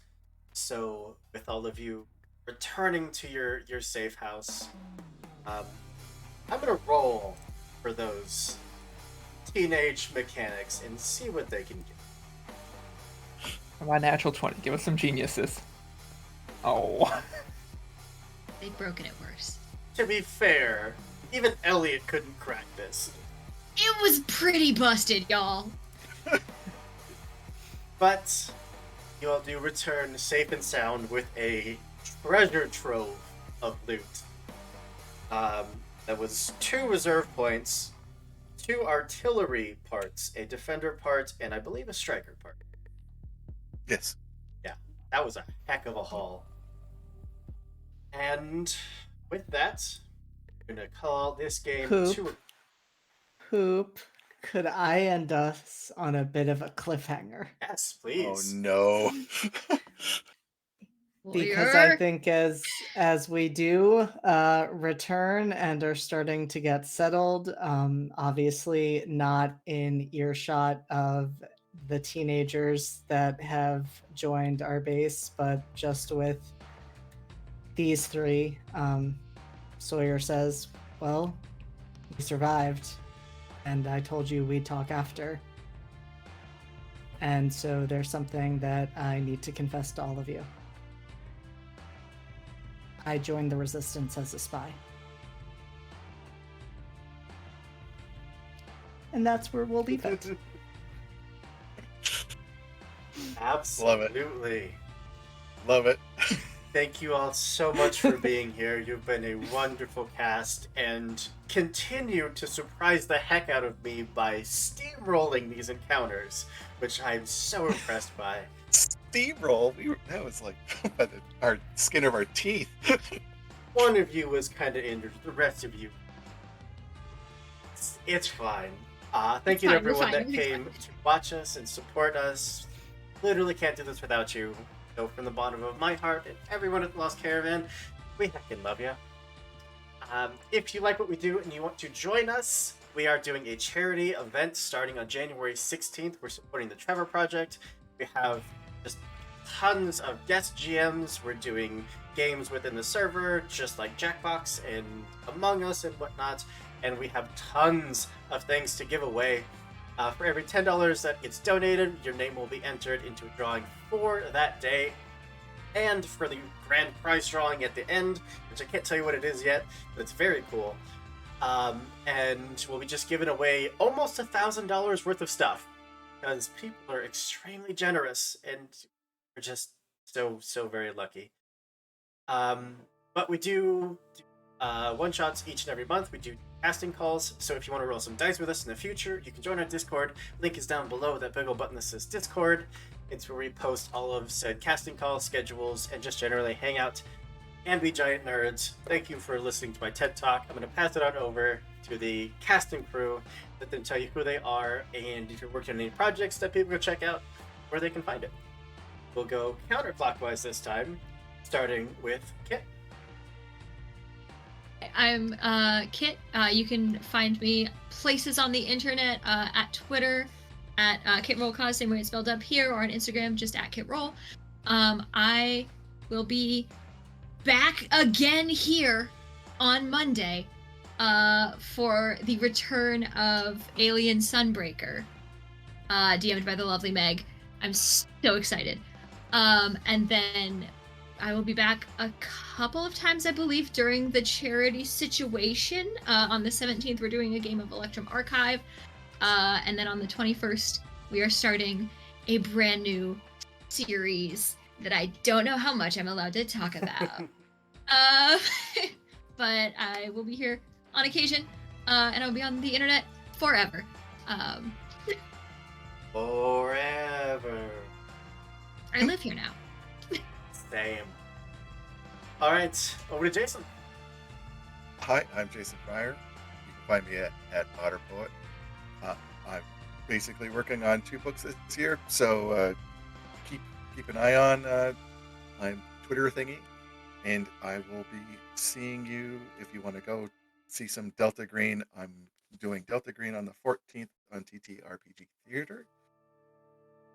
Speaker 1: So, with all of you returning to your safe house, I'm gonna roll for those teenage mechanics and see what they can get.
Speaker 2: My natural 20. Give us some geniuses. Oh.
Speaker 5: They've broken it worse.
Speaker 1: To be fair, even Elliot couldn't crack this.
Speaker 5: It was pretty busted, y'all.
Speaker 1: But you all do return safe and sound with a treasure trove of loot. That was 2 reserve points, 2 artillery parts, a defender part, and I believe a striker part.
Speaker 4: Yes.
Speaker 1: That was a heck of a haul. And with that, we're going to call this game
Speaker 3: Poop.
Speaker 1: to...
Speaker 3: Poop. Could I end us on a bit of a cliffhanger?
Speaker 1: Yes,
Speaker 4: Oh
Speaker 1: please.
Speaker 4: no.
Speaker 3: Because I think as we do return and are starting to get settled, obviously not in earshot of the teenagers that have joined our base, but just with these 3, Sawyer says, well, we survived, and I told you we'd talk after. And so there's something that I need to confess to all of you. I joined the Resistance as a spy. And that's where we'll leave it.
Speaker 1: Absolutely.
Speaker 4: Love it.
Speaker 1: Thank you all so much for being here. You've been a wonderful cast and continue to surprise the heck out of me by steamrolling these encounters, which I'm so impressed by.
Speaker 4: Steamroll. That was like by our skin of our teeth.
Speaker 1: One of you was kind of injured, the rest of you, it's fine. Thank
Speaker 5: It's
Speaker 1: you to
Speaker 5: fine, we're
Speaker 1: everyone
Speaker 5: fine,
Speaker 1: that
Speaker 5: we're
Speaker 1: came to watch us and support us. Literally can't do this without you. So from the bottom of my heart and everyone at the Lost Caravan, we heckin' love you. If you like what we do and you want to join us, we are doing a charity event starting on January 16th. We're supporting the Trevor Project. We have just tons of guest GMs. We're doing games within the server, just like Jackbox and Among Us and whatnot. And we have tons of things to give away. For every $10 that gets donated, your name will be entered into a drawing for that day. And for the grand prize drawing at the end, which I can't tell you what it is yet, but it's very cool. And we'll be just giving away almost $1,000 worth of stuff. Because people are extremely generous and we're just so very lucky. But we do one-shots each and every month. We do casting calls, so if you want to roll some dice with us in the future, you can join our Discord. Link is down below that big old button that says Discord. It's where we post all of said casting call schedules and just generally hang out and be giant nerds. Thank you for listening to my TED Talk. I'm going to pass it on over to the casting crew, let them tell you who they are, and if you're working on any projects that people can check out, where they can find it. We'll go counterclockwise this time, starting with Kit.
Speaker 5: I'm Kit. You can find me places on the internet, at Twitter, at KitRollCause, same way it's spelled up here, or on Instagram, just at KitRoll. I will be back again here on Monday for the return of Alien Sunbreaker, DM'd by the lovely Meg. I'm so excited. And then I will be back a couple of times, I believe, during the charity situation. On the 17th, we're doing a game of Electrum Archive. And then on the 21st, we are starting a brand new series that I don't know how much I'm allowed to talk about. But I will be here on occasion, and I'll be on the internet forever.
Speaker 1: Forever.
Speaker 5: I live here now.
Speaker 1: Same. Alright, over to Jason.
Speaker 4: Hi, I'm Jason Fryer. You can find me at Otter Poet. I'm basically working on 2 books this year, so keep an eye on my Twitter thingy, and I will be seeing you if you want to go see some Delta Green. I'm doing Delta Green on the 14th on TTRPG Theater,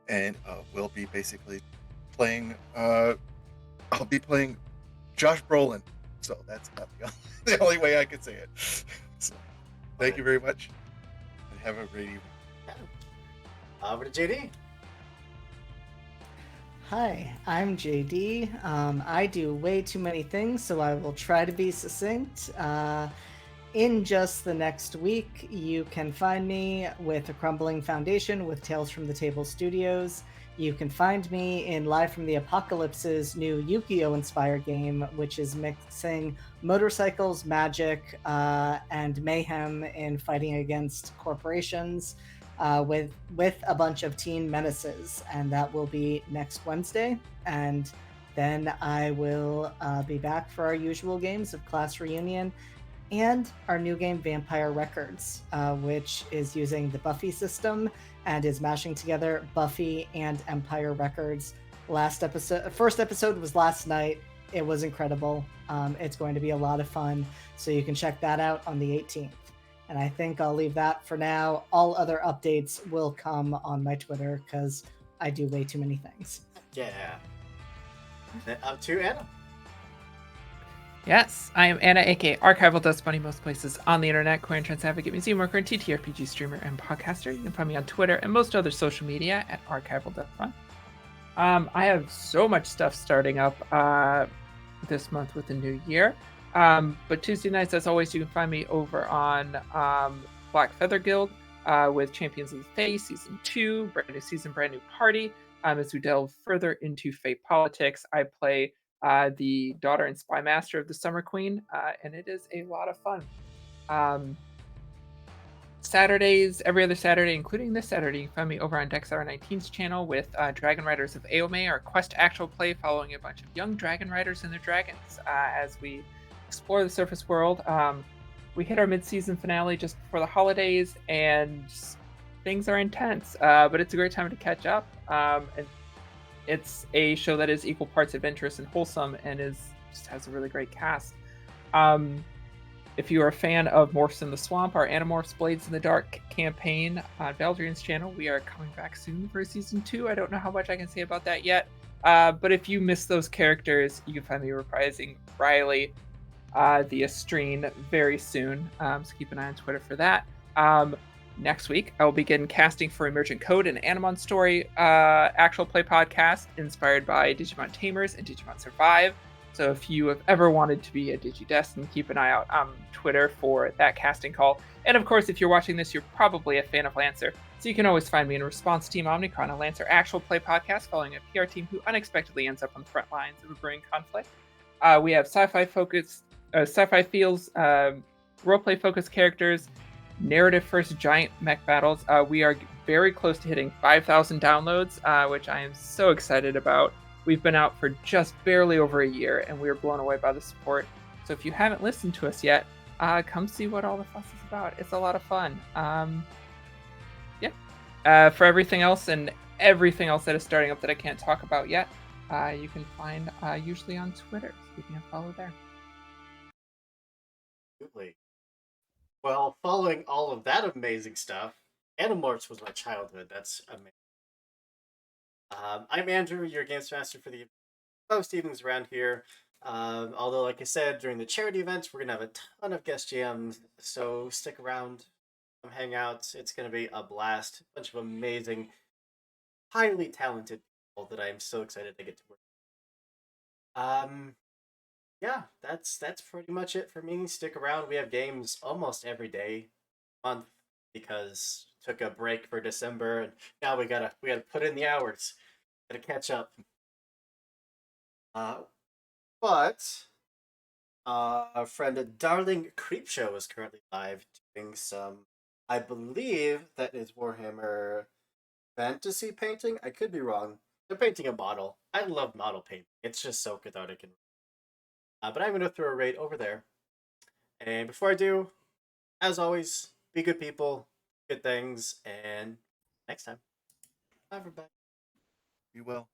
Speaker 4: and we'll be basically playing. I'll be playing Josh Brolin, so that's not the only way I could say it. So, thank you very much, and have a great evening.
Speaker 1: Over to JD.
Speaker 3: Hi, I'm JD. I do way too many things, so I will try to be succinct. In just the next week, you can find me with A Crumbling Foundation with Tales from the Table Studios. You can find me in Live from the Apocalypse's new Yu-Gi-Oh! Inspired game, which is mixing motorcycles, magic, and mayhem in fighting against corporations with a bunch of teen menaces. And that will be next Wednesday. And then I will be back for our usual games of Class Reunion and our new game Vampire Records, which is using the Buffy system and is mashing together Buffy and Empire Records. First episode was last night. It was incredible. It's going to be a lot of fun, so you can check that out on the 18th. And I think I'll leave that for now. All other updates will come on my Twitter because I do way too many things.
Speaker 1: Yeah. Then up to Anna.
Speaker 2: Yes, I am Anna, aka Archival Dust Bunny, most places on the internet, queer and trans advocate, museum worker, and TTRPG streamer and podcaster. You can find me on Twitter and most other social media at Archival Dust Bunny. I have so much stuff starting up this month with the new year. But Tuesday nights, as always, you can find me over on Black Feather Guild with Champions of the Fae Season 2, brand new season, brand new party. as we delve further into Fate politics. I play the daughter and spy master of the Summer Queen, and it is a lot of fun. Saturdays, every other Saturday, including this Saturday, you can find me over on DexR19's channel with Dragon Riders of Aome, our quest actual play following a bunch of young dragon riders and their dragons as we explore the surface world. We hit our mid-season finale just before the holidays, and things are intense, but it's a great time to catch up. And it's a show that is equal parts adventurous and wholesome, and just has a really great cast. If you are a fan of Morphs in the Swamp, our Animorphs Blades in the Dark campaign on Valdrian's channel, we are coming back soon for season 2. I don't know how much I can say about that yet. But if you miss those characters, you can find me reprising Riley, the Estrine, very soon. So keep an eye on Twitter for that. Next week, I will begin casting for Emergent Code, an Animon Story actual play podcast inspired by Digimon Tamers and Digimon Survive. So if you have ever wanted to be a Digidestin, keep an eye out on Twitter for that casting call. And of course, if you're watching this, you're probably a fan of Lancer. So you can always find me in Response Team Omnicron, a Lancer actual play podcast following a PR team who unexpectedly ends up on the front lines of a brewing conflict. We have sci-fi feels, roleplay focused characters, narrative first giant mech battles. We are very close to hitting 5,000 downloads, which I am so excited about. We've been out for just barely over a year, and we are blown away by the support. So if you haven't listened to us yet, come see what all the fuss is about. It's a lot of fun. For everything else and everything else that is starting up that I can't talk about yet, you can find usually on Twitter. So you can follow there.
Speaker 1: Absolutely. Well, following all of that amazing stuff, Animorphs was my childhood. That's amazing. I'm Andrew, your games master for the most evenings around here. Although, like I said, during the charity events, we're going to have a ton of guest jams, so stick around, come hang out. It's going to be a blast. A bunch of amazing, highly talented people that I'm so excited to get to work with. Yeah, that's pretty much it for me. Stick around. We have games almost every day, month, because took a break for December, and now we gotta put in the hours, gotta catch up. But our friend Darling Creepshow is currently live doing some, I believe that is Warhammer fantasy painting. I could be wrong. They're painting a model. I love model painting. It's just so cathartic and. But I'm gonna throw a raid over there. And before I do, as always, be good people, good things, and next time. Bye, everybody.
Speaker 4: Be well.